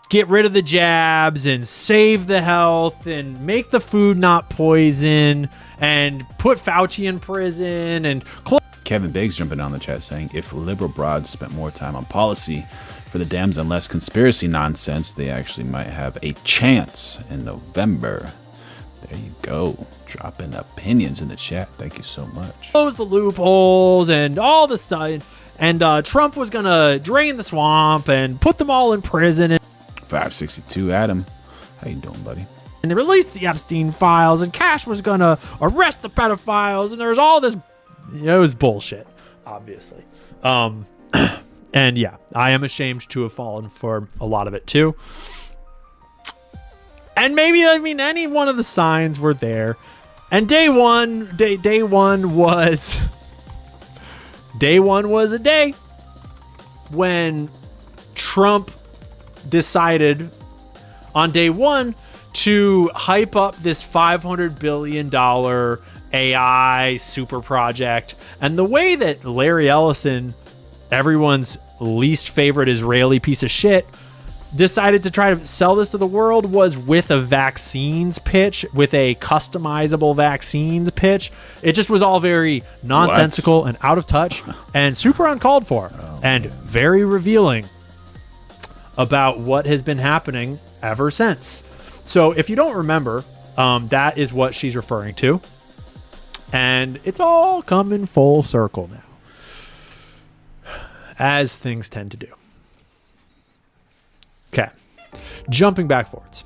Get rid of the jabs and save the health and make the food not poison and put Fauci in prison and Kevin Biggs jumping on the chat saying if liberal broads spent more time on policy for the Dems and less conspiracy nonsense, they actually might have a chance in November. There you go. Dropping opinions in the chat. Thank you so much. Close the loopholes and all the stuff. And Trump was going to drain the swamp and put them all in prison. 562 Adam. How you doing, buddy? And they released the Epstein files and Cash was going to arrest the pedophiles. And there was all this. It was bullshit, obviously. And yeah, I am ashamed to have fallen for a lot of it too. And maybe, any one of the signs were there. And day one was a day when Trump decided on day one to hype up this $500 billion AI super project. And the way that Larry Ellison, everyone's least favorite Israeli piece of shit, decided to try to sell this to the world was with a vaccines pitch, with a customizable vaccines pitch. It just was all very nonsensical and out of touch and super uncalled for and very revealing about what has been happening ever since. So if you don't remember, that is what she's referring to. And it's all coming full circle now, as things tend to do. Okay. Jumping back forwards.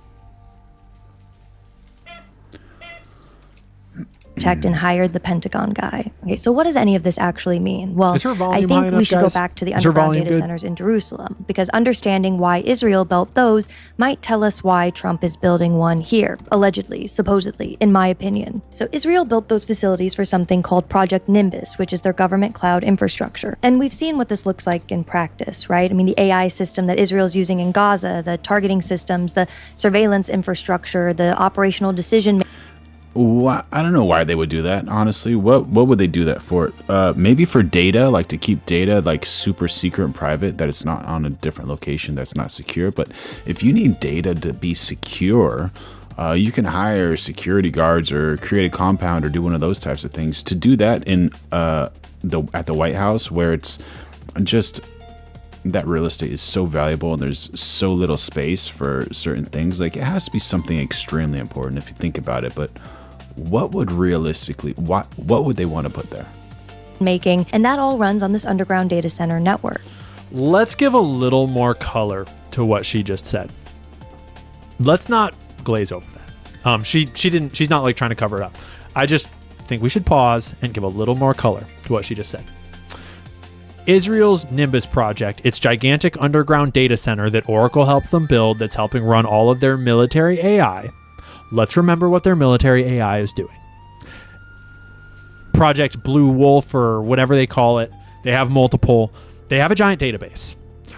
And hired the Pentagon guy. Okay, so what does any of this actually mean? Well, I think we should go back to the underground data centers in Jerusalem, because understanding why Israel built those might tell us why Trump is building one here, allegedly, supposedly, in my opinion. So Israel built those facilities for something called Project Nimbus, which is their government cloud infrastructure. And we've seen what this looks like in practice, right? I mean, the AI system that Israel's using in Gaza, the targeting systems, the surveillance infrastructure, the operational decision. I don't know why they would do that, honestly. What would they do that for? Maybe for data, like to keep data like super secret and private, that it's not on a different location that's not secure. But if you need data to be secure, you can hire security guards or create a compound or do one of those types of things. To do that in at the White House, where it's just that real estate is so valuable and there's so little space for certain things, like it has to be something extremely important if you think about it. But what would realistically, what would they want to put there? Making, and that all runs on this underground data center network. Let's give a little more color to what she just said. Let's not glaze over that. She's not like trying to cover it up. I just think we should pause and give a little more color to what she just said. Israel's Nimbus project, its gigantic underground data center that Oracle helped them build, that's helping run all of their military AI. Let's remember what their military AI is doing. Project Blue Wolf, or whatever they call it, they have multiple. They have a giant database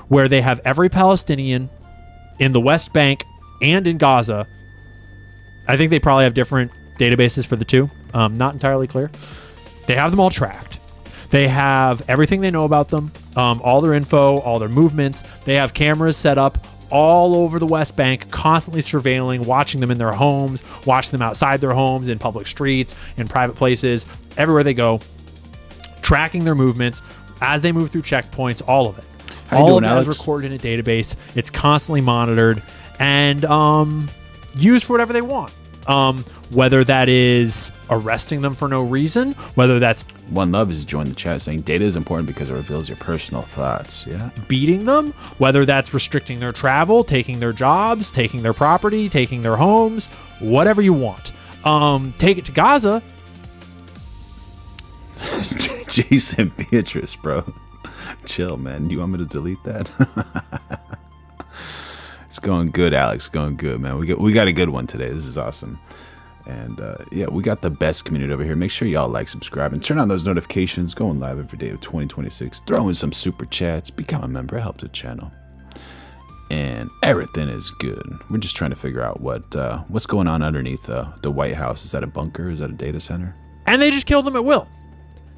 where they have every Palestinian in the West Bank and in Gaza. I think they probably have different databases for the two. Not entirely clear. They have them all tracked. They have everything they know about them, all their info, all their movements. They have cameras set up all over the West Bank, constantly surveilling, watching them in their homes, watching them outside their homes, in public streets, in private places, everywhere they go, tracking their movements as they move through checkpoints, all of it. All of that is recorded in a database. It's constantly monitored and used for whatever they want. Whether that is arresting them for no reason, whether that's... One Love has joined the chat saying data is important because it reveals your personal thoughts. Yeah. Beating them, whether that's restricting their travel, taking their jobs, taking their property, taking their homes, whatever you want. Take it to Gaza. Jason Beatrice, bro. Chill, man. Do you want me to delete that? It's going good, Alex. Going good, man. We got a good one today. This is awesome. And yeah, we got the best community over here. Make sure y'all like, subscribe, and turn on those notifications. Going live every day of 2026. Throw in some super chats. Become a member. Help the channel. And everything is good. We're just trying to figure out what's going on underneath the White House. Is that a bunker? Is that a data center? And they just kill them at will.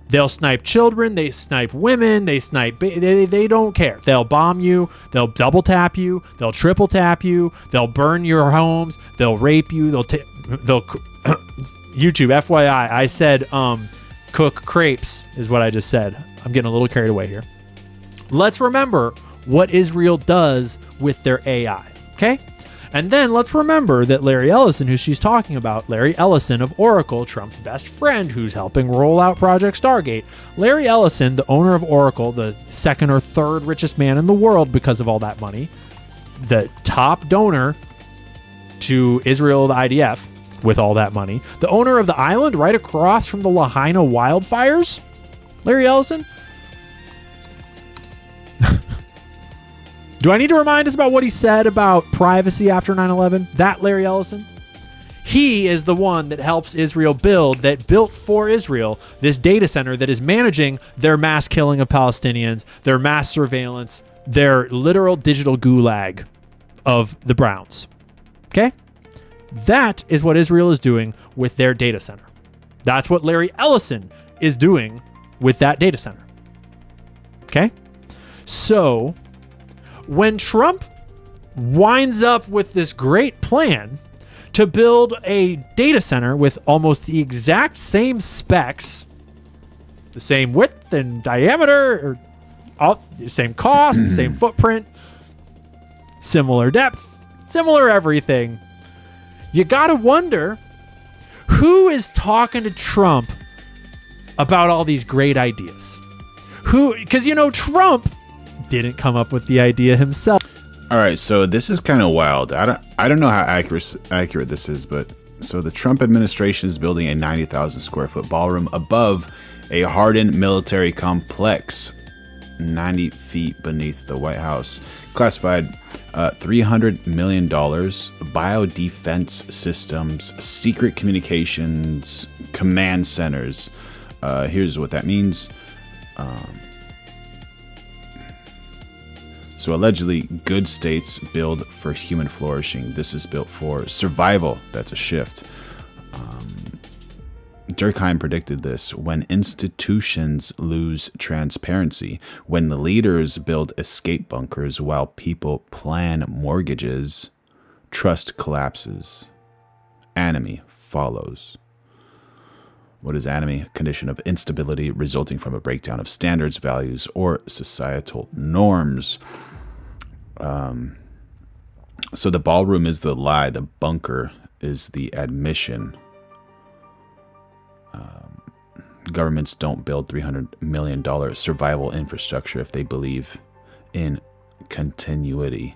They'll snipe children, they snipe women, they snipe... They don't care. They'll bomb you, they'll double tap you, they'll triple tap you, they'll burn your homes, they'll rape you, they'll YouTube, FYI, I said cook crepes is what I just said. I'm getting a little carried away here. Let's remember what Israel does with their AI, okay? And then let's remember that Larry Ellison, who she's talking about, Larry Ellison of Oracle, Trump's best friend, who's helping roll out Project Stargate. Larry Ellison, the owner of Oracle, the second or third richest man in the world because of all that money, the top donor to Israel, the IDF, with all that money, the owner of the island right across from the Lahaina wildfires, Larry Ellison. Do I need to remind us about what he said about privacy after 9/11? That Larry Ellison? He is the one that helps Israel built for Israel, this data center that is managing their mass killing of Palestinians, their mass surveillance, their literal digital gulag of the Browns. Okay? That is what Israel is doing with their data center. That's what Larry Ellison is doing with that data center. Okay? So, when Trump winds up with this great plan to build a data center with almost the exact same specs, the same width and diameter, or all the same cost, same footprint, similar depth, similar everything, you gotta wonder who is talking to Trump about all these great ideas. Who, because Trump didn't come up with the idea himself. All right, so this is kind of wild. I don't know how accurate this is, but so the Trump administration is building a 90,000 square foot ballroom above a hardened military complex 90 feet beneath the White House. Classified $300 million, biodefense systems, secret communications, command centers. Here's what that means. So allegedly, good states build for human flourishing. This is built for survival. That's a shift. Durkheim predicted this. When institutions lose transparency, when the leaders build escape bunkers while people plan mortgages, trust collapses. Anomie follows. What is anomie? A condition of instability resulting from a breakdown of standards, values, or societal norms. So the ballroom is the lie. The bunker is the admission. Governments don't build $300 million survival infrastructure if they believe in continuity.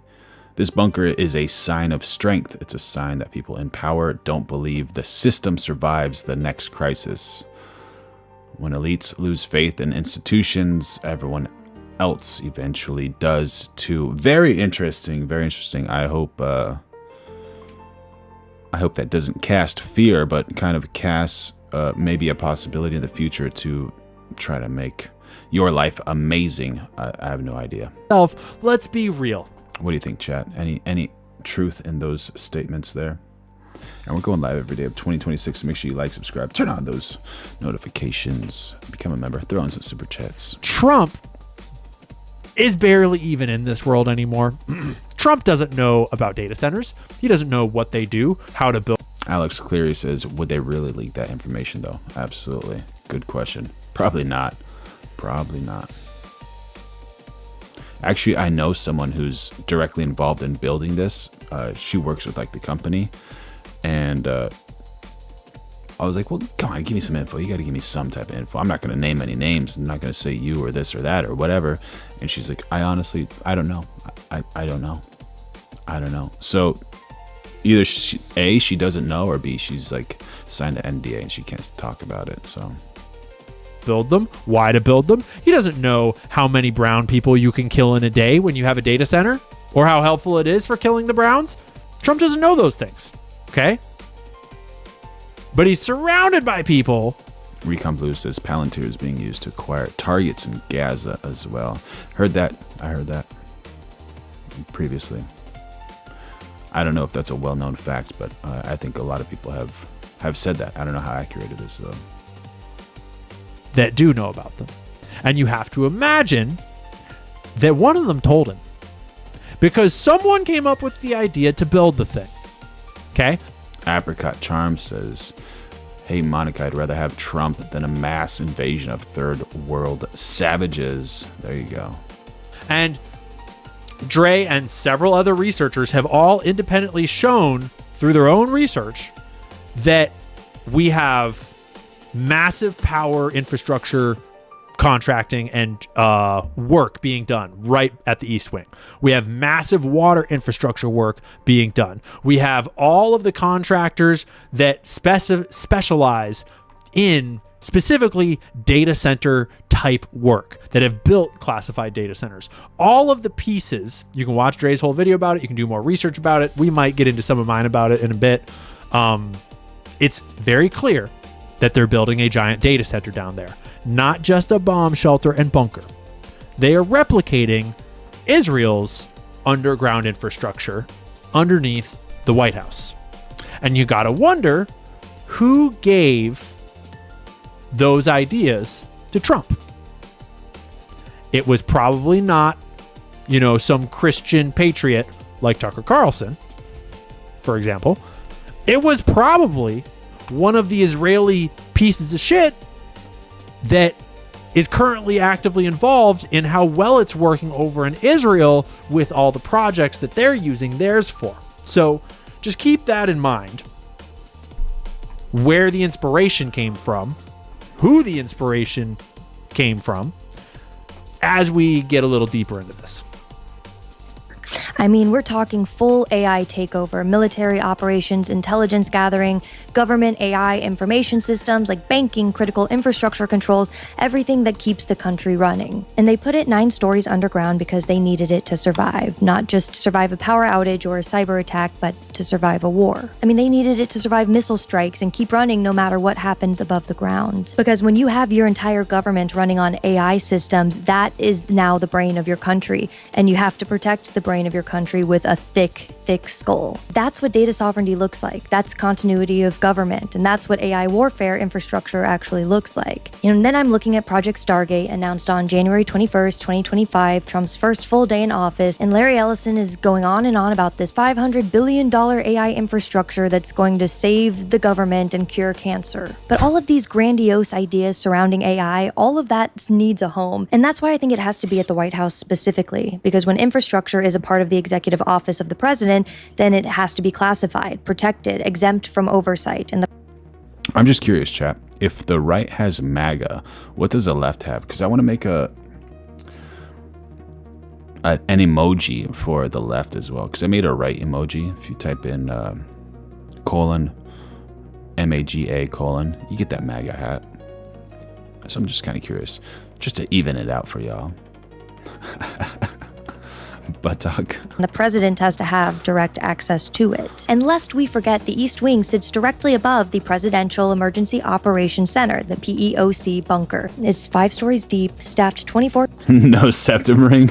This bunker is a sign of strength. It's a sign that people in power don't believe the system survives the next crisis. When elites lose faith in institutions, everyone else eventually does too. Very interesting. Very interesting. I hope that doesn't cast fear, but kind of casts maybe a possibility in the future to try to make your life amazing. I have no idea. Let's be real. What do you think, chat? Any truth in those statements there? And we're going live every day of 2026. So make sure you like, subscribe, turn on those notifications, become a member, throw in some super chats. Trump is barely even in this world anymore. Trump doesn't know about data centers. He doesn't know what they do, how to build. Alex Cleary says, would they really leak that information, though? Absolutely. Good question. Probably not. Probably not. Actually, I know someone who's directly involved in building this. She works with like the company. And I was like, well, come on, give me some info. You got to give me some type of info. I'm not going to name any names. I'm not going to say you or this or that or whatever. And she's like, I honestly, I don't know. I don't know. I don't know. So either she doesn't know, or B, she's like signed an NDA and she can't talk about it. So build them, why to build them. He doesn't know how many brown people you can kill in a day when you have a data center, or how helpful it is for killing the browns. Trump doesn't know those things. Okay? But he's surrounded by people. Recon Blue says Palantir is being used to acquire targets in Gaza as well. Heard that. I heard that previously. I don't know if that's a well-known fact, but I think a lot of people have said that. I don't know how accurate it is, though. That do know about them. And you have to imagine that one of them told him. Because someone came up with the idea to build the thing. Okay? Apricot Charm says, hey, Monica, I'd rather have Trump than a mass invasion of third world savages. There you go. And Dre and several other researchers have all independently shown through their own research that we have massive power infrastructure contracting and work being done right at the East Wing. We have massive water infrastructure work being done. We have all of the contractors that specialize in specifically data center type work that have built classified data centers. All of the pieces, you can watch Dre's whole video about it. You can do more research about it. We might get into some of mine about it in a bit. It's very clear that they're building a giant data center down there. Not just a bomb shelter and bunker. They are replicating Israel's underground infrastructure underneath the White House. And you gotta wonder who gave those ideas to Trump. It was probably not, some Christian patriot like Tucker Carlson, for example. It was probably one of the Israeli pieces of shit that is currently actively involved in how well it's working over in Israel with all the projects that they're using theirs for. So just keep that in mind. Where the inspiration came from, who the inspiration came from, as we get a little deeper into this. I mean, we're talking full AI takeover, military operations, intelligence gathering, government AI information systems like banking, critical infrastructure controls, everything that keeps the country running. And they put it 9 stories underground because they needed it to survive, not just survive a power outage or a cyber attack, but to survive a war. I mean, they needed it to survive missile strikes and keep running no matter what happens above the ground. Because when you have your entire government running on AI systems, that is now the brain of your country, and you have to protect the brain of your country with a thick skull. That's what data sovereignty looks like. That's continuity of government, and that's what AI warfare infrastructure actually looks like. And then I'm looking at Project Stargate, announced on January 21st, 2025, Trump's first full day in office, and Larry Ellison is going on and on about this $500 billion AI infrastructure that's going to save the government and cure cancer. But all of these grandiose ideas surrounding AI, all of that needs a home. And that's why I think it has to be at the White House specifically, because when infrastructure is a part of the executive office of the president, then it has to be classified, protected, exempt from oversight. And I'm just curious, chat. If the right has MAGA, what does the left have? Because I want to make an emoji for the left as well. Because I made a right emoji. If you type in colon, MAGA colon, you get that MAGA hat. So I'm just kind of curious, just to even it out for y'all. Buttock. The president has to have direct access to it. And lest we forget, the East Wing sits directly above the Presidential Emergency Operations Center, the PEOC bunker. It's 5 stories deep, staffed 24. No septum ring.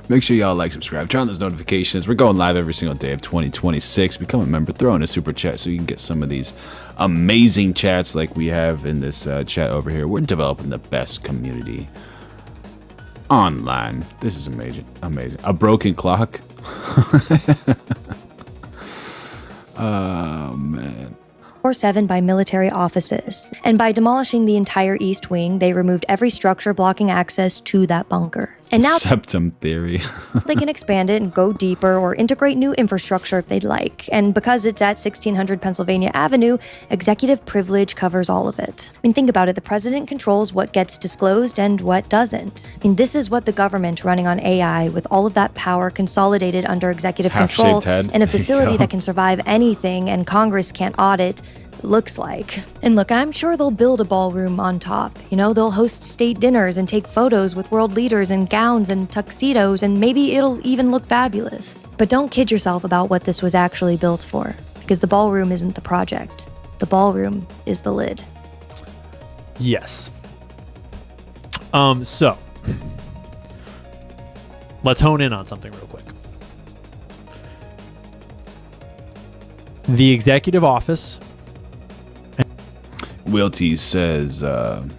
Make sure y'all like, subscribe, turn on those notifications. We're going live every single day of 2026. Become a member, throw in a super chat so you can get some of these amazing chats like we have in this chat over here. We're developing the best community online. This is amazing. A broken clock. Oh man. 24/7 by military offices. And by demolishing the entire East Wing, they removed every structure blocking access to that bunker. And now septum theory. they can expand it and go deeper or integrate new infrastructure if they'd like. And because it's at 1600 Pennsylvania Avenue, executive privilege covers all of it. I mean, think about it. The president controls what gets disclosed and what doesn't. I mean, this is what the government running on AI with all of that power consolidated under executive control in a facility that can survive anything and Congress can't audit looks like. And look, I'm sure they'll build a ballroom on top. You know, they'll host state dinners and take photos with world leaders in gowns and tuxedos, and maybe it'll even look fabulous. But don't kid yourself about what this was actually built for, because the ballroom isn't the project. The ballroom is the lid. Yes. So let's hone in on something real quick. The executive office. Wilty says the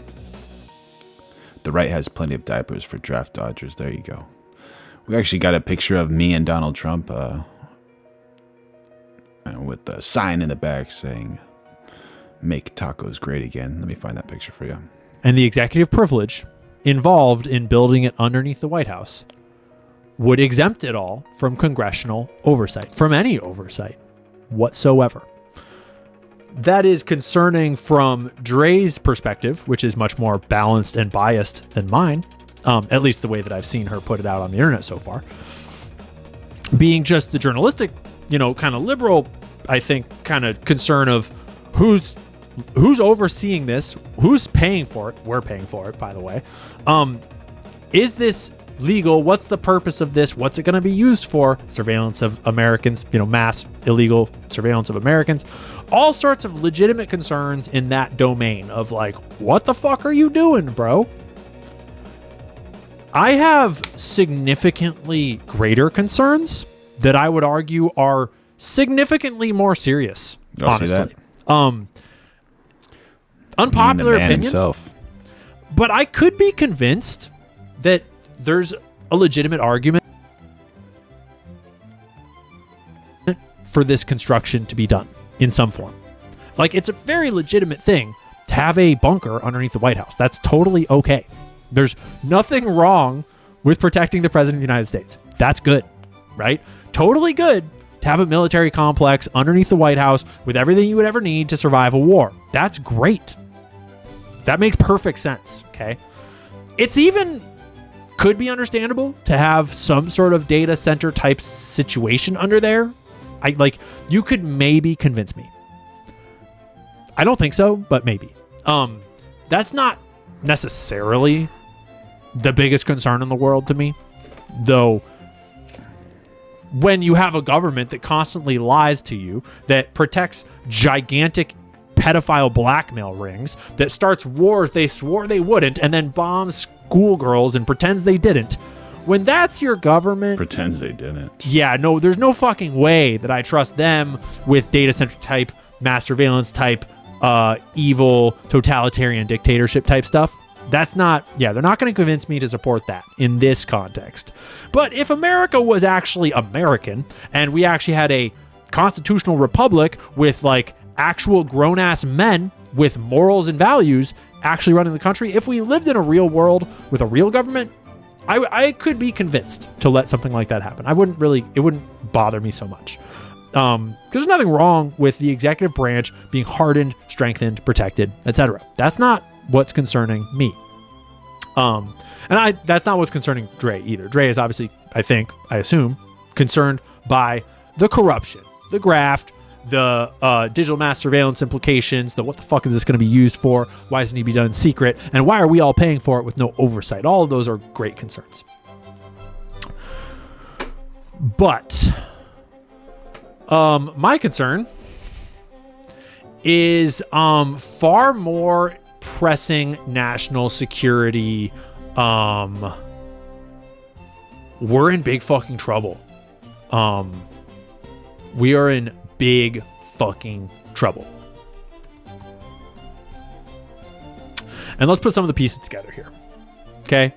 right has plenty of diapers for draft dodgers. There you go. We actually got a picture of me and Donald Trump with a sign in the back saying, "Make tacos great again." Let me find that picture for you. And the executive privilege involved in building it underneath the White House would exempt it all from congressional oversight, from any oversight whatsoever. That is concerning from Dre's perspective, which is much more balanced and biased than mine, at least the way that I've seen her put it out on the internet so far. Being just the journalistic, kind of liberal, I think, kind of concern of who's overseeing this, who's paying for it. We're paying for it, by the way. Is this legal? What's the purpose of this? What's it going to be used for? Surveillance of Americans, mass illegal surveillance of Americans. All sorts of legitimate concerns in that domain of like, what the fuck are you doing, bro? I have significantly greater concerns that I would argue are significantly more serious, honestly. Unpopular opinion. Himself. But I could be convinced that there's a legitimate argument for this construction to be done in some form. Like, it's a very legitimate thing to have a bunker underneath the White House. That's totally okay. There's nothing wrong with protecting the president of the United States. That's good, right? Totally good to have a military complex underneath the White House with everything you would ever need to survive a war. That's great. That makes perfect sense, okay? It's even could be understandable to have some sort of data center type situation under there. You could maybe convince me. I don't think so, but maybe. That's not necessarily the biggest concern in the world to me, though. When you have a government that constantly lies to you, that protects gigantic pedophile blackmail rings, that starts wars they swore they wouldn't, and then bombs schoolgirls and pretends they didn't. When that's your government... Pretends they didn't. Yeah, no, there's no fucking way that I trust them with data center type, mass surveillance type, evil, totalitarian dictatorship type stuff. That's not... Yeah, they're not going to convince me to support that in this context. But if America was actually American, and we actually had a constitutional republic with, like, actual grown-ass men with morals and values actually running the country, if we lived in a real world with a real government, I could be convinced to let something like that happen. It wouldn't bother me so much. Because there's nothing wrong with the executive branch being hardened, strengthened, protected, etc. That's not what's concerning me. That's not what's concerning Dre either. Dre is obviously, I assume, concerned by the corruption, the graft, the digital mass surveillance implications, the what the fuck is this going to be used for? Why doesn't it need to be done in secret? And why are we all paying for it with no oversight? All of those are great concerns. But my concern is far more pressing national security. We're in big fucking trouble. We are in big fucking trouble. And let's put some of the pieces together here. Okay?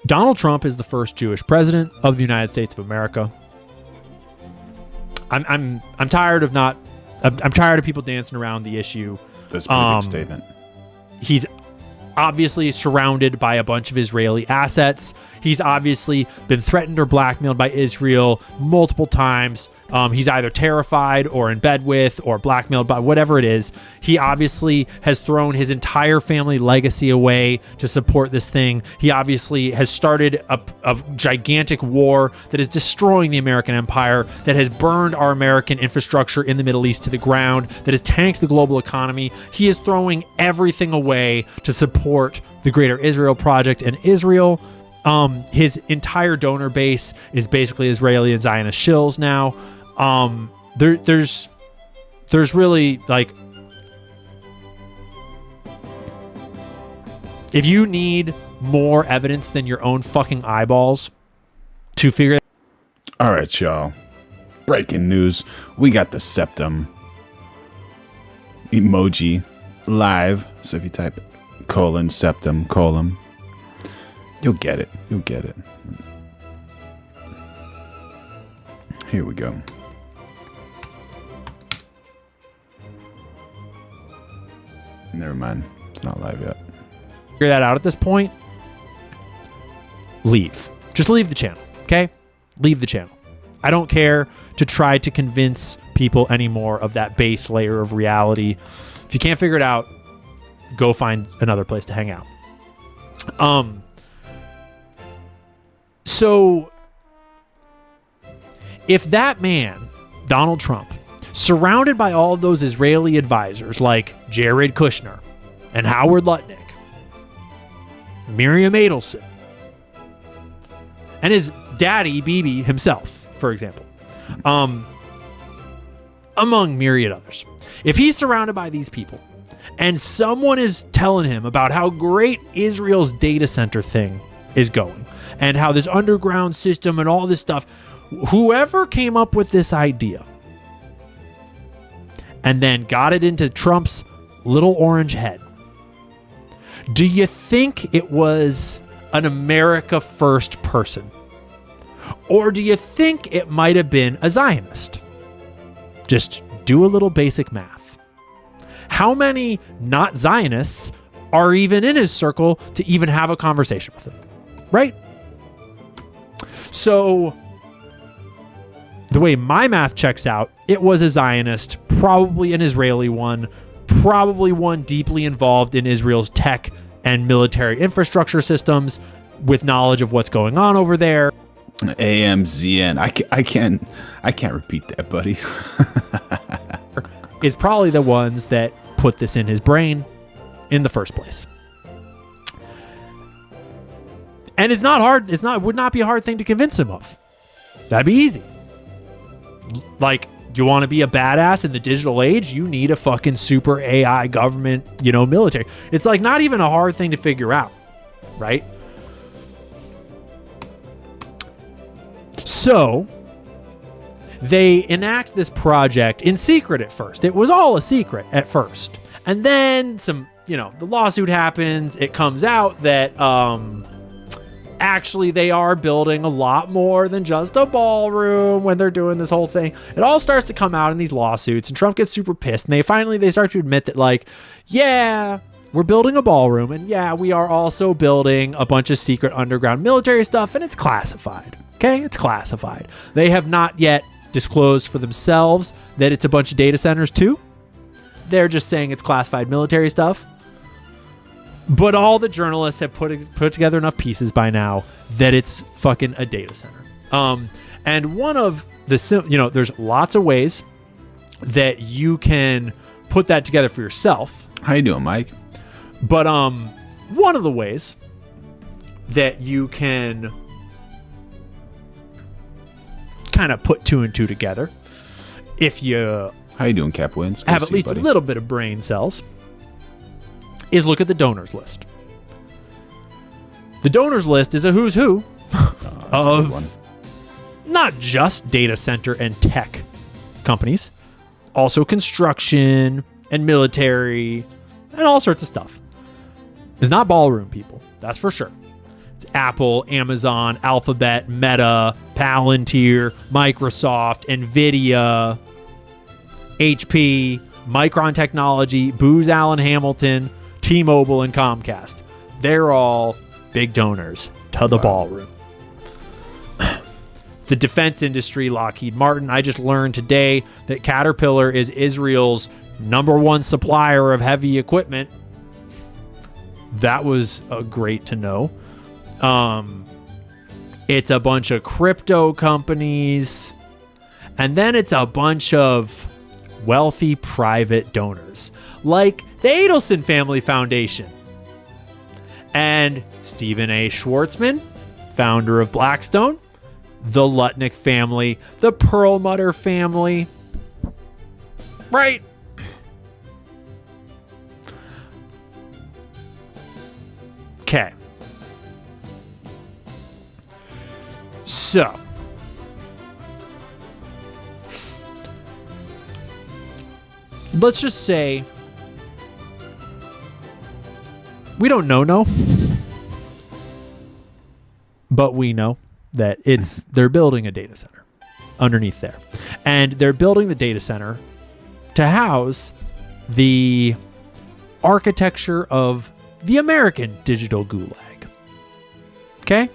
Donald Trump is the first Jewish president of the United States of America. I'm tired of I'm tired of people dancing around the issue. That's a pretty big statement. He's obviously surrounded by a bunch of Israeli assets. He's obviously been threatened or blackmailed by Israel multiple times. He's either terrified or in bed with or blackmailed by whatever it is. He obviously has thrown his entire family legacy away to support this thing. He obviously has started a gigantic war that is destroying the American empire, that has burned our American infrastructure in the Middle East to the ground, that has tanked the global economy. He is throwing everything away to support the Greater Israel Project and Israel. His entire donor base is basically Israeli and Zionist shills now. There's really, like, if you need more evidence than your own fucking eyeballs to figure. All right, y'all. Breaking news. We got the septum emoji live. So if you type :septum : you'll get it. You'll get it. Here we go. Never mind. It's not live yet. Figure that out at this point. Leave. Just leave the channel, okay? Leave the channel. I don't care to try to convince people anymore of that base layer of reality. If you can't figure it out, go find another place to hang out. So if that man, Donald Trump, surrounded by all of those Israeli advisors like Jared Kushner and Howard Lutnick, Miriam Adelson, and his daddy, Bibi himself, for example, among myriad others, if he's surrounded by these people and someone is telling him about how great Israel's data center thing is going and how this underground system and all this stuff, whoever came up with this idea and then got it into Trump's little orange head, do you think it was an America First person? Or do you think it might have been a Zionist? Just do a little basic math. How many not Zionists are even in his circle to even have a conversation with him? Right? So the way my math checks out, it was a Zionist, probably an Israeli one, probably one deeply involved in Israel's tech and military infrastructure systems with knowledge of what's going on over there. AMZN. I can't repeat that, buddy. Is probably the ones that put this in his brain in the first place. And it's not hard. It would not be a hard thing to convince him of. That'd be easy. Like, you want to be a badass in the digital age? You need a fucking super AI government, military. It's like not even a hard thing to figure out, right? So they enact this project in secret at first. It was all a secret at first. And then the lawsuit happens. It comes out that actually they are building a lot more than just a ballroom when they're doing this whole thing. It all starts to come out in these lawsuits, and Trump gets super pissed, and they start to admit that, like, yeah, we're building a ballroom, and yeah, we are also building a bunch of secret underground military stuff, and it's classified. Okay, it's classified. They have not yet disclosed for themselves that it's a bunch of data centers too. They're just saying it's classified military stuff. But all the journalists have put together enough pieces by now that it's fucking a data center. And one of the, there's lots of ways that you can put that together for yourself. How you doing, Mike? But one of the ways that you can kind of put two and two together, if you how you doing, Cap Wins? have at least a little bit of brain cells, is look at the donors list. The donors list is a who's who of not just data center and tech companies, also construction and military and all sorts of stuff. It's not ballroom people, that's for sure. It's Apple, Amazon, Alphabet, Meta, Palantir, Microsoft, NVIDIA, HP, Micron Technology, Booz Allen Hamilton, T-Mobile, and Comcast. They're all big donors to the ballroom. The defense industry, Lockheed Martin. I just learned today that Caterpillar is Israel's #1 supplier of heavy equipment. That was great to know. It's a bunch of crypto companies, and then it's a bunch of wealthy private donors like the Adelson Family Foundation and Stephen A. Schwartzman, founder of Blackstone, the Lutnick family, the Perlmutter family, right? Okay. So, let's just say we don't know, but we know that they're building a data center underneath there. And they're building the data center to house the architecture of the American digital gulag. Okay?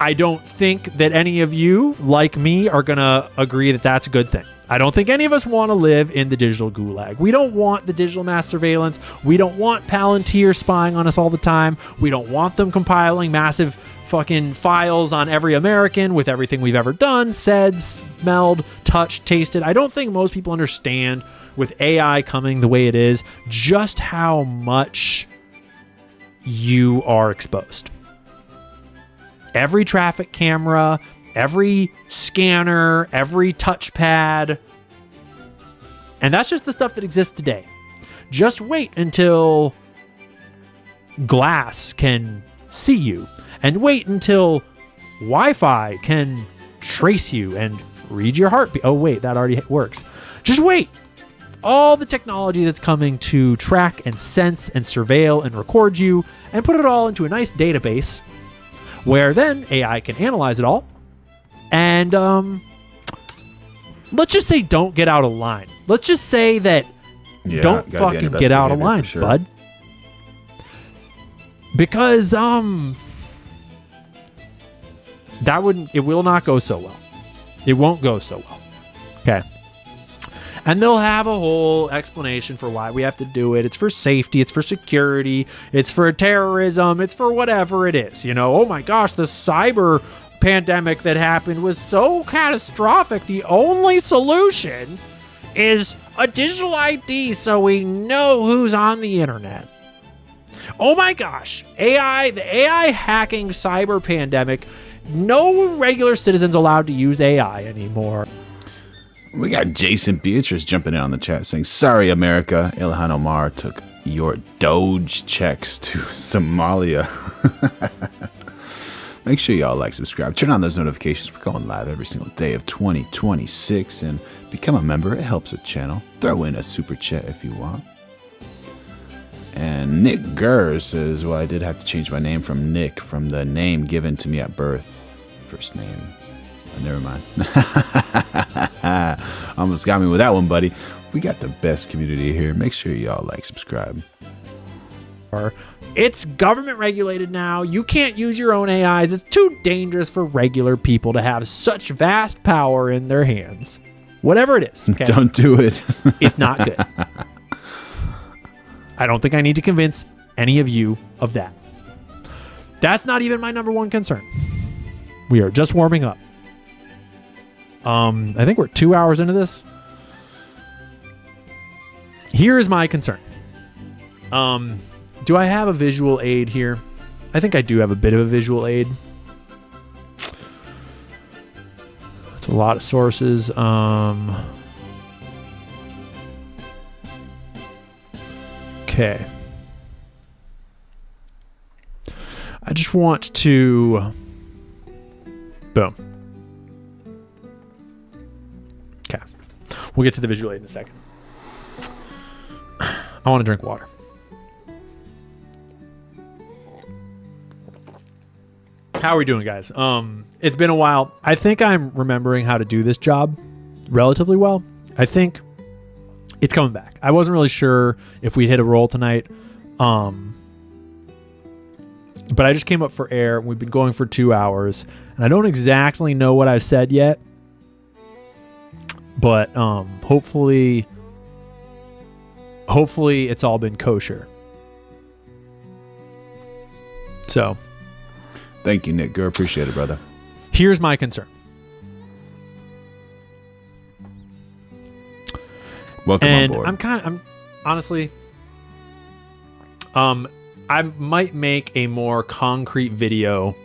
I don't think that any of you, like me, are going to agree that that's a good thing. I don't think any of us want to live in the digital gulag. We don't want the digital mass surveillance. We don't want Palantir spying on us all the time. We don't want them compiling massive fucking files on every American with everything we've ever done, said, smelled, touched, tasted. I don't think most people understand, with AI coming the way it is, just how much you are exposed. Every traffic camera, every scanner, every touchpad. And that's just the stuff that exists today. Just wait until glass can see you, and wait until Wi-Fi can trace you and read your heartbeat. Oh, wait, that already works. Just wait. All the technology that's coming to track and sense and surveil and record you and put it all into a nice database where then AI can analyze it all. And let's just say don't get out of line. Let's just say that don't fucking get out of line, bud. Because it will not go so well. It won't go so well. Okay. And they'll have a whole explanation for why we have to do it. It's for safety. It's for security. It's for terrorism. It's for whatever it is. You know, oh my gosh, the cyber pandemic that happened was so catastrophic. The only solution is a digital ID so we know who's on the internet. Oh my gosh, the AI hacking cyber pandemic. No regular citizens allowed to use AI anymore. We got Jason Beatrice jumping in on the chat saying, sorry, America. Ilhan Omar took your Doge checks to Somalia. Make sure y'all like, subscribe, turn on those notifications. We're going live every single day of 2026 and become a member. It helps the channel. Throw in a super chat if you want. And Nick Gurr says, well, I did have to change my name from Nick from the name given to me at birth. First name. Oh, never mind. Almost got me with that one, buddy. We got the best community here. Make sure y'all like, subscribe. It's government regulated now. You can't use your own AIs. It's too dangerous for regular people to have such vast power in their hands. Whatever it is. Okay? Don't do it. It's not good. I don't think I need to convince any of you of that. That's not even my number one concern. We are just warming up. I think we're 2 hours into this. Here is my concern. Do I have a visual aid here? I think I do have a bit of a visual aid. It's a lot of sources. Okay. I just want to... Boom. Okay. We'll get to the visual aid in a second. I want to drink water. How are we doing, guys? It's been a while. I think I'm remembering how to do this job relatively well. I think it's coming back. I wasn't really sure if we'd hit a roll tonight. But I just came up for air. We've been going for 2 hours. And I don't exactly know what I've said yet. But hopefully it's all been kosher. So... Thank you, Nick Gurr. Appreciate it, brother. Here's my concern. Welcome on board. I'm honestly, I might make a more concrete video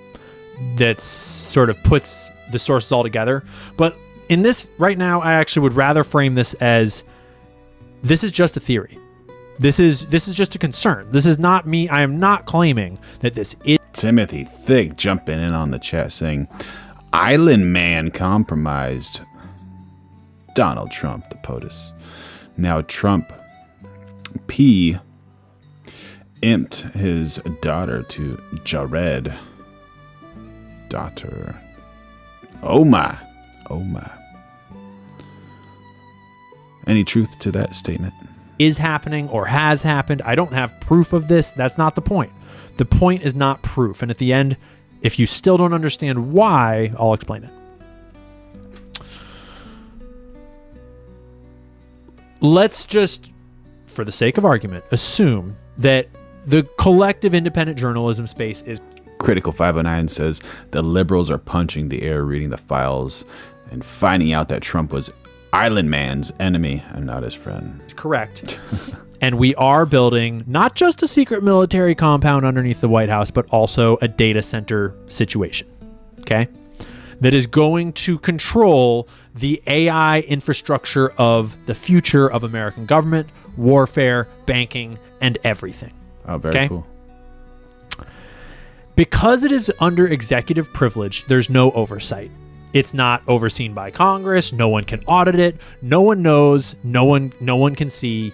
that sort of puts the sources all together. But in this right now, I actually would rather frame this as this is just a theory. This is just a concern. This is not me. I am not claiming that this is. Timothy Thick jumping in on the chat saying, Island Man compromised Donald Trump, the POTUS. Now Trump P imped his daughter to Jared. Daughter. Oh my. Oh my. Any truth to that statement? Is happening or has happened. I don't have proof of this. That's not the point. The point is not proof. And at the end, if you still don't understand why, I'll explain it. Let's just, for the sake of argument, assume that the collective independent journalism space is... Critical 509 says the liberals are punching the air reading the files and finding out that Trump was Island Man's enemy and not his friend. Correct. And we are building not just a secret military compound underneath the White House, but also a data center situation, okay? That is going to control the AI infrastructure of the future of American government, warfare, banking, and everything. Oh, very cool. Because it is under executive privilege, there's no oversight. It's not overseen by Congress. No one can audit it. No one knows. No one can see.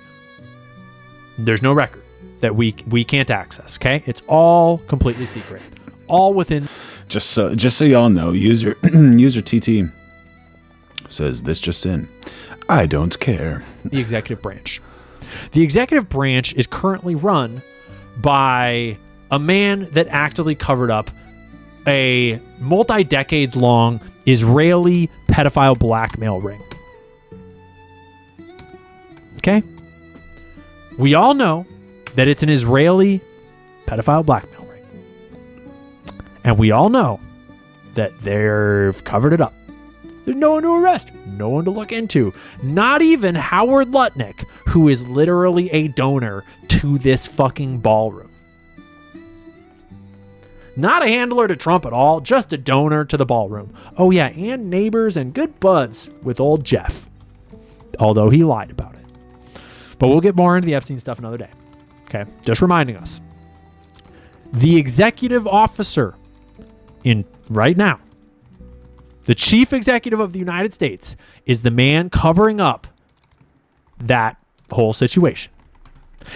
There's no record that we can't access. Okay, it's all completely secret, all within. Just so y'all know, user TT says this just in. I don't care. The executive branch. The executive branch is currently run by a man that actively covered up a multi-decades long Israeli pedophile blackmail ring. Okay? We all know that it's an Israeli pedophile blackmail ring. And we all know that they've covered it up. There's no one to arrest, no one to look into. Not even Howard Lutnick, who is literally a donor to this fucking ballroom. Not a handler to Trump at all, just a donor to the ballroom. Oh yeah, and neighbors and good buds with old Jeff. Although he lied about it. But we'll get more into the Epstein stuff another day. Okay, just reminding us. The executive officer in right now, the chief executive of the United States, is the man covering up that whole situation.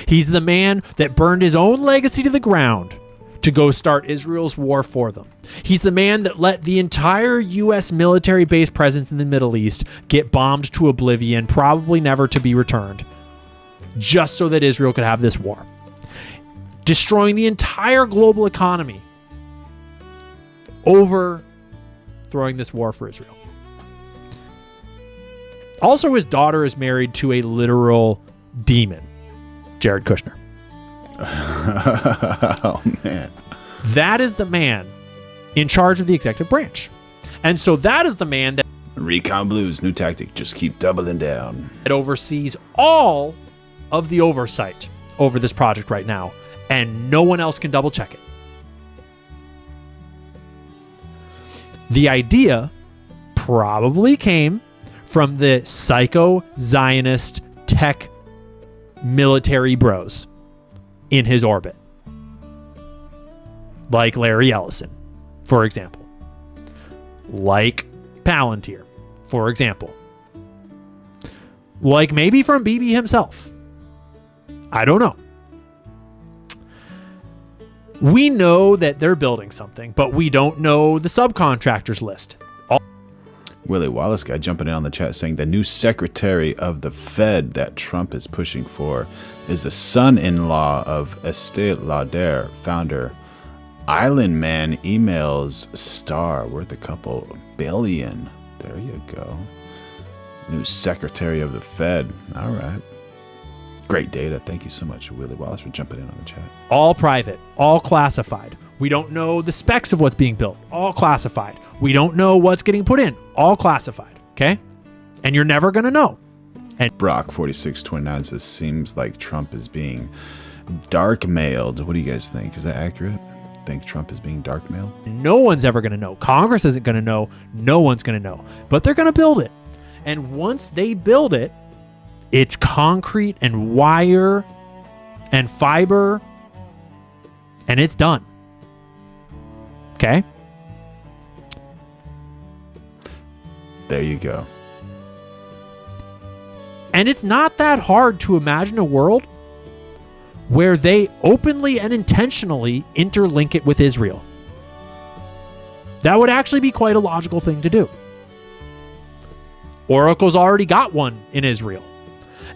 He's the man that burned his own legacy to the ground to go start Israel's war for them. He's the man that let the entire U.S. military base presence in the Middle East get bombed to oblivion, probably never to be returned, just so that Israel could have this war. Destroying the entire global economy over throwing this war for Israel. Also, his daughter is married to a literal demon, Jared Kushner. Oh, man. That is the man in charge of the executive branch. And so that is the man that... Recon Blues, new tactic. Just keep doubling down. ...that oversees all of the oversight over this project right now. And no one else can double check it. The idea probably came from the psycho-Zionist tech military bros in his orbit. Like Larry Ellison, for example. Like Palantir, for example. Like maybe from Bibi himself. I don't know. We know that they're building something, but we don't know the subcontractors list. Willie Wallace guy jumping in on the chat saying the new secretary of the Fed that Trump is pushing for is the son-in-law of Estee Lauder founder. Island Man emails star worth a couple billion. There you go. New secretary of the Fed. All right. Great data. Thank you so much, Willie Wallace, for jumping in on the chat. All private, all classified. We don't know the specs of what's being built. All classified. We don't know what's getting put in. All classified. Okay? And you're never going to know. And Brock4629 says, seems like Trump is being dark-mailed. What do you guys think? Is that accurate? Think Trump is being dark-mailed? No one's ever going to know. Congress isn't going to know. No one's going to know. But they're going to build it. And once they build it, it's concrete and wire and fiber, and it's done. Okay? There you go. And it's not that hard to imagine a world where they openly and intentionally interlink it with Israel. That would actually be quite a logical thing to do. Oracle's already got one in Israel.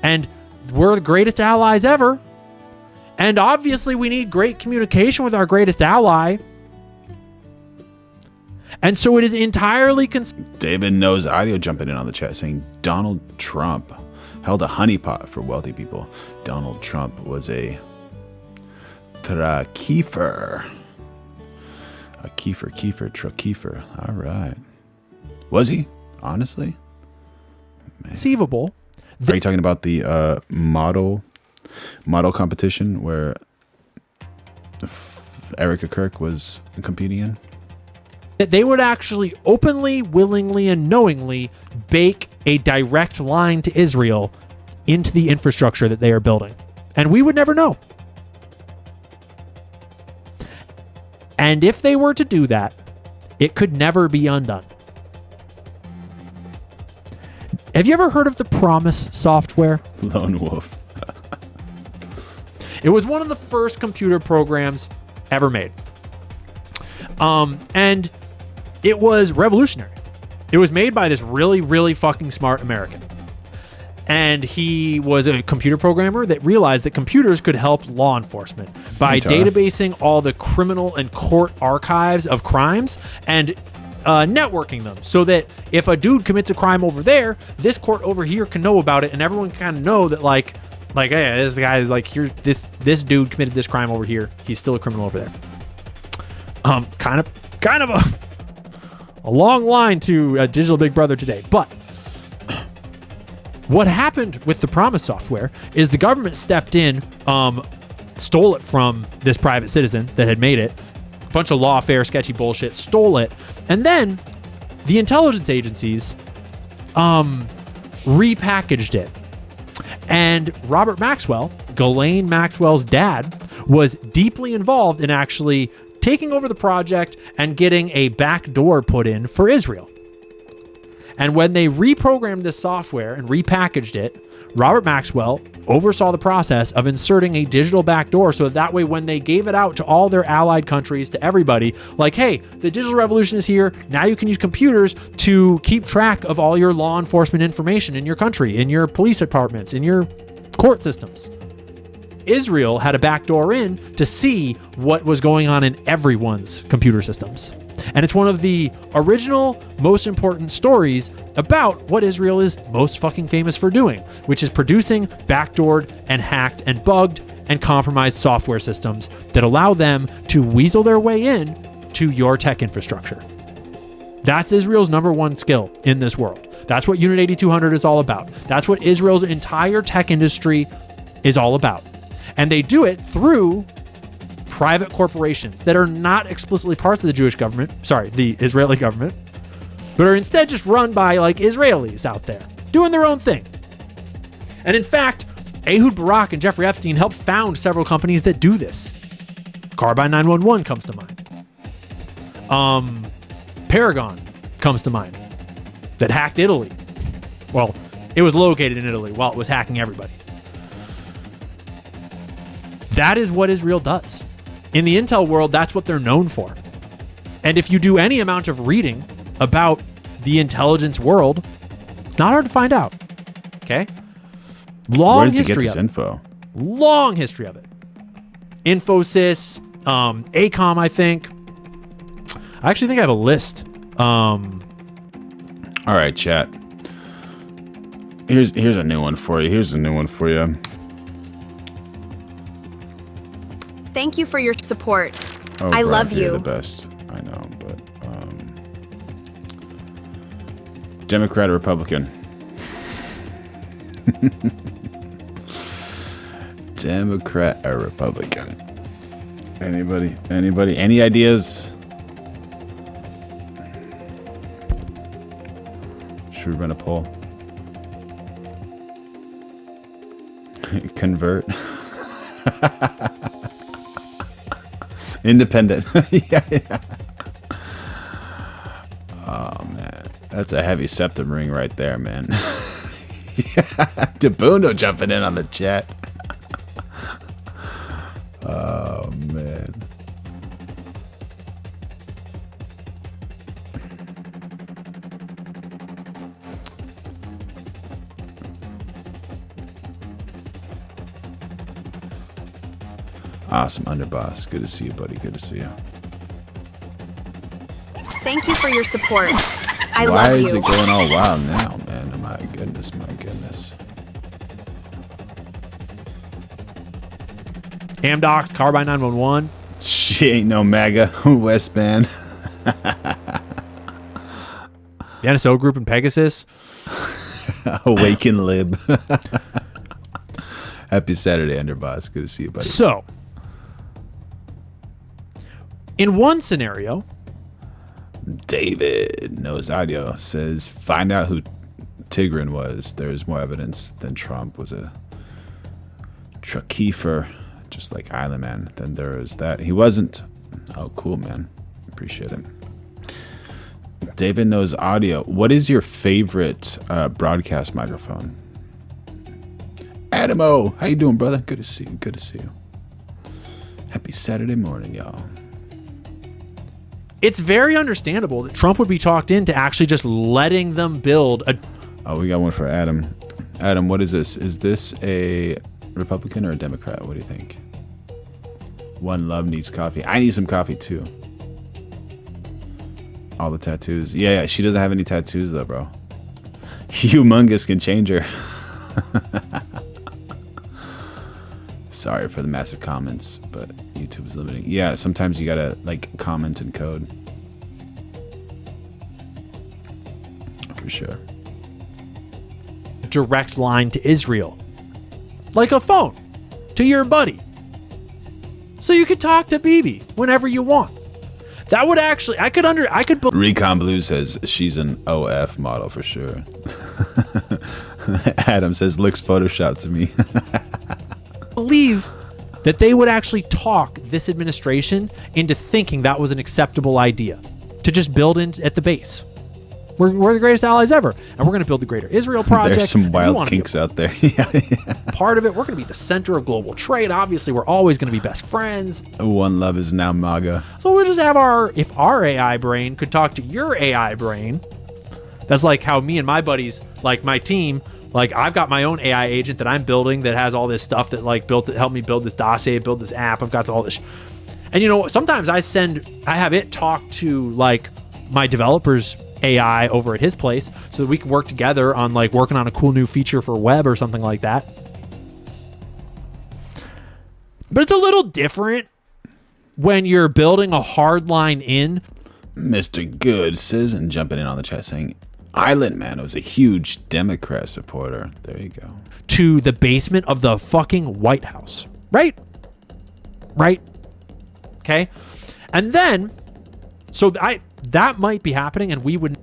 And we're the greatest allies ever. And obviously we need great communication with our greatest ally. And so it is entirely... David Knows Audio jumping in on the chat saying Donald Trump held a honeypot for wealthy people. Donald Trump was a kefir. A kefir. All right. Was he? Honestly? Conceivable. Are you talking about the model competition where Erika Kirk was competing in? That they would actually openly, willingly, and knowingly bake a direct line to Israel into the infrastructure that they are building. And we would never know. And if they were to do that, it could never be undone. Have you ever heard of the Promise software? Lone Wolf. It was one of the first computer programs ever made. And it was revolutionary. It was made by this really, really fucking smart American. And he was a computer programmer that realized that computers could help law enforcement by databasing all the criminal and court archives of crimes and networking them so that if a dude commits a crime over there, this court over here can know about it, and everyone can kind of know that like, hey, this guy is like, here, this dude committed this crime over here. He's still a criminal over there. Kind of a long line to Digital Big Brother today, but what happened with the Promise software is the government stepped in, stole it from this private citizen that had made it, a bunch of lawfare, sketchy bullshit, stole it, and then the intelligence agencies repackaged it. And Robert Maxwell, Ghislaine Maxwell's dad, was deeply involved in actually taking over the project and getting a backdoor put in for Israel. And when they reprogrammed this software and repackaged it, Robert Maxwell oversaw the process of inserting a digital backdoor so that way when they gave it out to all their allied countries, to everybody, like, hey, the digital revolution is here. Now you can use computers to keep track of all your law enforcement information in your country, in your police departments, in your court systems. Israel had a backdoor in to see what was going on in everyone's computer systems. And it's one of the original, most important stories about what Israel is most fucking famous for doing, which is producing backdoored and hacked and bugged and compromised software systems that allow them to weasel their way in to your tech infrastructure. That's Israel's number one skill in this world. That's what Unit 8200 is all about. That's what Israel's entire tech industry is all about. And they do it through private corporations that are not explicitly parts of the Jewish government, the Israeli government, but are instead just run by like Israelis out there doing their own thing. And in fact, Ehud Barak and Jeffrey Epstein helped found several companies that do this. Carbine 911 comes to mind. Paragon comes to mind, that hacked Italy. Well, it was located in Italy while it was hacking everybody. That is what Israel does. In the intel world, that's what they're known for. And if you do any amount of reading about the intelligence world, it's not hard to find out. Okay? Long history of it. Where does he get this info? Long history of it. Infosys, ACOM, I think. I actually think I have a list. All right, chat. Here's a new one for you. Thank you for your support. Oh, I love you. You're the best. I know, but Democrat or Republican? Democrat or Republican? Anybody? Any ideas? Should we run a poll? Convert. Independent. yeah. Oh man, that's a heavy septum ring right there, man. Tabuno jumping in on the chat. Oh man. Awesome, Underboss. Good to see you, buddy. Good to see you. Thank you for your support. I love you. Why is it going all wild now, man? My goodness. Amdocs, Carbine 911. She ain't no MAGA. Westband. The NSO Group and Pegasus. Awaken Lib. Happy Saturday, Underboss. Good to see you, buddy. So, in one scenario, David Knows Audio says, find out who Tigran was. There's more evidence than Trump was a truckeefer, just like Island Man. Then there is that. He wasn't. Oh, cool, man. Appreciate it. David Knows Audio. What is your favorite broadcast microphone? Adamo, how you doing, brother? Good to see you. Happy Saturday morning, y'all. It's very understandable that Trump would be talked into actually just letting them build a... Oh, we got one for Adam. Adam, what is this? Is this a Republican or a Democrat? What do you think? One Love needs coffee. I need some coffee, too. All the tattoos. Yeah, she doesn't have any tattoos though, bro. Humongous can change her. Sorry for the massive comments, but YouTube is limiting. Yeah, sometimes you gotta like comment in code. For sure. Direct line to Israel. Like a phone to your buddy. So you could talk to Bibi whenever you want. That would actually, I could Recon Blue says she's an OF model for sure. Adam says looks photoshopped to me. believe that they would actually talk this administration into thinking that was an acceptable idea to just build in at the base. We're the greatest allies ever, and we're going to build the Greater Israel Project. There's some wild kinks out there. Part of it, we're going to be the center of global trade. Obviously, we're always going to be best friends. One love is now MAGA. So we'll just have if our AI brain could talk to your AI brain, that's like how me and my buddies, like my team, like I've got my own AI agent that I'm building that has all this stuff that like helped me build this dossier, build this app. I've got all this. And you know, sometimes I have it talk to like my developers AI over at his place so that we can work together on like working on a cool new feature for web or something like that. But it's a little different when you're building a hard line in. Mr. Good Citizen jumping in on the chat saying Island Man was a huge Democrat supporter. There you go. To the basement of the fucking White House. Right? Okay. And then, so that might be happening, and we would.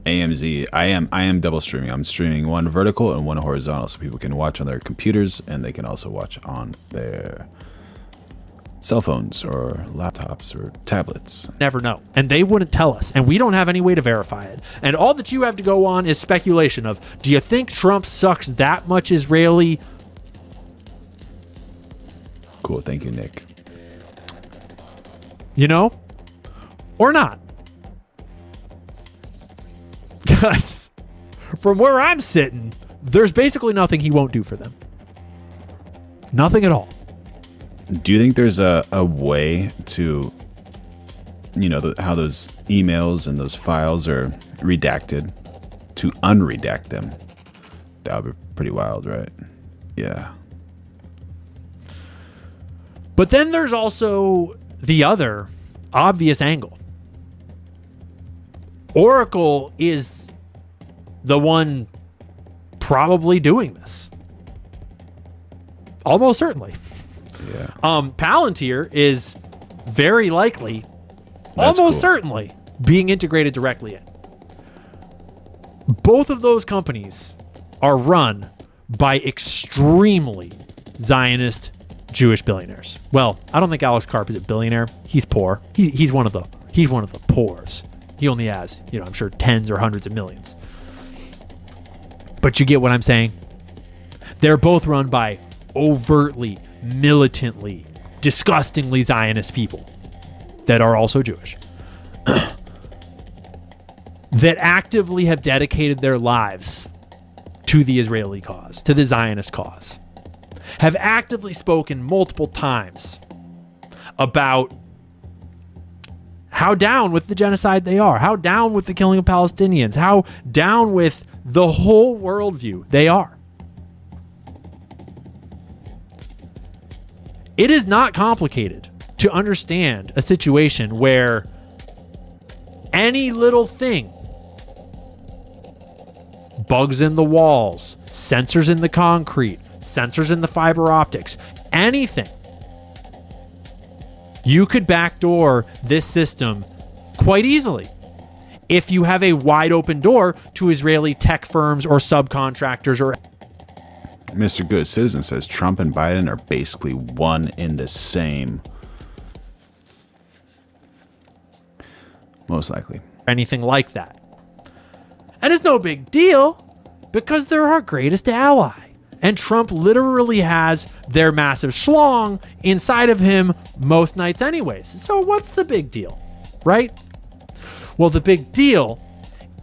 AMZ, I am double streaming. I'm streaming one vertical and one horizontal, so people can watch on their computers, and they can also watch on their cell phones or laptops or tablets. Never know, and they wouldn't tell us, and we don't have any way to verify it. And all that you have to go on is speculation of, do you think Trump sucks that much Israeli? Cool, thank you, Nick. You know, or not. Because from where I'm sitting, there's basically nothing he won't do for them. Nothing at all. Do you think there's a way to, you know, how those emails and those files are redacted, to unredact them? That would be pretty wild, right? Yeah. But then there's also the other obvious angle. Oracle is the one probably doing this. Almost certainly. Yeah. Palantir is very likely, certainly, being integrated directly in. Both of those companies are run by extremely Zionist Jewish billionaires. Well, I don't think Alex Karp is a billionaire. He's poor. He's one of the poors. He only has, you know, I'm sure tens or hundreds of millions. But you get what I'm saying? They're both run by overtly, militantly, disgustingly Zionist people that are also Jewish. That actively have dedicated their lives to the Israeli cause, to the Zionist cause. Have actively spoken multiple times about how down with the genocide they are, how down with the killing of Palestinians, how down with the whole worldview they are. It is not complicated to understand a situation where any little thing, bugs in the walls, sensors in the concrete, sensors in the fiber optics, anything, you could backdoor this system quite easily if you have a wide open door to Israeli tech firms or subcontractors. Or Mr. Good Citizen says Trump and Biden are basically one in the same. Most likely. Anything like that. And it's no big deal because they're our greatest ally. And Trump literally has their massive schlong inside of him most nights anyways. So what's the big deal, right? Well, the big deal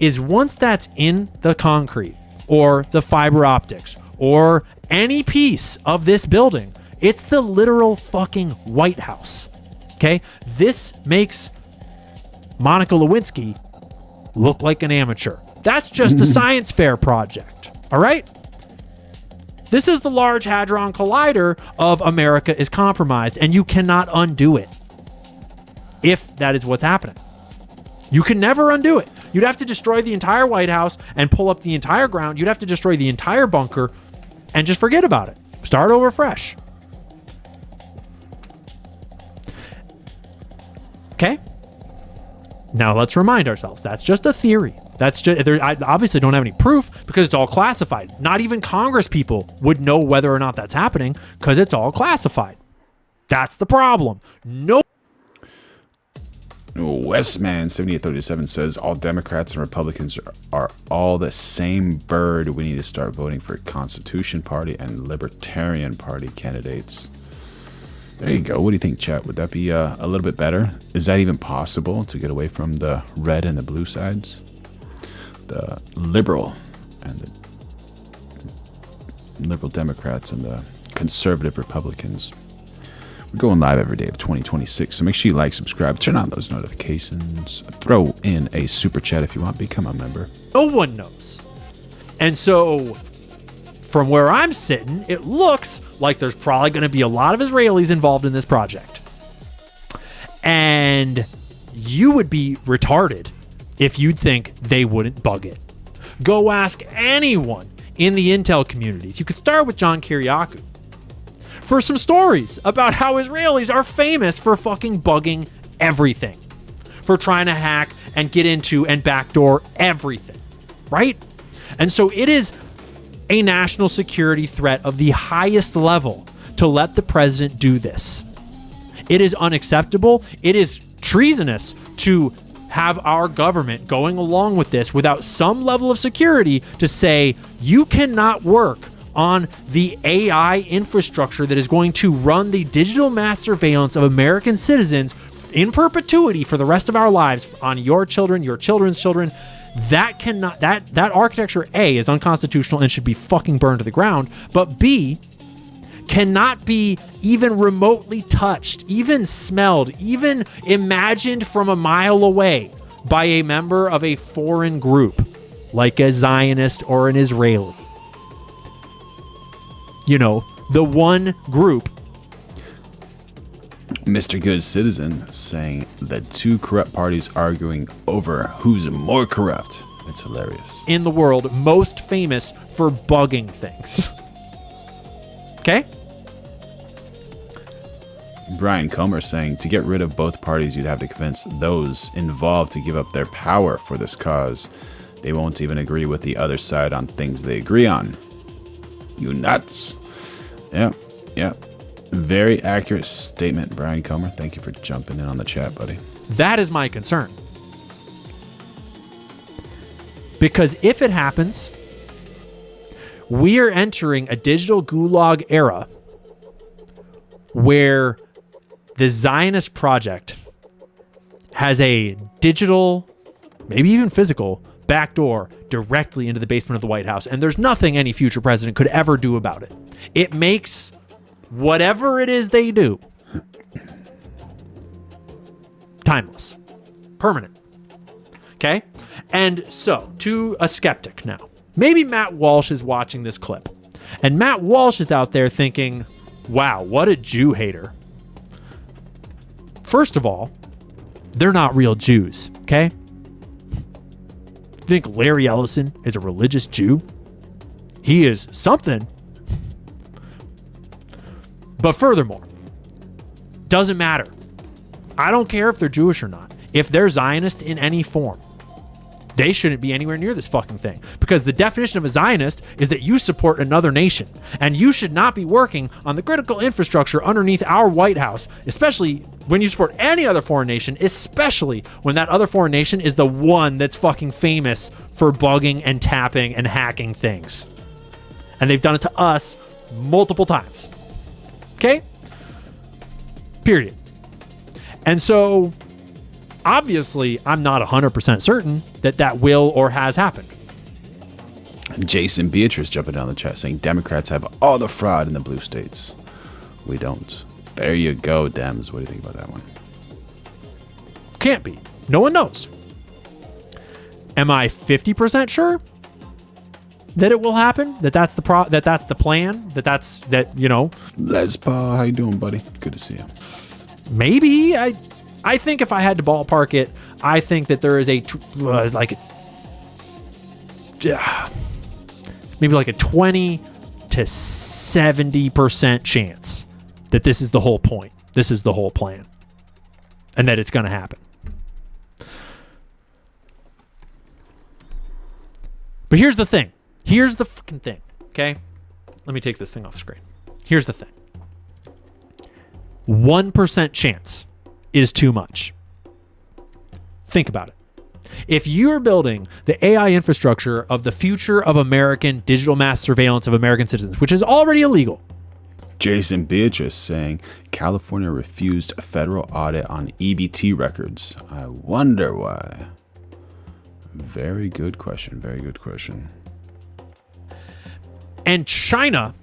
is once that's in the concrete or the fiber optics or any piece of this building, it's the literal fucking White House. Okay? This makes Monica Lewinsky look like an amateur. That's just a science fair project. All right? This is the Large Hadron Collider of America is compromised, and you cannot undo it if that is what's happening. You can never undo it. You'd have to destroy the entire White House and pull up the entire ground. You'd have to destroy the entire bunker and just forget about it. Start over fresh. Okay? Now let's remind ourselves, that's just a theory. That's just, I obviously don't have any proof because it's all classified. Not even Congress people would know whether or not that's happening because it's all classified. That's the problem. No. Westman 7837 says all Democrats and Republicans are all the same bird. We need to start voting for Constitution Party and Libertarian Party candidates. There you go. What do you think, chat? Would that be a little bit better? Is that even possible to get away from the red and the blue sides? The liberal and the liberal Democrats and the conservative Republicans. We're going live every day of 2026, so make sure you like, subscribe, turn on those notifications, throw in a super chat if you want, become a member. No one knows. And so from where I'm sitting, it looks like there's probably going to be a lot of Israelis involved in this project. And you would be retarded if you'd think they wouldn't bug it. Go ask anyone in the intel communities. You could start with John Kiriakou for some stories about how Israelis are famous for fucking bugging everything, for trying to hack and get into and backdoor everything, right? And so it is a national security threat of the highest level to let the president do this. It is unacceptable. It is treasonous to have our government going along with this without some level of security to say you cannot work on the AI infrastructure that is going to run the digital mass surveillance of American citizens in perpetuity for the rest of our lives on your children, your children's children. That cannot, that architecture, A, is unconstitutional and should be fucking burned to the ground, but B, cannot be even remotely touched, even smelled, even imagined from a mile away by a member of a foreign group like a Zionist or an Israeli. You know, the one group. Mr. Good Citizen saying that two corrupt parties arguing over who's more corrupt. It's hilarious. In the world most famous for bugging things. Okay? Brian Comer saying to get rid of both parties, you'd have to convince those involved to give up their power for this cause. They won't even agree with the other side on things they agree on. You nuts. Yeah. Very accurate statement, Brian Comer. Thank you for jumping in on the chat, buddy. That is my concern. Because if it happens, we are entering a digital gulag era where the Zionist project has a digital, maybe even physical, backdoor directly into the basement of the White House. And there's nothing any future president could ever do about it. It makes whatever it is they do timeless, permanent. Okay? And so, to a skeptic now, maybe Matt Walsh is watching this clip, and Matt Walsh is out there thinking, wow, what a Jew hater. First of all, they're not real Jews, okay? Think Larry Ellison is a religious Jew? He is something. But furthermore, doesn't matter. I don't care if they're Jewish or not. If they're Zionist in any form, they shouldn't be anywhere near this fucking thing. Because the definition of a Zionist is that you support another nation. And you should not be working on the critical infrastructure underneath our White House, especially when you support any other foreign nation, especially when that other foreign nation is the one that's fucking famous for bugging and tapping and hacking things. And they've done it to us multiple times. Okay? Period. And so, obviously, I'm not 100% certain that that will or has happened. Jason Beatrice jumping down the chat saying Democrats have all the fraud in the blue states. We don't. There you go, Dems. What do you think about that one? Can't be. No one knows. Am I 50% sure that it will happen? That's the plan? Les Paul, how you doing, buddy? Good to see you. Maybe. I think if I had to ballpark it, I think that there is maybe like a 20 to 70% chance that this is the whole point. This is the whole plan. And that it's going to happen. But here's the thing. Here's the fucking thing. Okay? Let me take this thing off screen. Here's the thing. 1% chance is too much. Think about it. If you're building the AI infrastructure of the future of American digital mass surveillance of American citizens, which is already illegal. Jason Beatrice saying California refused a federal audit on EBT records. I wonder why. Very good question. Very good question. And China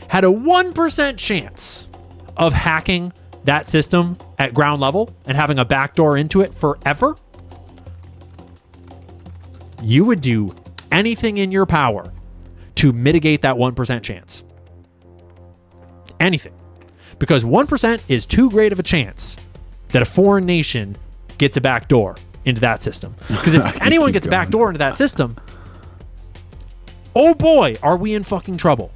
had a 1% chance of hacking that system at ground level and having a backdoor into it forever. You would do anything in your power to mitigate that 1% chance. Anything. Because 1% is too great of a chance that a foreign nation gets a backdoor into that system. Because if anyone gets a backdoor into that system, oh boy, are we in fucking trouble.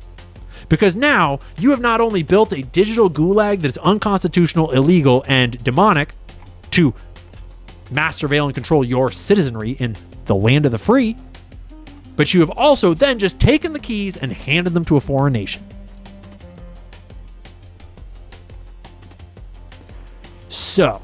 Because now you have not only built a digital gulag that is unconstitutional, illegal, and demonic to mass surveil and control your citizenry in the land of the free, but you have also then just taken the keys and handed them to a foreign nation. So,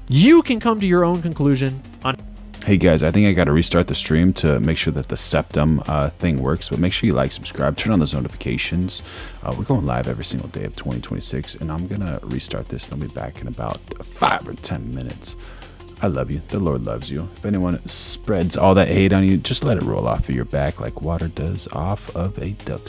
you can come to your own conclusion on... Hey guys, I think I got to restart the stream to make sure that the septum thing works, but make sure you like, subscribe, turn on those notifications. We're going live every single day of 2026, and I'm going to restart this, and I'll be back in about 5 or 10 minutes. I love you. The Lord loves you. If anyone spreads all that hate on you, just let it roll off of your back like water does off of a duck's